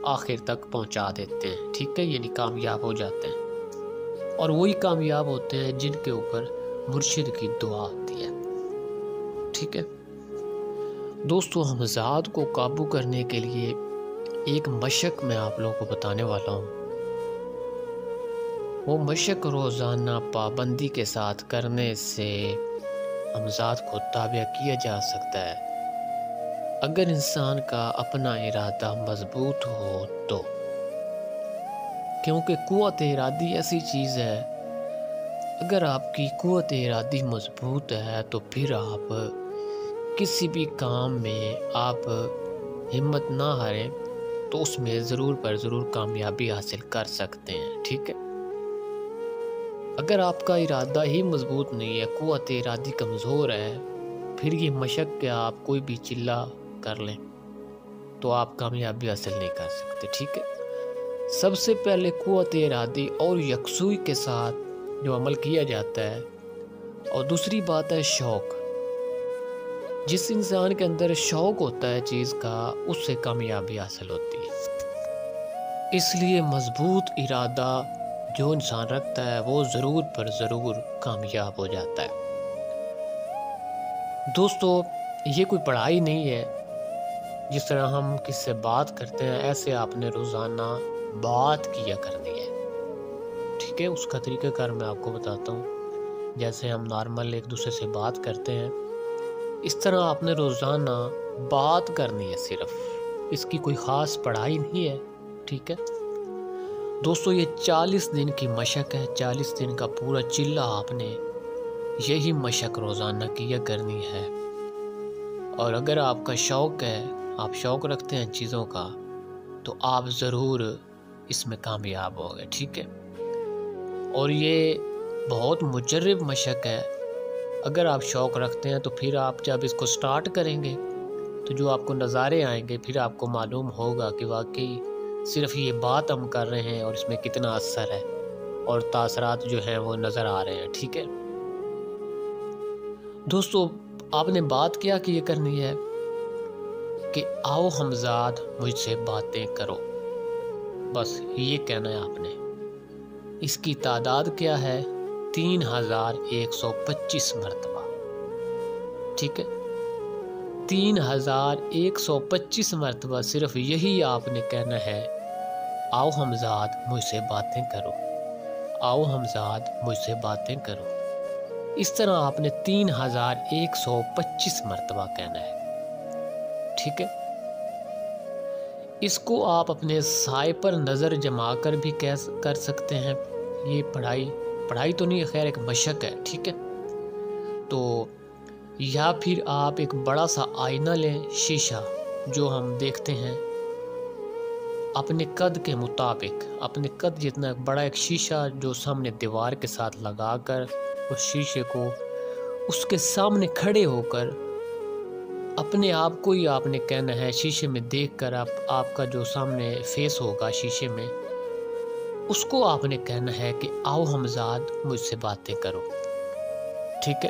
آخر تک پہنچا دیتے ہیں، ٹھیک ہے، یعنی کامیاب ہو جاتے ہیں، اور وہی کامیاب ہوتے ہیں جن کے اوپر مرشد کی دعا ہوتی ہے، ٹھیک ہے۔ دوستو، حمزات کو قابو کرنے کے لیے ایک مشق میں آپ لوگوں کو بتانے والا ہوں۔ وہ مشق روزانہ پابندی کے ساتھ کرنے سے حمزات کو تابع کیا جا سکتا ہے، اگر انسان کا اپنا ارادہ مضبوط ہو تو، کیونکہ قوت ارادی ایسی چیز ہے، اگر آپ کی قوت ارادی مضبوط ہے تو پھر آپ کسی بھی کام میں آپ ہمت نہ ہاریں تو اس میں ضرور پر ضرور کامیابی حاصل کر سکتے ہیں، ٹھیک ہے۔ اگر آپ کا ارادہ ہی مضبوط نہیں ہے، قوت ارادی کمزور ہے، پھر یہ مشق کہ آپ کوئی بھی چلہ کر لیں تو آپ کامیابی حاصل نہیں کر سکتے، ٹھیک ہے۔ سب سے پہلے قوت ارادی اور یکسوئی کے ساتھ جو عمل کیا جاتا ہے، اور دوسری بات ہے شوق۔ جس انسان کے اندر شوق ہوتا ہے چیز کا، اس سے کامیابی حاصل ہوتی ہے۔ اس لیے مضبوط ارادہ جو انسان رکھتا ہے وہ ضرور پر ضرور کامیاب ہو جاتا ہے۔ دوستو، یہ کوئی پڑھائی نہیں ہے، جس طرح ہم کس سے بات کرتے ہیں ایسے آپ نے روزانہ بات کیا کرنی ہے، ٹھیک ہے۔ اس کا طریقہ کار میں آپ کو بتاتا ہوں۔ جیسے ہم نارمل ایک دوسرے سے بات کرتے ہیں، اس طرح آپ نے روزانہ بات کرنی ہے صرف، اس کی کوئی خاص پڑھائی نہیں ہے، ٹھیک ہے۔ دوستو، یہ 40 دن کی مشق ہے، 40 دن کا پورا چلہ آپ نے یہی مشق روزانہ کیا کرنی ہے، اور اگر آپ کا شوق ہے، آپ شوق رکھتے ہیں چیزوں کا، تو آپ ضرور اس میں کامیاب ہوگے، ٹھیک ہے۔ اور یہ بہت مجرب مشق ہے، اگر آپ شوق رکھتے ہیں تو پھر آپ جب اس کو سٹارٹ کریں گے تو جو آپ کو نظارے آئیں گے، پھر آپ کو معلوم ہوگا کہ واقعی صرف یہ بات ہم کر رہے ہیں اور اس میں کتنا اثر ہے، اور تاثرات جو ہیں وہ نظر آ رہے ہیں، ٹھیک ہے۔ دوستو، آپ نے بات کیا کہ یہ کرنی ہے کہ آؤ حمزات مجھ سے باتیں کرو، بس یہ کہنا ہے آپ نے۔ اس کی تعداد کیا ہے؟ 3125 مرتبہ، ٹھیک ہے۔ 3125 مرتبہ صرف یہی آپ نے کہنا ہے، آؤ حمزات مجھ سے باتیں کرو، آؤ حمزات مجھ سے باتیں کرو۔ اس طرح آپ نے 3125 مرتبہ کہنا ہے، ٹھیک ہے۔ اس کو آپ اپنے سائے پر نظر جما کر بھی کر سکتے ہیں۔ یہ پڑھائی تو نہیں ہے، خیر ایک مشق ہے، ٹھیک ہے۔ تو یا پھر آپ ایک بڑا سا آئینہ لیں، شیشہ جو ہم دیکھتے ہیں اپنے قد کے مطابق، اپنے قد جتنا بڑا ایک شیشہ جو سامنے دیوار کے ساتھ لگا کر اس شیشے کو اس کے سامنے کھڑے ہو کر اپنے آپ کو ہی آپ نے کہنا ہے، شیشے میں دیکھ کر آپ کا جو سامنے فیس ہوگا شیشے میں، اس کو آپ نے کہنا ہے کہ آؤ حمزاد مجھ سے باتیں کرو، ٹھیک ہے؟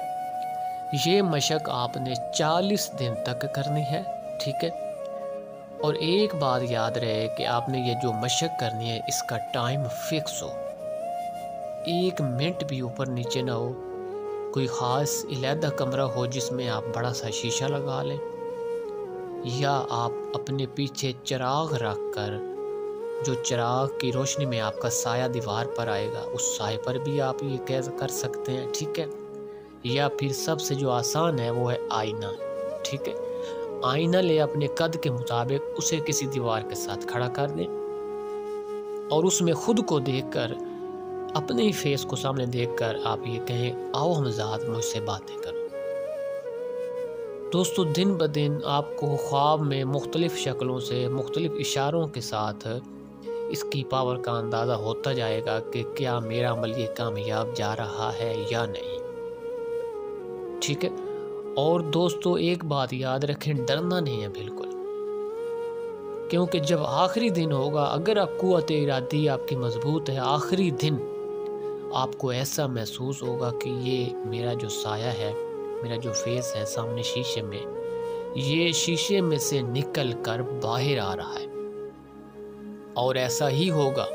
یہ مشق آپ نے 40 دن تک کرنی ہے، ٹھیک ہے؟ اور ایک بات یاد رہے کہ آپ نے یہ جو مشق کرنی ہے اس کا ٹائم فکس ہو، 1 منٹ بھی اوپر نیچے نہ ہو، کوئی خاص علیحدہ کمرہ ہو جس میں آپ بڑا سا شیشہ لگا لیں، یا آپ اپنے پیچھے چراغ رکھ کر جو چراغ کی روشنی میں آپ کا سایہ دیوار پر آئے گا اس سائے پر بھی آپ یہ کر سکتے ہیں، ٹھیک ہے؟ یا پھر سب سے جو آسان ہے وہ ہے آئینہ، ٹھیک ہے؟ آئینہ لے اپنے قد کے مطابق، اسے کسی دیوار کے ساتھ کھڑا کر دیں اور اس میں خود کو دیکھ کر، اپنے ہی فیس کو سامنے دیکھ کر آپ یہ کہیں، آؤ حمزاد مجھ سے باتیں کرو۔ دوستو دن بدن آپ کو خواب میں مختلف شکلوں سے، مختلف اشاروں کے ساتھ اس کی پاور کا اندازہ ہوتا جائے گا کہ کیا میرا عمل یہ کامیاب جا رہا ہے یا نہیں، ٹھیک ہے؟ اور دوستو ایک بات یاد رکھیں، ڈرنا نہیں ہے بالکل، کیونکہ جب آخری دن ہوگا، اگر آپ قوت ارادی آپ کی مضبوط ہے، آخری دن آپ کو ایسا محسوس ہوگا کہ یہ میرا جو سایہ ہے، میرا جو فیس ہے سامنے شیشے میں، یہ شیشے میں سے نکل کر باہر آ رہا ہے، اور ایسا ہی ہوگا،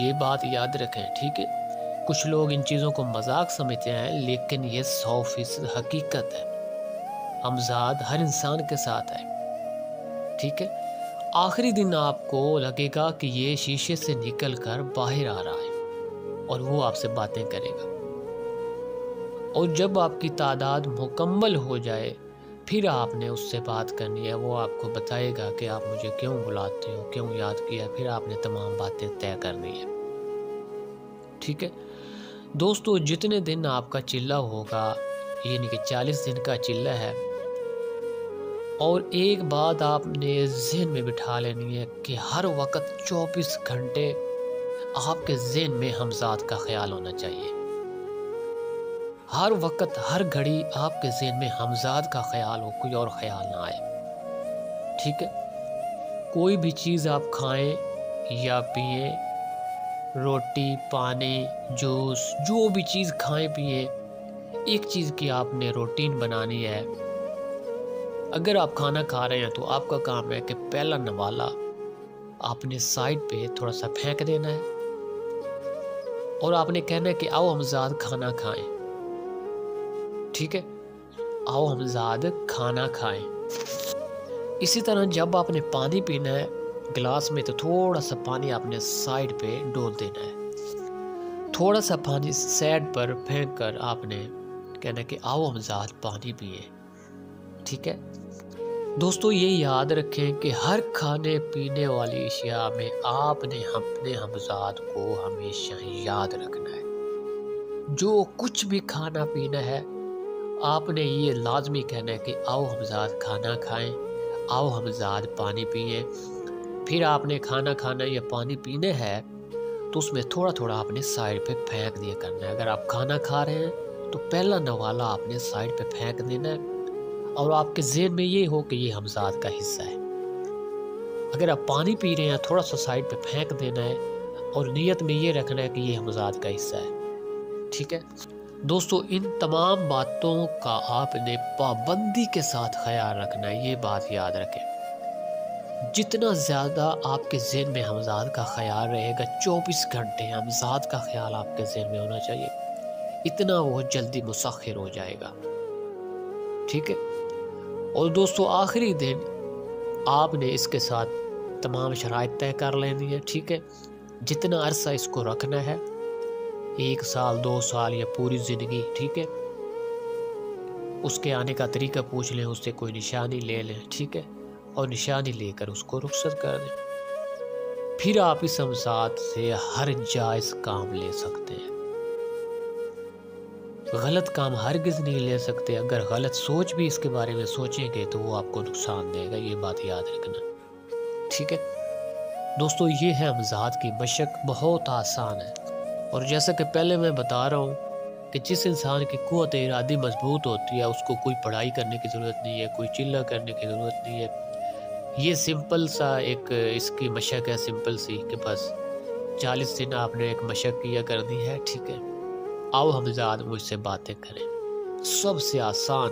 یہ بات یاد رکھیں، ٹھیک ہے؟ کچھ لوگ ان چیزوں کو مذاق سمجھتے ہیں، لیکن یہ 100% حقیقت ہے، حمزاد ہر انسان کے ساتھ ہے، ٹھیک ہے؟ آخری دن آپ کو لگے گا کہ یہ شیشے سے نکل کر باہر آ رہا ہے اور وہ آپ سے باتیں کرے گا، اور جب آپ کی تعداد مکمل ہو جائے پھر آپ نے اس سے بات کرنی ہے، وہ آپ کو بتائے گا کہ آپ مجھے کیوں بلاتے ہو، کیوں یاد کیا، پھر آپ نے تمام باتیں طے کرنی ہے، ٹھیک ہے؟ دوستو جتنے دن آپ کا چلہ ہوگا، یعنی کہ 40 دن کا چلہ ہے، اور ایک بات آپ نے ذہن میں بٹھا لینی ہے کہ ہر وقت 24 گھنٹے آپ کے ذہن میں حمزاد کا خیال ہونا چاہیے، ہر وقت ہر گھڑی آپ کے ذہن میں حمزاد کا خیال ہو، کوئی اور خیال نہ آئے، ٹھیک ہے؟ کوئی بھی چیز آپ کھائیں یا پئیں، روٹی، پانی، جوس، جو بھی چیز کھائیں پئیں، ایک چیز کی آپ نے روٹین بنانی ہے، اگر آپ کھانا کھا رہے ہیں تو آپ کا کام ہے کہ پہلا نوالا آپ نے سائڈ پہ تھوڑا سا پھینک دینا ہے اور آپ نے کہنا ہے کہ آؤ حمزاد کھانا کھائیں، ٹھیک ہے؟ آؤ حمزاد کھانا کھائیں۔ اسی طرح جب آپ نے پانی پینا ہے گلاس میں تو تھوڑا سا پانی آپ نے سائڈ پہ ڈول دینا ہے، تھوڑا سا پانی سائڈ پر پھینک کر آپ نے کہنا کہ آؤ حمزاد پانی پیئے، ٹھیک ہے؟ دوستو یہ یاد رکھیں کہ ہر کھانے پینے والی اشیاء میں آپ نے اپنے حمزاد کو ہمیشہ یاد رکھنا ہے، جو کچھ بھی کھانا پینا ہے آپ نے یہ لازمی کہنا ہے کہ آؤ حمزاد کھانا کھائیں، آؤ حمزاد پانی پئیں۔ پھر آپ نے کھانا کھانا یا پانی پینے ہے تو اس میں تھوڑا تھوڑا آپ نے سائڈ پہ پھینک دیا کرنا ہے، اگر آپ کھانا کھا رہے ہیں تو پہلا نوالا آپ نے سائڈ پہ پھینک دینا ہے اور آپ کے ذہن میں یہ ہو کہ یہ حمزاد کا حصہ ہے، اگر آپ پانی پی رہے ہیں تھوڑا سا سائڈ پہ پھینک دینا ہے اور نیت میں یہ رکھنا ہے کہ یہ حمزاد کا حصہ ہے، ٹھیک ہے؟ دوستو ان تمام باتوں کا آپ نے پابندی کے ساتھ خیال رکھنا ہے، یہ بات یاد رکھیں، جتنا زیادہ آپ کے ذہن میں حمزاد کا خیال رہے گا، 24 گھنٹے حمزاد کا خیال آپ کے ذہن میں ہونا چاہیے، اتنا وہ جلدی مسخر ہو جائے گا، ٹھیک ہے؟ اور دوستو آخری دن آپ نے اس کے ساتھ تمام شرائط طے کر لینی ہے، ٹھیک ہے؟ جتنا عرصہ اس کو رکھنا ہے، 1 سال 2 سال یا پوری زندگی، ٹھیک ہے؟ اس کے آنے کا طریقہ پوچھ لیں، اس سے کوئی نشانی لے لیں، ٹھیک ہے؟ اور نشانی لے کر اس کو رخصت کر دیں، پھر آپ اس حمزاد سے ہر جائز کام لے سکتے ہیں۔ غلط کام ہرگز نہیں لے سکتے، اگر غلط سوچ بھی اس کے بارے میں سوچیں گے تو وہ آپ کو نقصان دے گا، یہ بات یاد رکھنا، ٹھیک ہے دوستو۔ یہ ہے امزاد کی مشق، بہت آسان ہے، اور جیسا کہ پہلے میں بتا رہا ہوں کہ جس انسان کی قوت ارادی مضبوط ہوتی ہے اس کو کوئی پڑھائی کرنے کی ضرورت نہیں ہے، کوئی چلہ کرنے کی ضرورت نہیں ہے۔ یہ سمپل سا ایک اس کی مشق ہے، سمپل سی، کہ بس 40 دن آپ نے ایک مشق کیا کرنی ہے، ٹھیک ہے۔ آؤ حمزاد مجھ سے باتیں کریں، سب سے آسان،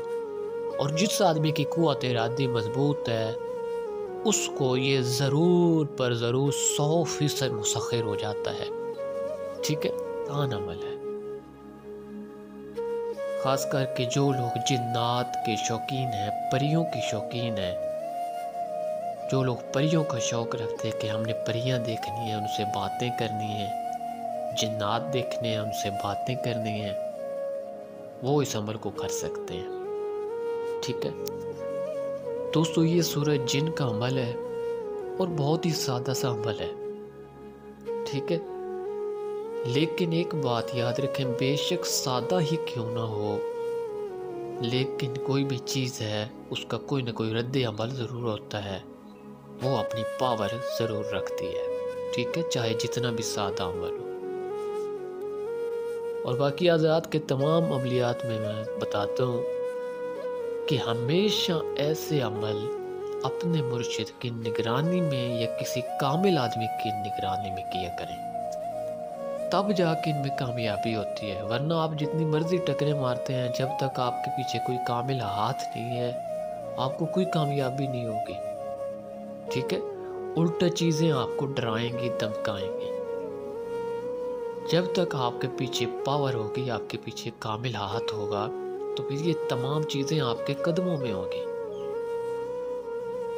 اور جس آدمی کی قوت ارادی مضبوط ہے اس کو یہ ضرور پر ضرور 100% مسخر ہو جاتا ہے، ٹھیک ہے، آسان عمل ہے۔ خاص کر کے جو لوگ جنات کے شوقین ہیں، پریوں کی شوقین ہیں، جو لوگ پریوں کا شوق رکھتے ہیں کہ ہم نے پریاں دیکھنی ہیں، ان سے باتیں کرنی ہیں، جنات دیکھنے ہیں، ان سے باتیں کرنی ہیں، وہ اس عمل کو کر سکتے ہیں، ٹھیک ہے دوستو۔ یہ سورہ جن کا عمل ہے اور بہت ہی سادہ سا عمل ہے، ٹھیک ہے، لیکن ایک بات یاد رکھیں، بے شک سادہ ہی کیوں نہ ہو، لیکن کوئی بھی چیز ہے اس کا کوئی نہ کوئی رد عمل ضرور ہوتا ہے، وہ اپنی پاور ضرور رکھتی ہے، ٹھیک ہے، چاہے جتنا بھی سادہ عمل ہو۔ اور باقی آزاد کے تمام عملیات میں بتاتا ہوں کہ ہمیشہ ایسے عمل اپنے مرشد کی نگرانی میں یا کسی کامل آدمی کی نگرانی میں کیا کریں، تب جا کے ان میں کامیابی ہوتی ہے، ورنہ آپ جتنی مرضی ٹکریں مارتے ہیں، جب تک آپ کے پیچھے کوئی کامل ہاتھ نہیں ہے آپ کو کوئی کامیابی نہیں ہوگی، ٹھیک ہے، الٹا چیزیں آپ کو ڈرائیں گی، دھمکائیں گی۔ جب تک آپ کے پیچھے پاور ہوگی، آپ کے پیچھے کامل ہاتھ ہوگا، تو پھر یہ تمام چیزیں آپ کے قدموں میں ہوگی۔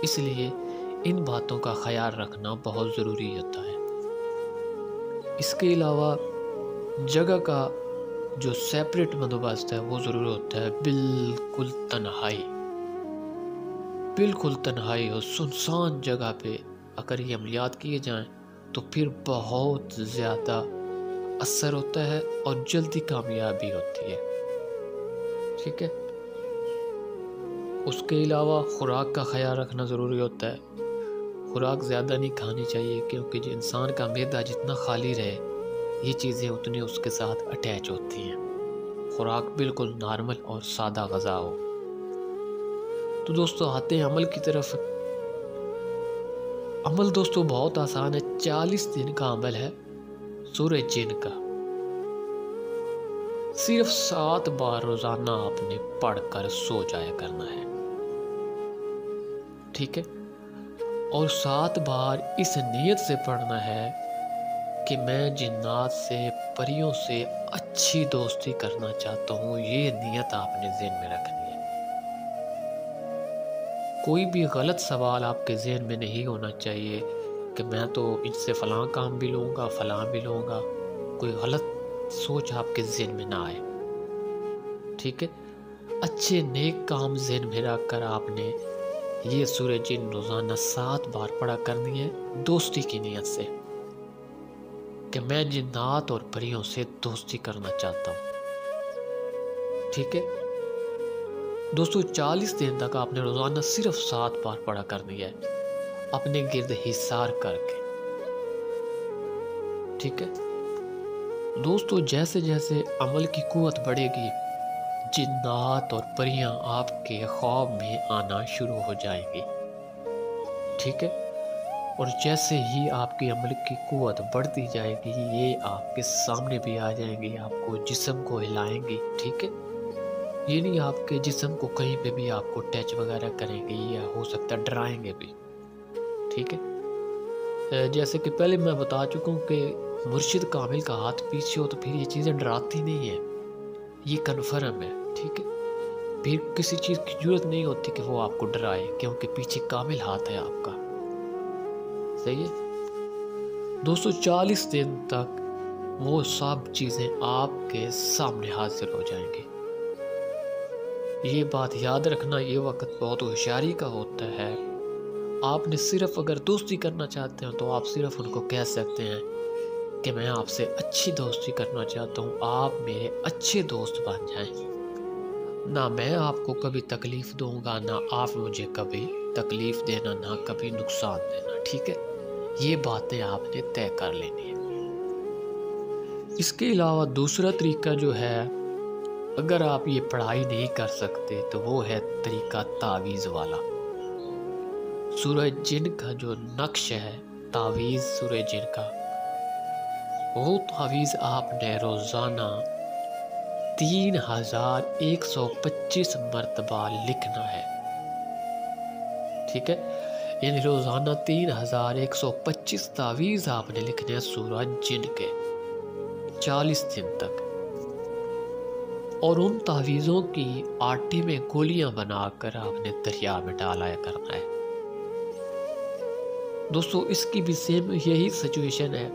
اس لیے ان باتوں کا خیال رکھنا بہت ضروری ہوتا ہے۔ اس کے علاوہ جگہ کا جو سیپریٹ بندوبست ہے وہ ضرور ہوتا ہے، بالکل تنہائی، بالکل تنہائی ہو، سنسان جگہ پہ اگر یہ عملیات کیے جائیں تو پھر بہت زیادہ اثر ہوتا ہے اور جلدی کامیابی ہوتی ہے، ٹھیک ہے۔ اس کے علاوہ خوراک کا خیال رکھنا ضروری ہوتا ہے، خوراک زیادہ نہیں کھانی چاہیے، کیونکہ جو انسان کا معدہ جتنا خالی رہے یہ چیزیں اتنی اس کے ساتھ اٹیچ ہوتی ہیں، خوراک بالکل نارمل اور سادہ غذا ہو۔ تو دوستو آتے ہیں عمل کی طرف۔ عمل دوستو بہت آسان ہے، 40 دن کا عمل ہے سورہ جن کا، صرف 7 بار روزانہ آپ نے پڑھ کر سو جایا کرنا ہے، ٹھیک ہے، اور 7 بار اس نیت سے پڑھنا ہے کہ میں جنات سے، پریوں سے اچھی دوستی کرنا چاہتا ہوں، یہ نیت آپ نے ذہن میں رکھنی ہے۔ کوئی بھی غلط سوال آپ کے ذہن میں نہیں ہونا چاہیے کہ میں تو ان سے فلاں کام بھی لوں گا، فلاں بھی لوں گا، کوئی غلط سوچ آپ کے ذہن میں نہ آئے، ٹھیک ہے، اچھے نیک کام ذہن میں رکھ کر آپ نے یہ سورہ جن روزانہ 7 بار پڑھا کرنی ہے، دوستی کی نیت سے کہ میں جنات اور پریوں سے دوستی کرنا چاہتا ہوں، ٹھیک ہے دوستو۔ 40 دن تک آپ نے روزانہ صرف 7 بار پڑھا کرنی ہے، اپنے گرد حصار کر کے، ٹھیک ہے دوستو۔ جیسے جیسے عمل کی قوت بڑھے گی، جنات اور پریاں آپ کے خواب میں آنا شروع ہو جائیں گی، ٹھیک ہے، اور جیسے ہی آپ کی عمل کی قوت بڑھتی جائے گی یہ آپ کے سامنے بھی آ جائیں گی، آپ کو جسم کو ہلائیں گی، ٹھیک ہے، یہ نہیں آپ کے جسم کو کہیں پہ بھی آپ کو ٹچ وغیرہ کریں گے یا ہو سکتا ہے ڈرائیں گے بھی، ٹھیک ہے۔ جیسے کہ پہلے میں بتا چکا ہوں کہ مرشد کامل کا ہاتھ پیچھے ہو تو پھر یہ چیزیں ڈراتی نہیں ہیں، یہ کنفرم ہے، ٹھیک ہے، پھر کسی چیز کی ضرورت نہیں ہوتی کہ وہ آپ کو ڈرائے، کیونکہ پیچھے کامل ہاتھ ہے آپ کا، صحیح ہے دوستو۔ 40 دن تک وہ سب چیزیں آپ کے سامنے حاضر ہو جائیں گی، یہ بات یاد رکھنا، یہ وقت بہت ہوشیاری کا ہوتا ہے۔ آپ نے صرف اگر دوستی کرنا چاہتے ہیں تو آپ صرف ان کو کہہ سکتے ہیں کہ میں آپ سے اچھی دوستی کرنا چاہتا ہوں، آپ میرے اچھے دوست بن جائیں، نہ میں آپ کو کبھی تکلیف دوں گا، نہ آپ مجھے کبھی تکلیف دینا، نہ کبھی نقصان دینا، ٹھیک ہے؟ یہ باتیں آپ نے طے کر لینی ہیں۔ اس کے علاوہ دوسرا طریقہ جو ہے، اگر آپ یہ پڑھائی نہیں کر سکتے تو وہ ہے طریقہ تعویذ والا۔ سورہ جن کا جو نقش ہے، تعویذ سورہ جن کا، وہ تعویذ آپ نے روزانہ 3125 مرتبہ لکھنا ہے، ٹھیک ہے؟ یعنی روزانہ 3125 تعویذ آپ نے لکھنے ہیں سورہ جن کے 40 دن تک، اور ان تعویذوں کی آٹے میں گولیاں بنا کر آپ نے دریا میں ڈالا کرنا ہے۔ دوستو اس کی بھی سیم یہی سچویشن ہے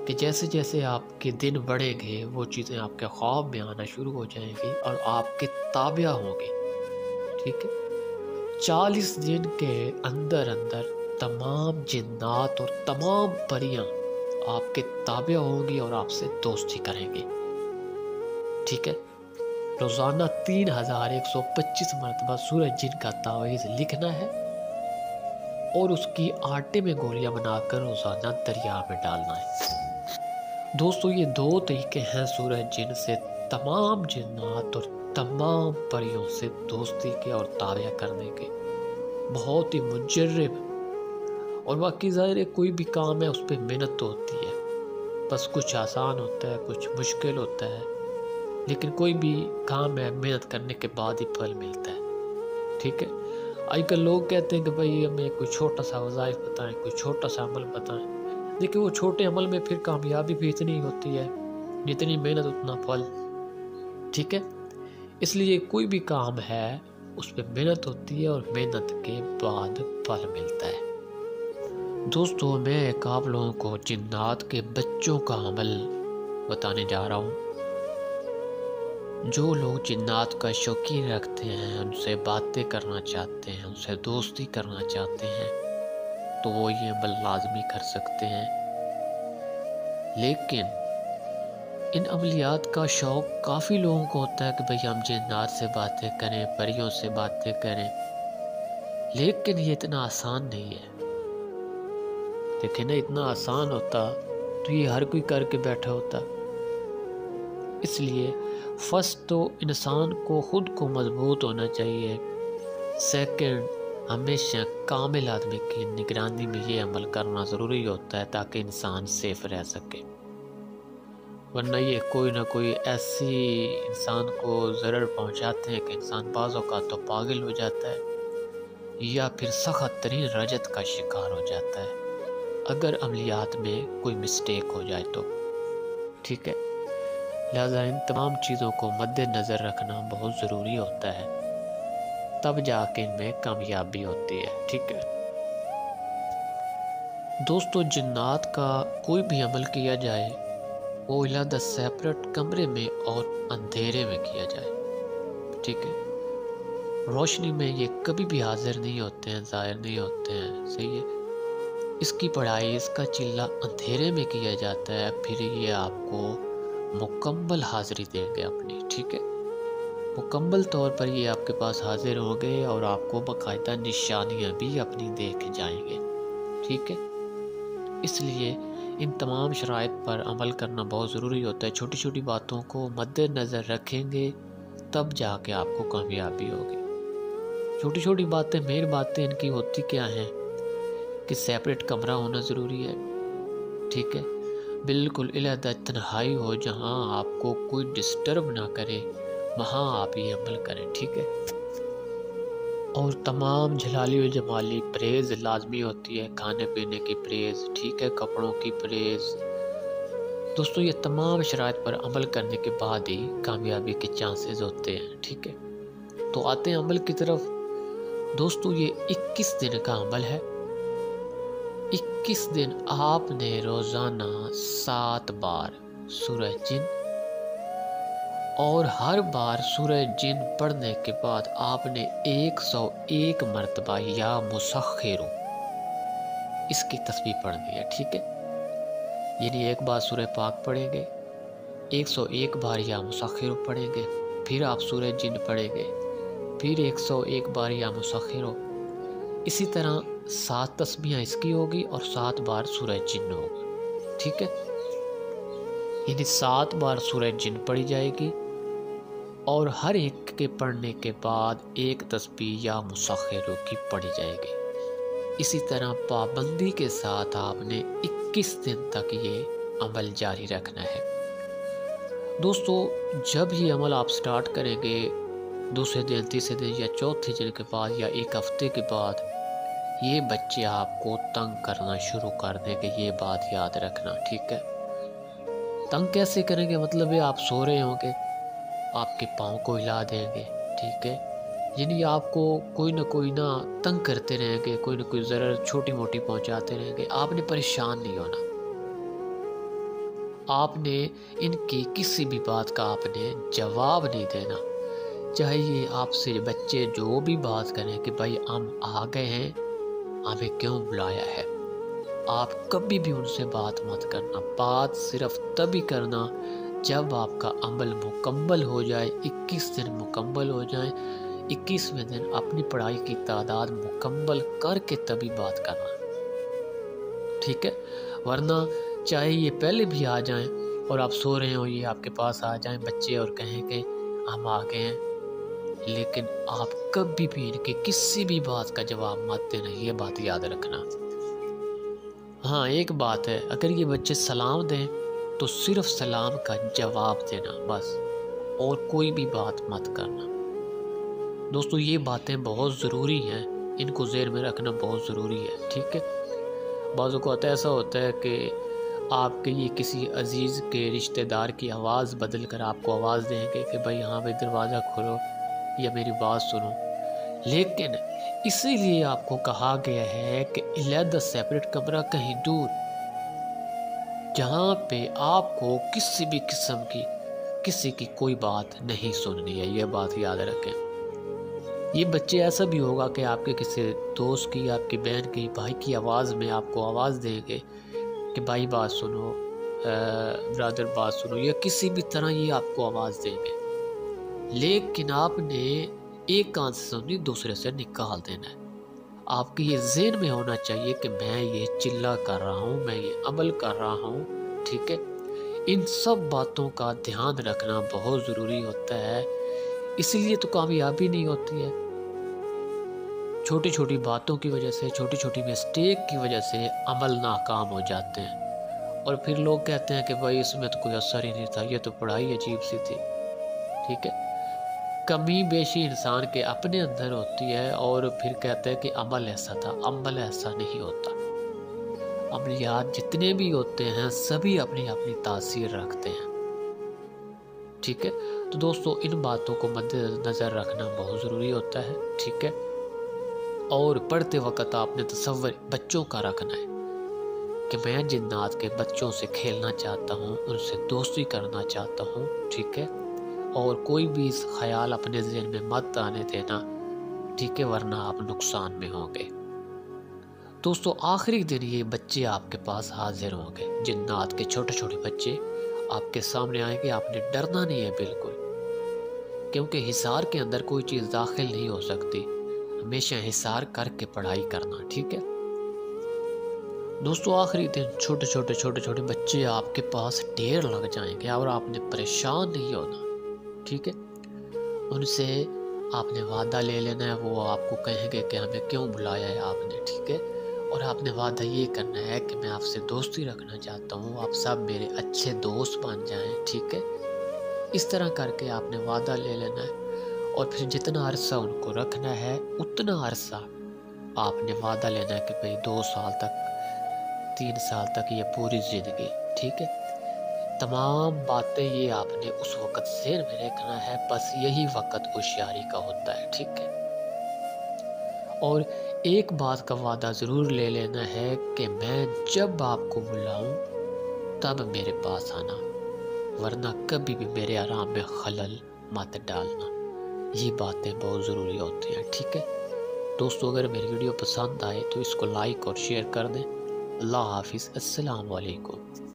کہ جیسے جیسے آپ کے دن بڑھیں گے وہ چیزیں آپ کے خواب میں آنا شروع ہو جائیں گی اور آپ کے تابع ہوں گی، ٹھیک ہے؟ 40 دن کے اندر اندر تمام جنات اور تمام پریاں آپ کے تابع ہوں گی اور آپ سے دوستی کریں گی، ٹھیک ہے؟ روزانہ 3125 مرتبہ سورہ جن کا تعویذ لکھنا ہے اور اس کی آٹے میں گولیاں بنا کر روزانہ دریا میں ڈالنا ہے۔ دوستو یہ دو طریقے ہیں سورہ جن سے تمام جنات اور تمام پریوں سے دوستی کے اور تابع کرنے کے، بہت ہی مجرب، اور باقی ظاہر ہے کوئی بھی کام ہے اس پہ محنت تو ہوتی ہے، بس کچھ آسان ہوتا ہے کچھ مشکل ہوتا ہے، لیکن کوئی بھی کام ہے محنت کرنے کے بعد ہی پھل ملتا ہے، ٹھیک ہے؟ آج کل لوگ کہتے ہیں کہ بھائی ہمیں کوئی چھوٹا سا وظائف بتائیں، کوئی چھوٹا سا عمل بتائیں، لیکن وہ چھوٹے عمل میں پھر کامیابی بھی اتنی ہوتی ہے، جتنی محنت اتنا پھل، ٹھیک ہے؟ اس لیے کوئی بھی کام ہے اس پہ محنت ہوتی ہے اور محنت کے بعد پھل ملتا ہے۔ دوستو میں ایک آپ لوگوں کو جنات کے بچوں کا عمل بتانے جا رہا ہوں۔ جو لوگ جنات کا شوقین رکھتے ہیں، ان سے باتیں کرنا چاہتے ہیں، ان سے دوستی کرنا چاہتے ہیں، تو وہ یہ عمل لازمی کر سکتے ہیں، لیکن ان عملیات کا شوق کافی لوگوں کو ہوتا ہے کہ بھئی ہم جنات سے باتیں کریں، پریوں سے باتیں کریں، لیکن یہ اتنا آسان نہیں ہے۔ دیکھیں نا، اتنا آسان ہوتا تو یہ ہر کوئی کر کے بیٹھا ہوتا۔ اس لیے فرسٹ تو انسان کو خود کو مضبوط ہونا چاہیے، سیکنڈ ہمیشہ کامل آدمی کی نگرانی میں یہ عمل کرنا ضروری ہوتا ہے تاکہ انسان سیف رہ سکے، ورنہ یہ کوئی نہ کوئی ایسی انسان کو ضرر پہنچاتے ہیں کہ انسان بعض اوقات تو پاگل ہو جاتا ہے یا پھر سخت ترین رجت کا شکار ہو جاتا ہے اگر عملیات میں کوئی مسٹیک ہو جائے تو، ٹھیک ہے؟ لہذا ان تمام چیزوں کو مد نظر رکھنا بہت ضروری ہوتا ہے، تب جا کے ان میں کامیابی ہوتی ہے، ٹھیک ہے؟ دوستو جنات کا کوئی بھی عمل کیا جائے وہ علیحدہ سیپریٹ کمرے میں اور اندھیرے میں کیا جائے، ٹھیک ہے؟ روشنی میں یہ کبھی بھی حاضر نہیں ہوتے ہیں، ظاہر نہیں ہوتے ہیں، صحیح ہے؟ اس کی پڑھائی، اس کا چلہ اندھیرے میں کیا جاتا ہے، پھر یہ آپ کو مکمل حاضری دیں گے اپنی، ٹھیک ہے؟ مکمل طور پر یہ آپ کے پاس حاضر ہوں گے اور آپ کو باقاعدہ نشانیاں بھی اپنی دے کے جائیں گے، ٹھیک ہے؟ اس لیے ان تمام شرائط پر عمل کرنا بہت ضروری ہوتا ہے۔ چھوٹی چھوٹی باتوں کو مد نظر رکھیں گے تب جا کے آپ کو کامیابی ہوگی۔ چھوٹی چھوٹی باتیں، مین باتیں ان کی ہوتی کیا ہیں کہ سیپریٹ کمرہ ہونا ضروری ہے، ٹھیک ہے؟ بالکل علیحدہ تنہائی ہو، جہاں آپ کو کوئی ڈسٹرب نہ کرے، وہاں آپ یہ عمل کریں، ٹھیک ہے؟ اور تمام جلالی و جمالی پرہیز لازمی ہوتی ہے، کھانے پینے کی پرہیز، ٹھیک ہے؟ کپڑوں کی پرہیز۔ دوستو یہ تمام شرائط پر عمل کرنے کے بعد ہی کامیابی کے چانسز ہوتے ہیں، ٹھیک ہے؟ تو آتے ہیں عمل کی طرف۔ دوستو یہ 21 دن کا عمل ہے۔ 21 دن آپ نے روزانہ 7 بار سورہ جن، اور ہر بار سورہ جن پڑھنے کے بعد آپ نے 101 مرتبہ یا مسخرو اس کی تسبیح پڑھنی ہے، ٹھیک ہے؟ یعنی ایک بار سورہ پاک پڑھیں گے، 101 بار یا مسخر پڑھیں گے، پھر آپ سورہ جن پڑھیں گے، پھر 101 بار یا مسخر، اسی طرح 7 تسبیحیں اس کی ہوگی اور 7 بار سورہ جن ہوگا، ٹھیک ہے؟ یعنی 7 بار سورہ جن پڑھی جائے گی اور ہر ایک کے پڑھنے کے بعد ایک تسبیح یا مسخر کی پڑھی جائے گی۔ اسی طرح پابندی کے ساتھ آپ نے 21 دن تک یہ عمل جاری رکھنا ہے۔ دوستو جب یہ عمل آپ سٹارٹ کریں گے، دوسرے دن، تیسرے دن یا چوتھے دن کے بعد یا ایک ہفتے کے بعد، یہ بچے آپ کو تنگ کرنا شروع کر دیں گے، یہ بات یاد رکھنا، ٹھیک ہے؟ تنگ کیسے کریں گے؟ مطلب ہے آپ سو رہے ہوں گے، آپ کے پاؤں کو ہلا دیں گے، ٹھیک ہے؟ یعنی آپ کو کوئی نہ تنگ کرتے رہیں گے، کوئی نہ کوئی ضرر چھوٹی موٹی پہنچاتے رہیں گے۔ آپ نے پریشان نہیں ہونا، آپ نے ان کی کسی بھی بات کا آپ نے جواب نہیں دینا، چاہے یہ آپ سے بچے جو بھی بات کریں کہ بھائی ہم آ گئے ہیں، ہمیں کیوں بلایا ہے، آپ کبھی بھی ان سے بات مت کرنا۔ بات صرف تبھی کرنا جب آپ کا عمل مکمل ہو جائے، 21 دن مکمل ہو جائیں، 21ویں دن اپنی پڑھائی کی تعداد مکمل کر کے تبھی بات کرنا، ٹھیک ہے؟ ورنہ چاہے یہ پہلے بھی آ جائیں اور آپ سو رہے ہوں، یہ آپ کے پاس آ جائیں بچے اور کہیں کہ ہم آ گئے ہیں، لیکن آپ کبھی بھی ان کے کسی بھی بات کا جواب مت دینا، یہ بات یاد رکھنا۔ ہاں ایک بات ہے، اگر یہ بچے سلام دیں تو صرف سلام کا جواب دینا بس، اور کوئی بھی بات مت کرنا۔ دوستو یہ باتیں بہت ضروری ہیں، ان کو ذہن میں رکھنا بہت ضروری ہے، ٹھیک ہے؟ بعض اوقات ایسا ہوتا ہے کہ آپ کے یہ کسی عزیز کے رشتہ دار کی آواز بدل کر آپ کو آواز دیں گے کہ بھائی ہاں بھائی دروازہ کھولو یا میری بات سنو، لیکن اسی لیے آپ کو کہا گیا ہے کہ علیحدہ سیپریٹ کمرہ کہیں دور، جہاں پہ آپ کو کسی بھی قسم کی کسی کی کوئی بات نہیں سننی ہے، یہ بات یاد رکھیں۔ یہ بچے ایسا بھی ہوگا کہ آپ کے کسی دوست کی، آپ کی بہن کی، بھائی کی آواز میں آپ کو آواز دیں گے کہ بھائی بات سنو، برادر بات سنو، یا کسی بھی طرح یہ آپ کو آواز دیں گے، لیکن آپ نے ایک کان سے سننی، دوسرے سے نکال دینا ہے۔ آپ کی یہ ذہن میں ہونا چاہیے کہ میں یہ چلا کر رہا ہوں، میں یہ عمل کر رہا ہوں، ٹھیک ہے؟ ان سب باتوں کا دھیان رکھنا بہت ضروری ہوتا ہے، اسی لیے تو کامیابی نہیں ہوتی ہے۔ چھوٹی چھوٹی باتوں کی وجہ سے، چھوٹی چھوٹی مسٹیک کی وجہ سے عمل ناکام ہو جاتے ہیں، اور پھر لوگ کہتے ہیں کہ بھائی اس میں تو کوئی اثر ہی نہیں تھا، یہ تو پڑھائی عجیب سی تھی، ٹھیک ہے؟ کمی بیشی انسان کے اپنے اندر ہوتی ہے، اور پھر کہتے ہیں کہ عمل ایسا تھا، عمل ایسا نہیں ہوتا۔ عملیات جتنے بھی ہوتے ہیں سبھی اپنی اپنی تاثیر رکھتے ہیں، ٹھیک ہے؟ تو دوستو ان باتوں کو مد نظر رکھنا بہت ضروری ہوتا ہے، ٹھیک ہے؟ اور پڑھتے وقت آپ نے تصور بچوں کا رکھنا ہے کہ میں جنات کے بچوں سے کھیلنا چاہتا ہوں، ان سے دوستی کرنا چاہتا ہوں، ٹھیک ہے؟ اور کوئی بھی اس خیال اپنے ذہن میں مت آنے دینا، ٹھیک ہے؟ ورنہ آپ نقصان میں ہوں گے۔ دوستو آخری دن یہ بچے آپ کے پاس حاضر ہوں گے، جنات کے چھوٹے چھوٹے بچے آپ کے سامنے آئیں گے، آپ نے ڈرنا نہیں ہے بالکل، کیونکہ حصار کے اندر کوئی چیز داخل نہیں ہو سکتی، ہمیشہ حصار کر کے پڑھائی کرنا، ٹھیک ہے؟ دوستو آخری دن چھوٹے چھوٹے بچے آپ کے پاس ڈھیر لگ جائیں گے، اور آپ نے پریشان نہیں ہونا، ٹھیک ہے؟ ان سے آپ نے وعدہ لے لینا ہے، وہ آپ کو کہیں گے کہ ہمیں کیوں بلایا ہے آپ نے، ٹھیک ہے؟ اور آپ نے وعدہ یہ کرنا ہے کہ میں آپ سے دوستی رکھنا چاہتا ہوں، آپ سب میرے اچھے دوست بن جائیں، ٹھیک ہے؟ اس طرح کر کے آپ نے وعدہ لے لینا ہے، اور پھر جتنا عرصہ ان کو رکھنا ہے اتنا عرصہ آپ نے وعدہ لینا ہے کہ بھئی 2 سال تک، 3 سال تک، یہ پوری زندگی، ٹھیک ہے؟ تمام باتیں یہ آپ نے اس وقت ذہن میں رکھنا ہے، بس یہی وقت ہوشیاری کا ہوتا ہے، ٹھیک ہے؟ اور ایک بات کا وعدہ ضرور لے لینا ہے کہ میں جب آپ کو بلاؤں تب میرے پاس آنا، ورنہ کبھی بھی میرے آرام میں خلل مت ڈالنا، یہ باتیں بہت ضروری ہوتی ہیں، ٹھیک ہے؟ دوستو اگر میری ویڈیو پسند آئے تو اس کو لائک اور شیئر کر دیں۔ اللہ حافظ، السلام علیکم۔